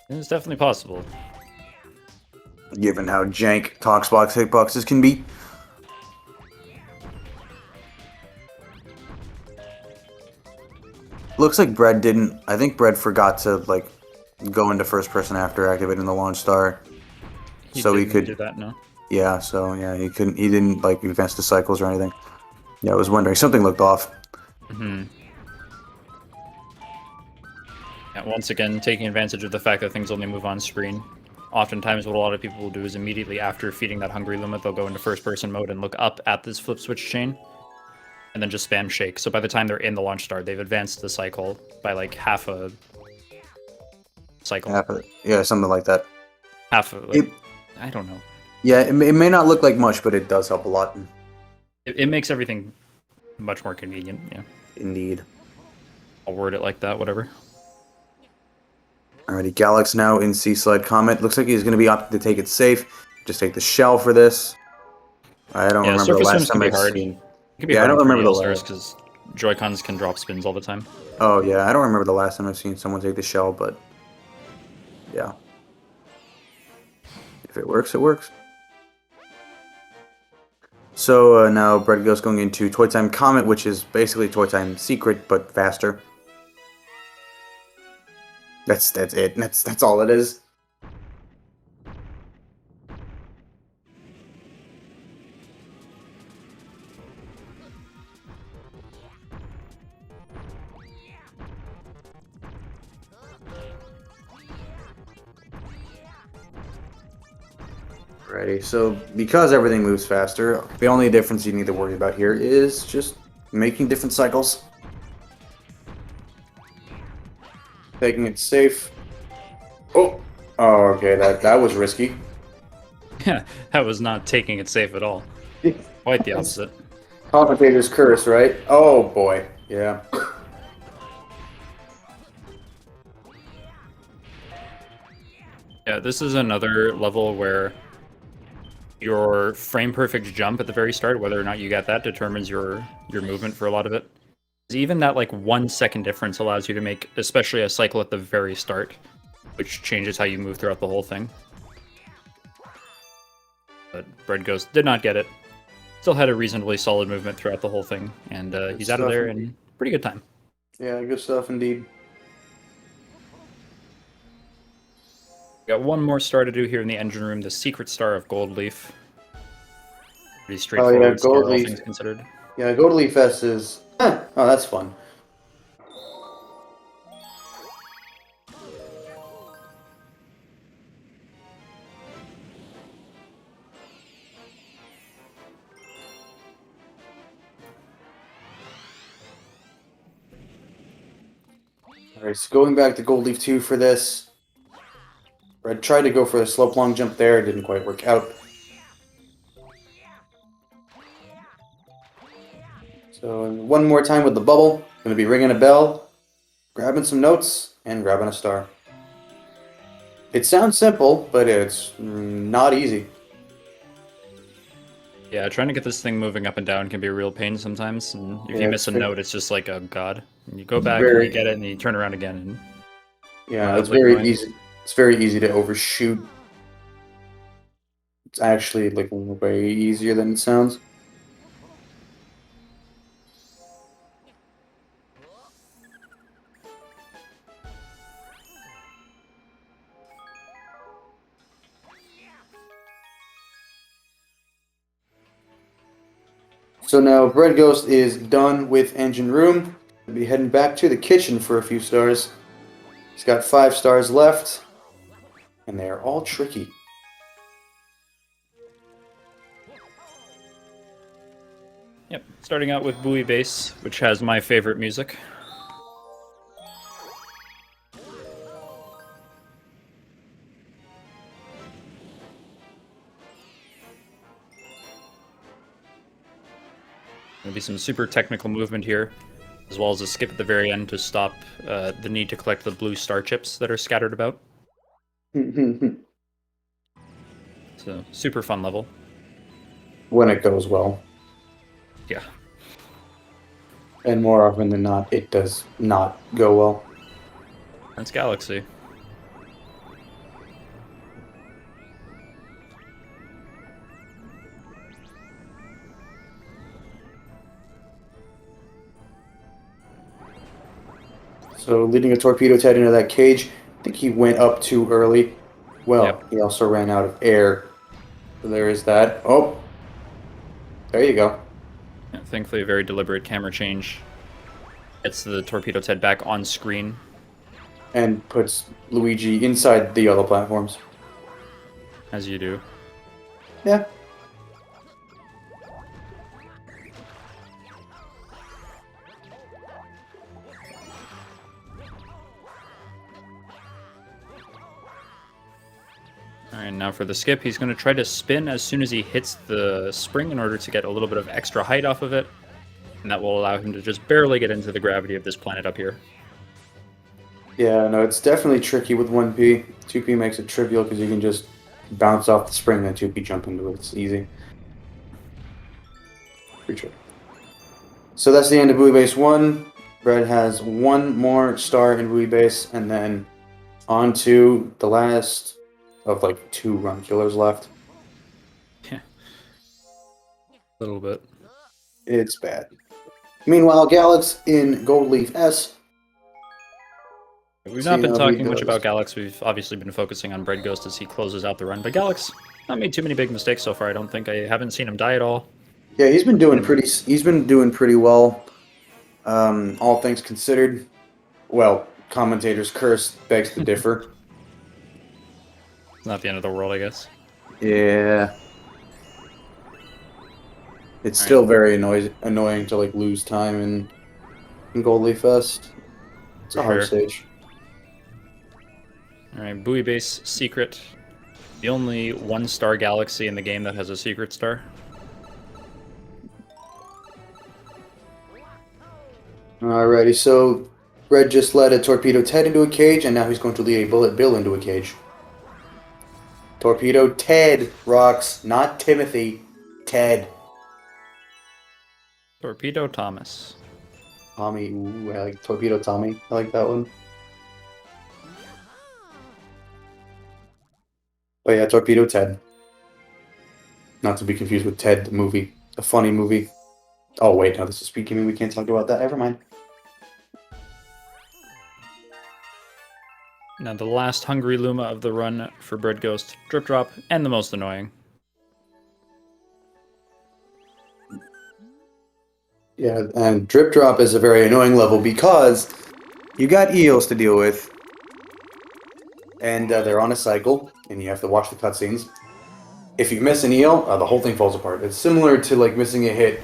It's definitely possible. Given how jank Toxbox hitboxes can be. Looks like Bread didn't. I think Bread forgot to like go into first person after activating the launch star, so he could do that. No. Yeah, so yeah, he couldn't. He didn't like advance the cycles or anything. Yeah, I was wondering, something looked off. Mm-hmm. Yeah, once again, taking advantage of the fact that things only move on screen. Oftentimes, what a lot of people will do is immediately after feeding that Hungry Luma, they'll go into first-person mode and look up at this flip switch chain, and then just spam shake. So by the time they're in the launch star, they've advanced the cycle by like half a cycle. Yeah, something like that. I don't know. Yeah, it may not look like much, but it does help a lot. It makes everything much more convenient, yeah. Indeed. I'll word it like that, whatever. Alrighty, Galax now in Seaslide Comet. Looks like he's going to be opting to take it safe. Just take the shell for this. I don't remember the last time I've seen... Yeah, I don't remember the last because Joy-Cons can drop spins all the time. Oh, yeah, I don't remember the last time I've seen someone take the shell, but... Yeah. If it works, it works. So now Breadghost going into Toy Time Comet, which is basically Toy Time Secret, but faster. That's it. That's all it is. Alrighty, so because everything moves faster, the only difference you need to worry about here is just making different cycles. Taking it safe. Oh, okay, that was risky. Yeah, that was not taking it safe at all. Quite the opposite. Commentator's curse, right? Oh boy, yeah. Yeah, Yeah, this is another level where your frame perfect jump at the very start, whether or not you get that, determines your movement for a lot of it. Even that like 1 second difference allows you to make especially a cycle at the very start, which changes how you move throughout the whole thing. But Breadghost did not get it. Still had a reasonably solid movement throughout the whole thing, and he's out of there in pretty good time. Yeah, good stuff indeed. Got one more star to do here in the engine room, the secret star of Gold Leaf. Pretty straightforward Gold star, all Leaf. things considered. Yeah, Gold Leaf S is... oh, that's fun. Alright, so going back to Gold Leaf 2 for this. I tried to go for the slope long jump there, it didn't quite work out. So one more time with the bubble. Gonna be ringing a bell, grabbing some notes, and grabbing a star. It sounds simple, but it's not easy. Yeah, trying to get this thing moving up and down can be a real pain sometimes, and if you miss a note, it's just like, oh god. And you go back, and you get it, and you turn around again, and... Yeah, it's very easy. It's very easy to overshoot. It's actually like way easier than it sounds. So now Breadghost is done with engine room. We'll be heading back to the kitchen for a few stars. He's got 5 stars left, and they are all tricky. Yep, starting out with Buoy Base, which has my favorite music. There'll be some super technical movement here, as well as a skip at the very end to stop the need to collect the blue star chips that are scattered about. So, super fun level. When it goes well. Yeah. And more often than not, it does not go well. That's Galaxy. So leading a torpedo Ted into that cage, I think he went up too early. Well, Yep. He also ran out of air. So there is that. Oh! There you go. Yeah, thankfully, a very deliberate camera change. Gets the torpedo Ted back on screen. And puts Luigi inside the yellow platforms. As you do. Yeah. Alright, now for the skip, he's going to try to spin as soon as he hits the spring in order to get a little bit of extra height off of it. And that will allow him to just barely get into the gravity of this planet up here. Yeah, no, it's definitely tricky with 1P. 2P makes it trivial because you can just bounce off the spring and 2P jump into it. It's easy. Pretty tricky. So that's the end of Buoy Base 1. Brad has one more star in Buoy Base, and then on to the last of like 2 run killers left. Yeah. A little bit. It's bad. Meanwhile, Galax in Gold Leaf S. We've not been talking much about Galax. We've obviously been focusing on Breadghost as he closes out the run. But Galax not made too many big mistakes so far. I don't think. I haven't seen him die at all. Yeah, he's been doing pretty. He's been doing pretty well, all things considered. Well, commentators' curse begs to differ. It's not the end of the world, I guess. Yeah. It's still very annoying to like lose time in Gold Leaf Fest. It's a hard stage. Alright, Buoy Base secret. The only 1-star galaxy in the game that has a secret star. Alrighty, so Red just led a torpedo Ted into a cage, and now he's going to lead a bullet Bill into a cage. Torpedo Ted rocks, not Timothy. Ted. Torpedo Thomas. Tommy, ooh, I like Torpedo Tommy. I like that one. But yeah, Torpedo Ted. Not to be confused with Ted, the movie. A funny movie. Oh, wait, no, this is SpeedGaming. We can't talk about that. Never mind. Now the last hungry Luma of the run for Breadghost, Drip Drop, and the most annoying. Yeah, and Drip Drop is a very annoying level because you got eels to deal with, and they're on a cycle, and you have to watch the cutscenes. If you miss an eel, the whole thing falls apart. It's similar to like missing a hit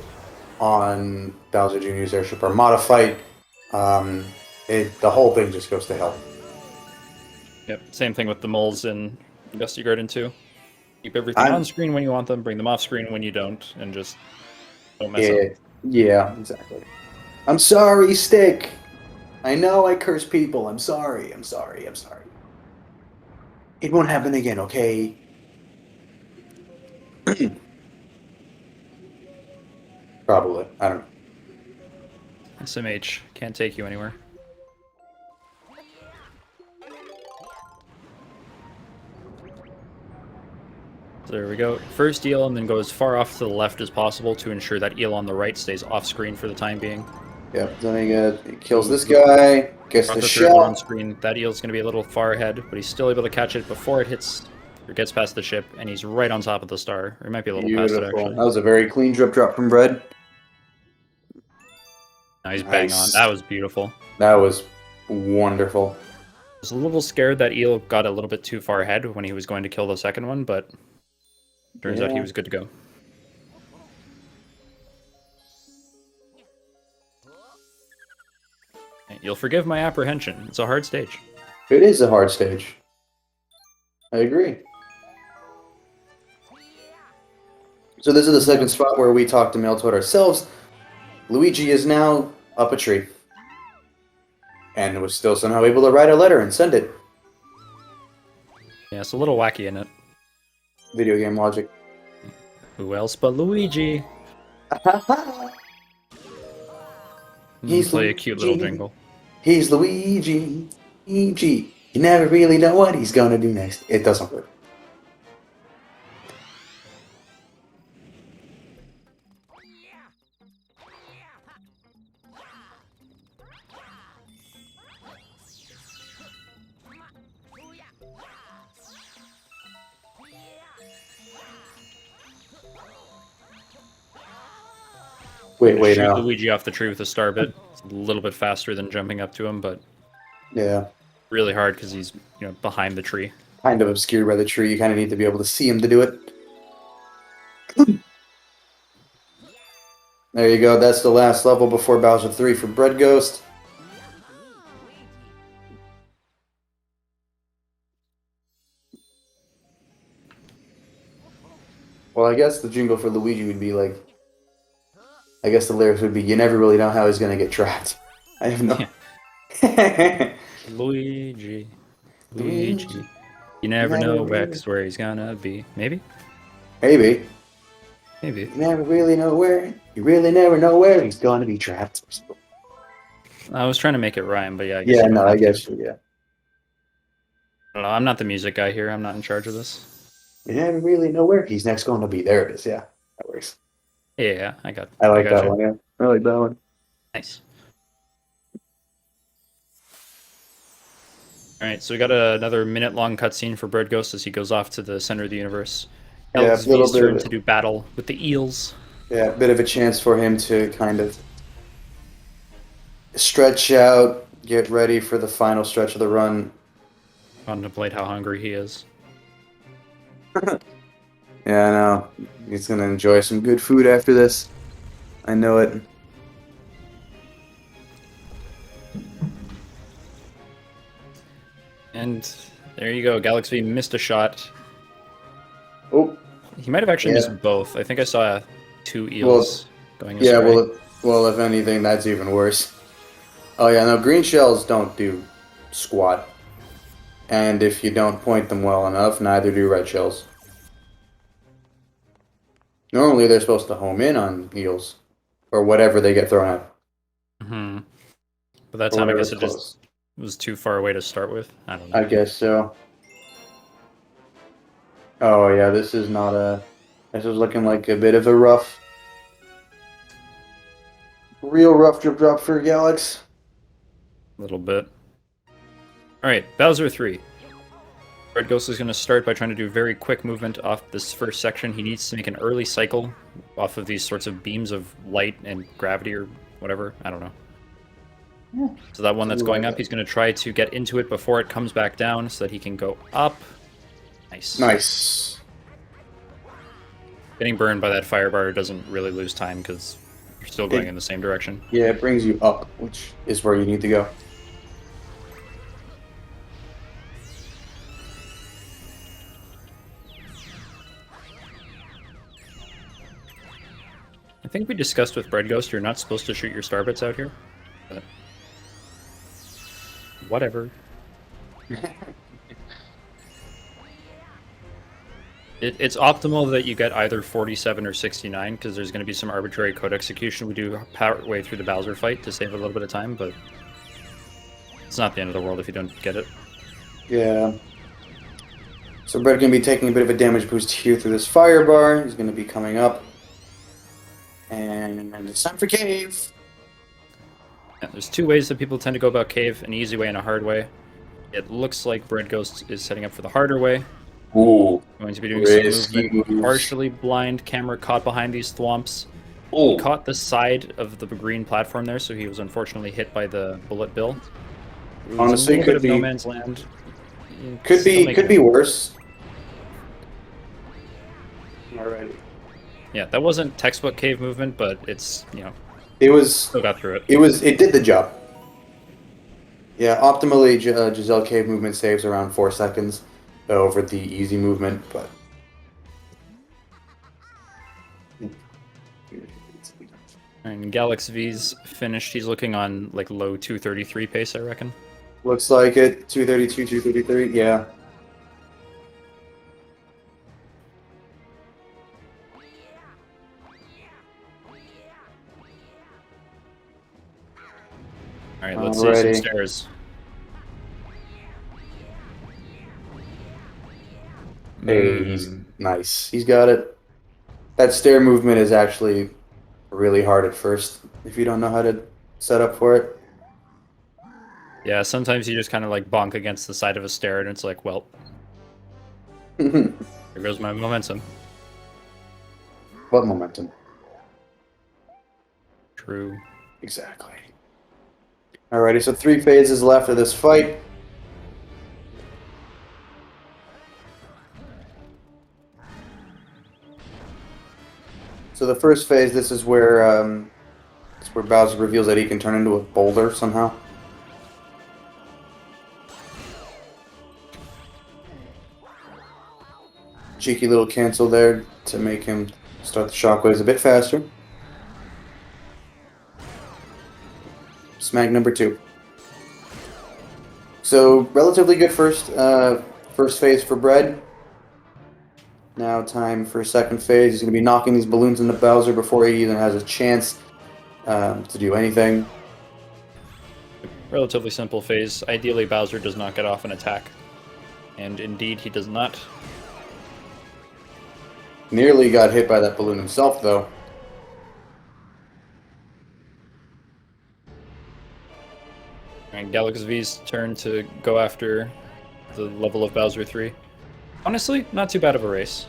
on Bowser Jr.'s Airship Armada fight. The whole thing just goes to hell. Yep, same thing with the moles in Gusty Garden 2. Keep everything on screen when you want them, bring them off screen when you don't, and just don't mess up. Yeah, exactly. I'm sorry, Stick. I know I curse people. I'm sorry. I'm sorry. I'm sorry. It won't happen again, okay? Probably. I don't know. SMH can't take you anywhere. So there we go. First eel, and then go as far off to the left as possible to ensure that eel on the right stays off screen for the time being. Yep, then he kills this guy, gets the shell. On screen. That eel's going to be a little far ahead, but he's still able to catch it before it hits or gets past the ship, and he's right on top of the star. Or it might be a little past it, actually. That was a very clean drip drop from Bread. Now he's bang on. That was beautiful. That was wonderful. I was a little scared that eel got a little bit too far ahead when he was going to kill the second one, but turns out he was good to go. You'll forgive my apprehension. It's a hard stage. It is a hard stage. I agree. So this is the second spot where we talk to Mailtoad ourselves. Luigi is now up a tree. And was still somehow able to write a letter and send it. Yeah, it's a little wacky in it. Video game logic. Who else but Luigi? He's play Luigi. A cute little jingle. He's Luigi. Luigi. You never really know what he's gonna do next. It doesn't work. Wait, shoot now. Luigi off the tree with a star bit. It's a little bit faster than jumping up to him, but Yeah. really hard because he's behind the tree. Kind of obscured by the tree. You kind of need to be able to see him to do it. There you go. That's the last level before Bowser 3 for Breadghost. Well, I guess the jingle for Luigi would be like... I guess the lyrics would be, you never really know how he's going to get trapped. I have no... Luigi. You never know where he's gonna be. Maybe? Maybe. Maybe. You never really know where... You really never know where he's going to be trapped. I was trying to make it rhyme, but yeah. I guess, yeah. I don't know, I'm not the music guy here. I'm not in charge of this. You never really know where he's next going to be. There it is, yeah. That works. Yeah, I like got that you. one, yeah. I like that one. Nice. Alright, so we got another minute-long cutscene for Breadghost as he goes off to the center of the universe. Yeah, It's his turn to do battle with the eels. Yeah, a bit of a chance for him to kind of stretch out, get ready for the final stretch of the run. Contemplate how hungry he is. Yeah, I know. He's going to enjoy some good food after this. I know it. And there you go. Galaxy missed a shot. Oh. He might have actually missed both. I think I saw 2 eels going astray. Yeah, well, if anything, that's even worse. Oh, yeah, no, green shells don't do squat. And if you don't point them well enough, neither do red shells. Normally, they're supposed to home in on eels, or whatever they get thrown at, Hmm. But that or time, I whatever's guess it just close. was too far away to start with. I don't know. I guess so. Oh yeah, this is not a. This is looking like a bit of a real rough drip drop for Galax. A little bit. All right, Bowser 3. Breadghost is going to start by trying to do very quick movement off this first section. He needs to make an early cycle off of these sorts of beams of light and gravity or whatever. I don't know. Yeah. So that one that's going up, he's going to try to get into it before it comes back down so that he can go up. Nice. Nice. Getting burned by that fire bar doesn't really lose time because you're still going in the same direction. Yeah, it brings you up, which is where you need to go. I think we discussed with Breadghost you're not supposed to shoot your star bits out here. But whatever. It's optimal that you get either 47 or 69 because there's going to be some arbitrary code execution we do part way through the Bowser fight to save a little bit of time, but it's not the end of the world if you don't get it. Yeah. So Brett's going to be taking a bit of a damage boost here through this fire bar. He's going to be coming up. And it's time for cave. Yeah, there's two ways that people tend to go about cave, an easy way and a hard way. It looks like Breadghost is setting up for the harder way. Ooh. Going to be doing some movement, partially blind, camera caught behind these thwomps. He caught the side of the green platform there, so he was unfortunately hit by the bullet bill. Honestly, could be no man's land. Could be worse. Alrighty. Yeah, that wasn't textbook cave movement, but it's, you know, it was still got through it. It did the job. Yeah, optimally, Giselle cave movement saves around 4 seconds over the easy movement, but And Galax V's finished. He's looking on like low 233 pace, I reckon. looks like it. 232, 233, yeah. Alright, let's see some stairs. Hey, nice. He's got it. That stair movement is actually really hard at first if you don't know how to set up for it. Yeah, sometimes you just kind of like bonk against the side of a stair and it's like, well, What there goes my momentum. momentum? True. Exactly. Alrighty, so 3 phases left of this fight. So the first phase, this is where Bowser reveals that he can turn into a boulder somehow. Cheeky little cancel there to make him start the shockwaves a bit faster. Smack number 2. So relatively good first phase for Bread. Now time for second phase. He's going to be knocking these balloons into Bowser before he even has a chance to do anything. Relatively simple phase. Ideally, Bowser does not get off an attack. And indeed, he does not. Nearly got hit by that balloon himself, though. And Galax V's turn to go after the level of Bowser 3. Honestly, not too bad of a race.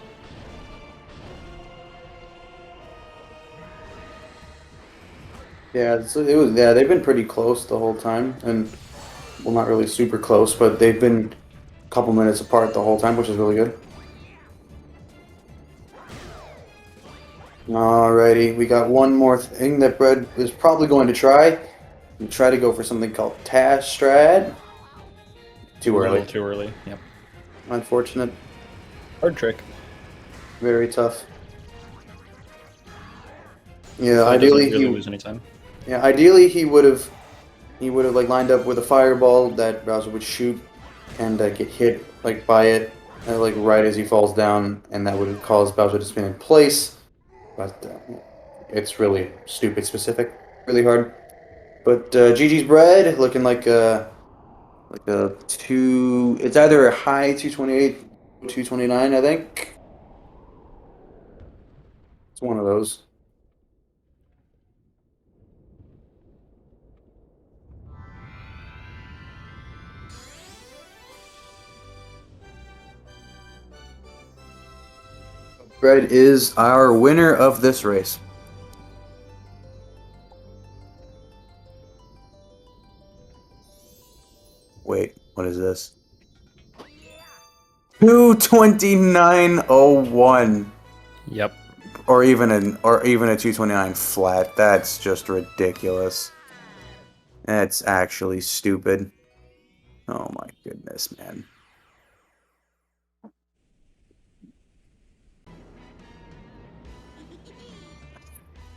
Yeah, they've been pretty close the whole time, and well, not really super close, but they've been a couple minutes apart the whole time, which is really good. Alrighty, we got one more thing that Bread is probably going to try. And try to go for something called Tastrad. Too early. Too early. Yep. Unfortunate. Hard trick. Very tough. Yeah, So ideally really lose any time. ideally he would have like lined up with a fireball that Bowser would shoot and get hit like by it, like right as he falls down, and that would cause Bowser to spin in place. But it's really stupid specific, really hard. But GG's Bread looking like a two. It's either a high 228, 229, I think. It's one of those. Bread is our winner of this race. Wait, what is this? 229.01. Yep. Or even a 229 flat. That's just ridiculous. That's actually stupid. Oh my goodness, man.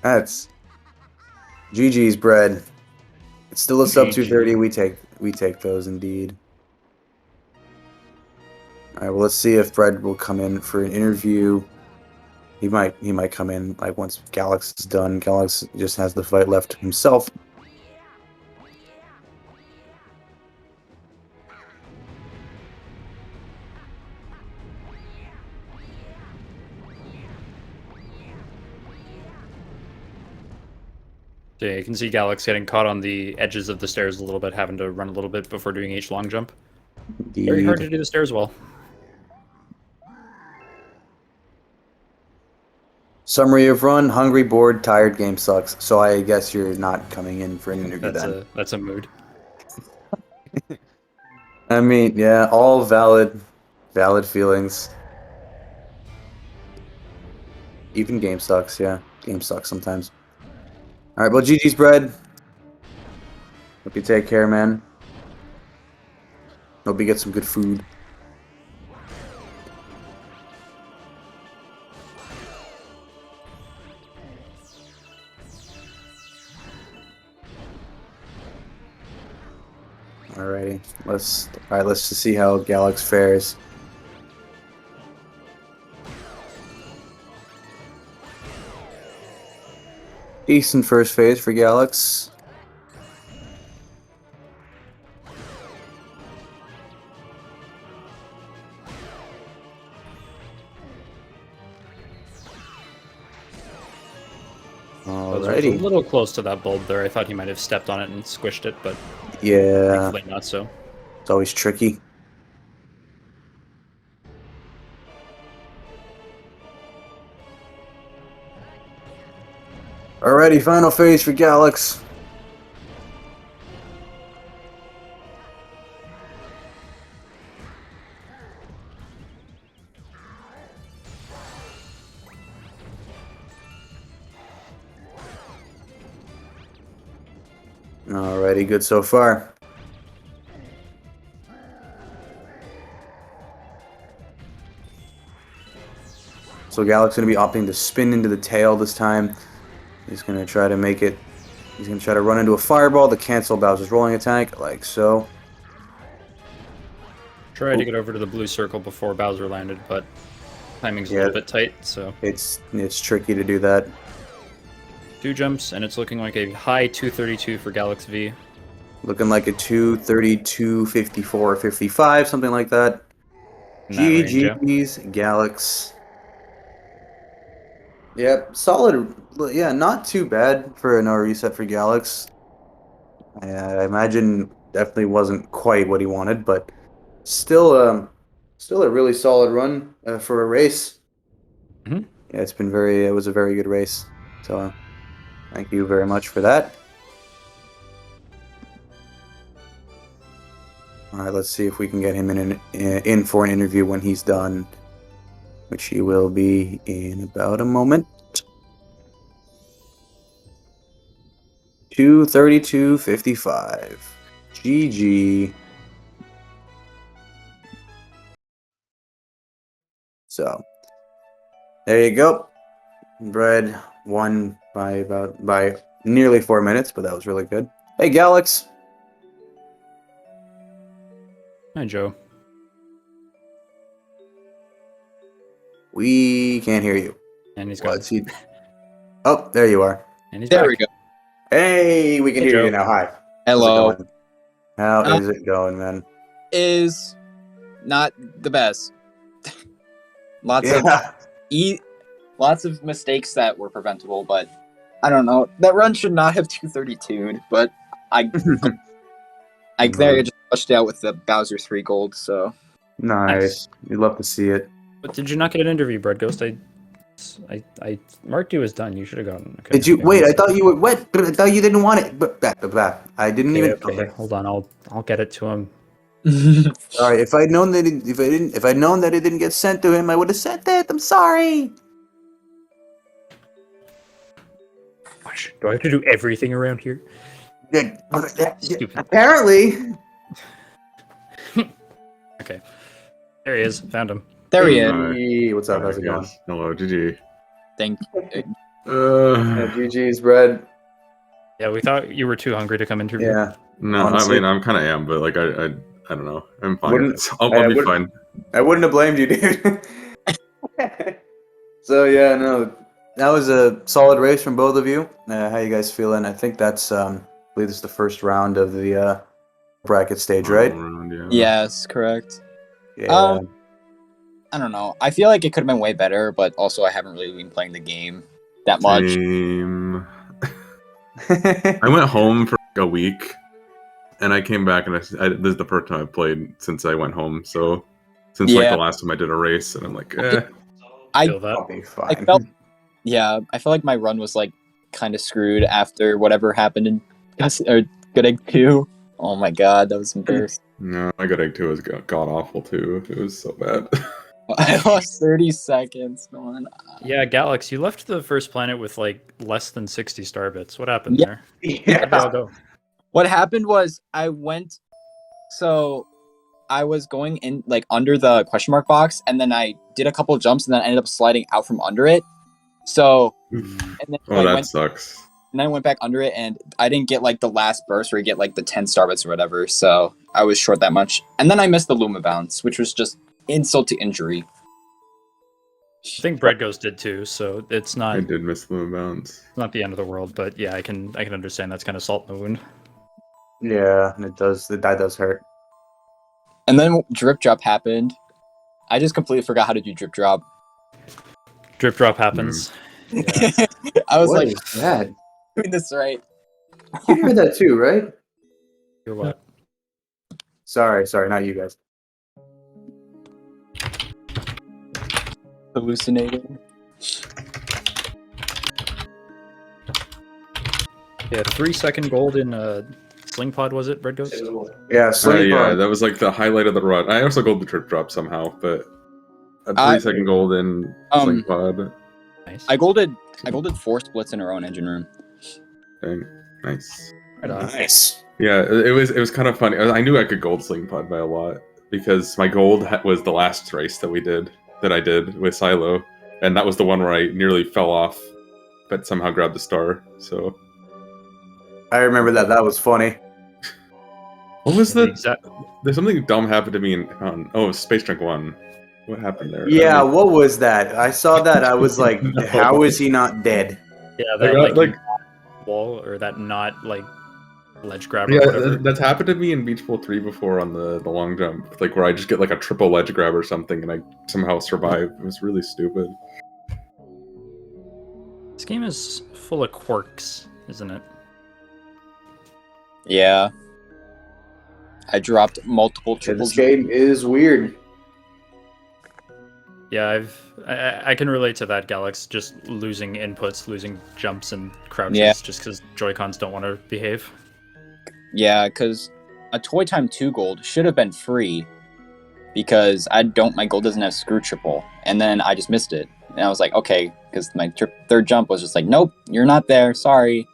That's GG's Bread. It's still a sub GG. 230. We take those indeed. All right, well, let's see if Bread will come in for an interview. He might come in like once Galax is done. Galax just has the fight left himself. So yeah, you can see Galax getting caught on the edges of the stairs a little bit, having to run a little bit before doing H long jump. Very hard to Indeed. do the stairs well. Summary of run: hungry, bored, tired, game sucks. So I guess you're not coming in for an interview then. That's a mood. I mean, yeah, all valid feelings. Even game sucks, yeah. Game sucks sometimes. All right, well, GG's Bread. Hope you take care, man. Hope you get some good food. Alrighty, let's just see how Galax fares. Decent first phase for Galax. I was a Alrighty. little close to that bulb there. I thought he might have stepped on it and squished it, but Yeah, thankfully not so. it's always tricky. Alrighty, final phase for Galax. Alrighty, good so far. So Galax going to be opting to spin into the tail this time. He's going to try to make it. He's going to try to run into a fireball to cancel Bowser's rolling attack, like so. Tried to get over to the blue circle before Bowser landed, but timing's a little bit tight, so. It's tricky to do that. 2 jumps, and it's looking like a high 232 for Galax V. Looking like a 232, 54, 55, something like that. In that range, yeah. GG's, Galax. Yep, solid. Yeah, not too bad for no reset for Galax. I imagine definitely wasn't quite what he wanted, but still, still a really solid run for a race. Mhm. Yeah, it was a very good race. So, thank you very much for that. All right, let's see if we can get him in for an interview when he's done, which he will be in about a moment. 232.55. GG. So, there you go. Bread won by nearly 4 minutes, but that was really good. Hey, Galax. Hi, Joe. We can't hear you. And he's gone. What's he? Oh, there you are. And he's There back. we go. Hey, we can Hey, hear Joe. you now. Hi. Hello. How is it going, man? Is not the best. Lots of mistakes that were preventable, but I don't know. That run should not have 232'd, but I just flushed out with the Bowser 3 gold, so Nice. You'd love to see it. But did you not get an interview, Breadghost? I marked you as done. You should have gotten. Okay, Did you okay. wait? I thought you were what? I thought you didn't want it. But I didn't Okay, even. okay. Hold on. I'll get it to him. Sorry, if I'd known that if I'd known that it didn't get sent to him, I would have sent it. I'm sorry. Gosh, do I have to do everything around here? Stupid. Apparently. Okay. There he is. Found him. there he is. Hey, what's up? How's it going? Hello, GG. Thank GG's bread. Yeah, we thought you were too hungry to come interview. Yeah. No, Honestly. I mean I'm kind of am, but like I don't know. I'm fine. Wouldn't- I'll I be wouldn't- fine. I wouldn't have blamed you, dude. So yeah, no, that was a solid race from both of you. How you guys feeling? I think that's I believe this is the first round of the bracket stage, right? Around, yeah. Yes, correct. Yeah. I don't know. I feel like it could have been way better, but also I haven't really been playing the game that much. Same. I went home for like a week, and I came back, and this is the first time I've played since I went home. So since like Yeah. the last time I did a race, and I'm like, I Feel that. I'll be I fine. felt I felt like my run was like kind of screwed after whatever happened in Good Egg 2. Oh my god, that was embarrassing. no, I got egg 2 was god awful too. It was so bad. I lost 30 seconds, man. Yeah, Galax, you left the first planet with like less than 60 star bits. What happened Yeah. there? Yeah. How'd they all go? What happened was I was going in like under the question mark box, and then I did a couple of jumps, and then I ended up sliding out from under it. So and then Oh, I that went sucks. and then I went back under it, and I didn't get like the last burst where you get like the 10 star bits or whatever. So I was short that much, and then I missed the Luma bounce, which was just insult to injury. I think Breadghost did too, so it's not I did miss the bounce. not the end of the world. But yeah, I can understand that's kind of salt in the wound. Yeah, and it does. That does hurt. And then drip drop happened. I just completely forgot how to do drip drop. Drip drop happens. I was What like is that? doing this right. You heard that too, right? You're what? Sorry, not you guys. Hallucinating. Yeah, 3-second gold in Sling Pod, was it, Breadghost? Yeah, Yeah, that was like the highlight of the run. I also got the drip drop somehow, but a 3-second gold in Sling Pod. Nice. I golded 4 splits in our own engine room. Dang, nice. Right on. Nice. Yeah, it was kind of funny. I knew I could gold Sling Pod by a lot because my gold was the last race that I did with Silo, and that was the one where I nearly fell off, but somehow grabbed the star. So I remember that. That was funny. what was the? Exact- There's something dumb happened to me in Space Drink 1. What happened there? Yeah, I mean, what was that? I saw that. I was like, No. how is he not dead? Yeah, I that got, like wall or that not like ledge grab or yeah, whatever. that's happened to me in Beach Bowl 3 before on the long jump, like where I just get like a triple ledge grab or something and I somehow survive. It was really stupid. This game is full of quirks, isn't it? Yeah. I dropped multiple Yeah, triple this game is weird. Yeah, I can relate to that, Galax. Just losing inputs, losing jumps and crouches, Yeah. just because Joy-Cons don't want to behave. Yeah, because a Toy Time 2 gold should have been free because my gold doesn't have screw triple, and then I just missed it. And I was like, okay, because my third jump was just like, nope, you're not there, sorry.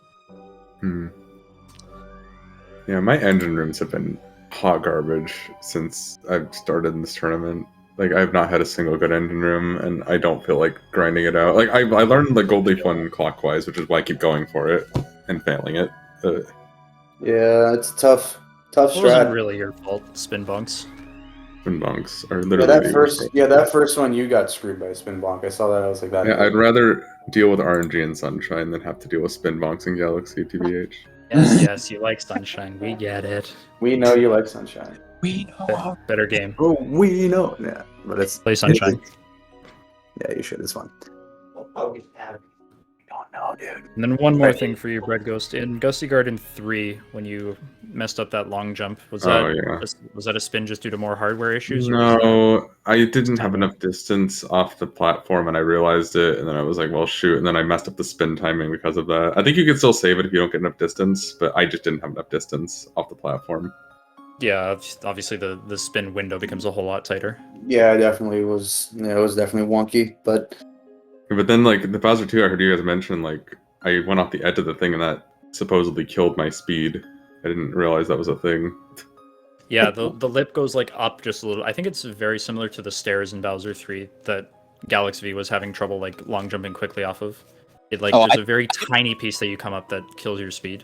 Yeah, my engine rooms have been hot garbage since I've started in this tournament. Like, I've not had a single good engine room, and I don't feel like grinding it out. Like, I learned the Gold Leaf one clockwise, which is why I keep going for it and failing it. Yeah, it's tough It wasn't strat. really your fault, spin bunks. Spin bonks are Yeah, literally that the first, worst. yeah, that first one you got screwed by a spin bonk. I saw that. I was like, that. Yeah, I'd rather deal with RNG and Sunshine than have to deal with spin bonks and Galaxy, TBH. Yes, you like Sunshine. We get it. We know you like Sunshine. We know. Better game. Oh, we know. Yeah, but it's Play Sunshine. Yeah, you should. It's fun. I don't know, dude. And then one more thing for you, Breadghost. In Gusty Garden 3, when you messed up that long jump, was that a spin just due to more hardware issues? Or was No, I didn't have enough distance off the platform, and I realized it, and then I was like, well, shoot, and then I messed up the spin timing because of that. I think you can still save it if you don't get enough distance, but I just didn't have enough distance off the platform. Yeah, obviously the spin window becomes a whole lot tighter. Yeah, it definitely was. Yeah, it was definitely wonky, but But then, like, the Bowser 2, I heard you guys mention, like, I went off the edge of the thing, and that supposedly killed my speed. I didn't realize that was a thing. Yeah, the lip goes like up just a little. I think it's very similar to the stairs in Bowser 3 that Galax V was having trouble like long jumping quickly off of. It like there's a very tiny piece that you come up that kills your speed.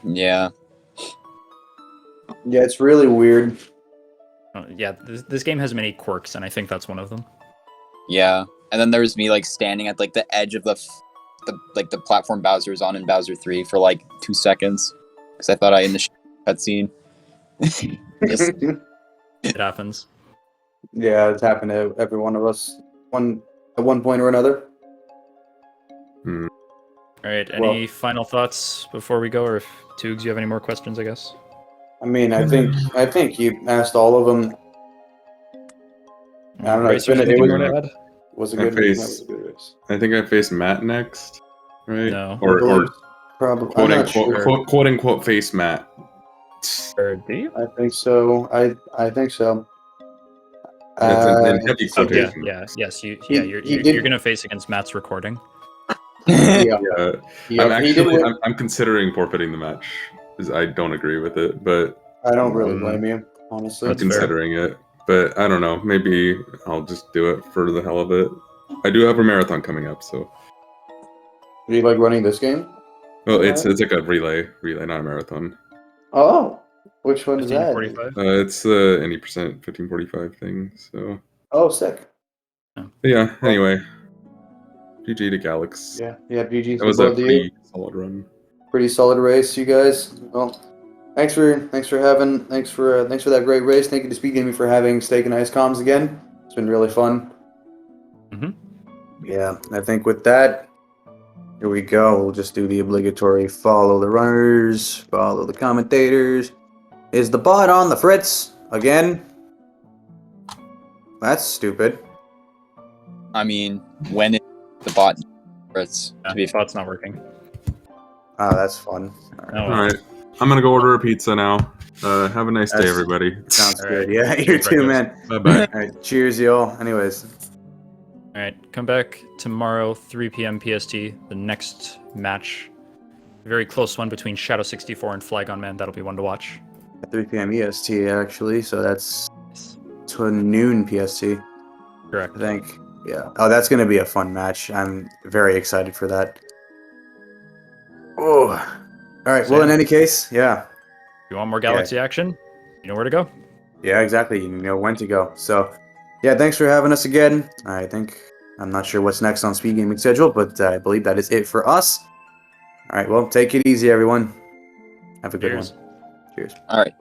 Yeah. yeah, it's really weird. Yeah, this game has many quirks, and I think that's one of them. Yeah. And then there's me like standing at like the edge of the platform Bowser was on in Bowser 3 for like 2 seconds because I thought I in the cutscene. Just, It happens. Yeah, it's happened to every one of us at one point or another. All right, any final thoughts before we go, or if Toogs, you have any more questions, I guess? I mean, I think you asked all of them. I don't know. Racer, It anything more to add? was a I good race. face- That was a good race. I think I face Matt next, right? No. Or Probably. quote I'm not unquote, sure. quote unquote face Matt. Or do you? I think so. I think so. That's in heavy Oh, yeah, quotation. yes, he you're did- gonna face against Matt's recording. Yeah, I'm he did actually win. I'm considering forfeiting the match because I don't agree with it, but I don't really blame you, honestly. I'm considering it. But I don't know. Maybe I'll just do it for the hell of it. I do have a marathon coming up, so. Do you like running this game? Well, it's like a relay, not a marathon. Oh, which one is that? 15:45. It's the any percent 15:45 thing. So Oh, sick. yeah. Anyway, GG to Galax. Yeah, GG's That was a above you. pretty solid run. Pretty solid race, you guys. Well, thanks for that great race. Thank you to SpeedGaming for having Steak and Ice Comms again. It's been really fun. Mhm. Yeah, I think with that, here we go. We'll just do the obligatory follow the runners, follow the commentators. Is the bot on the fritz again? That's stupid. I mean, when is the bot it's to be Bot's not working. Oh, that's fun. All right. Oh, All well. right, I'm gonna go order a pizza now. Have a nice day, That's- everybody. Sounds All good. right. Yeah, you Cheers, too, Breakfast. man. Bye bye. All right, cheers, y'all. Anyways. All right, come back tomorrow, 3 p.m. PST. The next match, very close one between Shadow 64 and Flygon Man. That'll be one to watch. At 3 p.m. EST, actually, so that's to noon PST, Correct. I think. Yeah. Oh, that's going to be a fun match. I'm very excited for that. Oh. All right. Well, in any case, yeah. If you want more Galaxy action, you know where to go. Yeah, exactly. You know when to go. So, yeah, thanks for having us again. I'm not sure what's next on Speed Gaming schedule, but I believe that is it for us. All right. Well, take it easy, everyone. Have a good Cheers. one. Cheers. all right.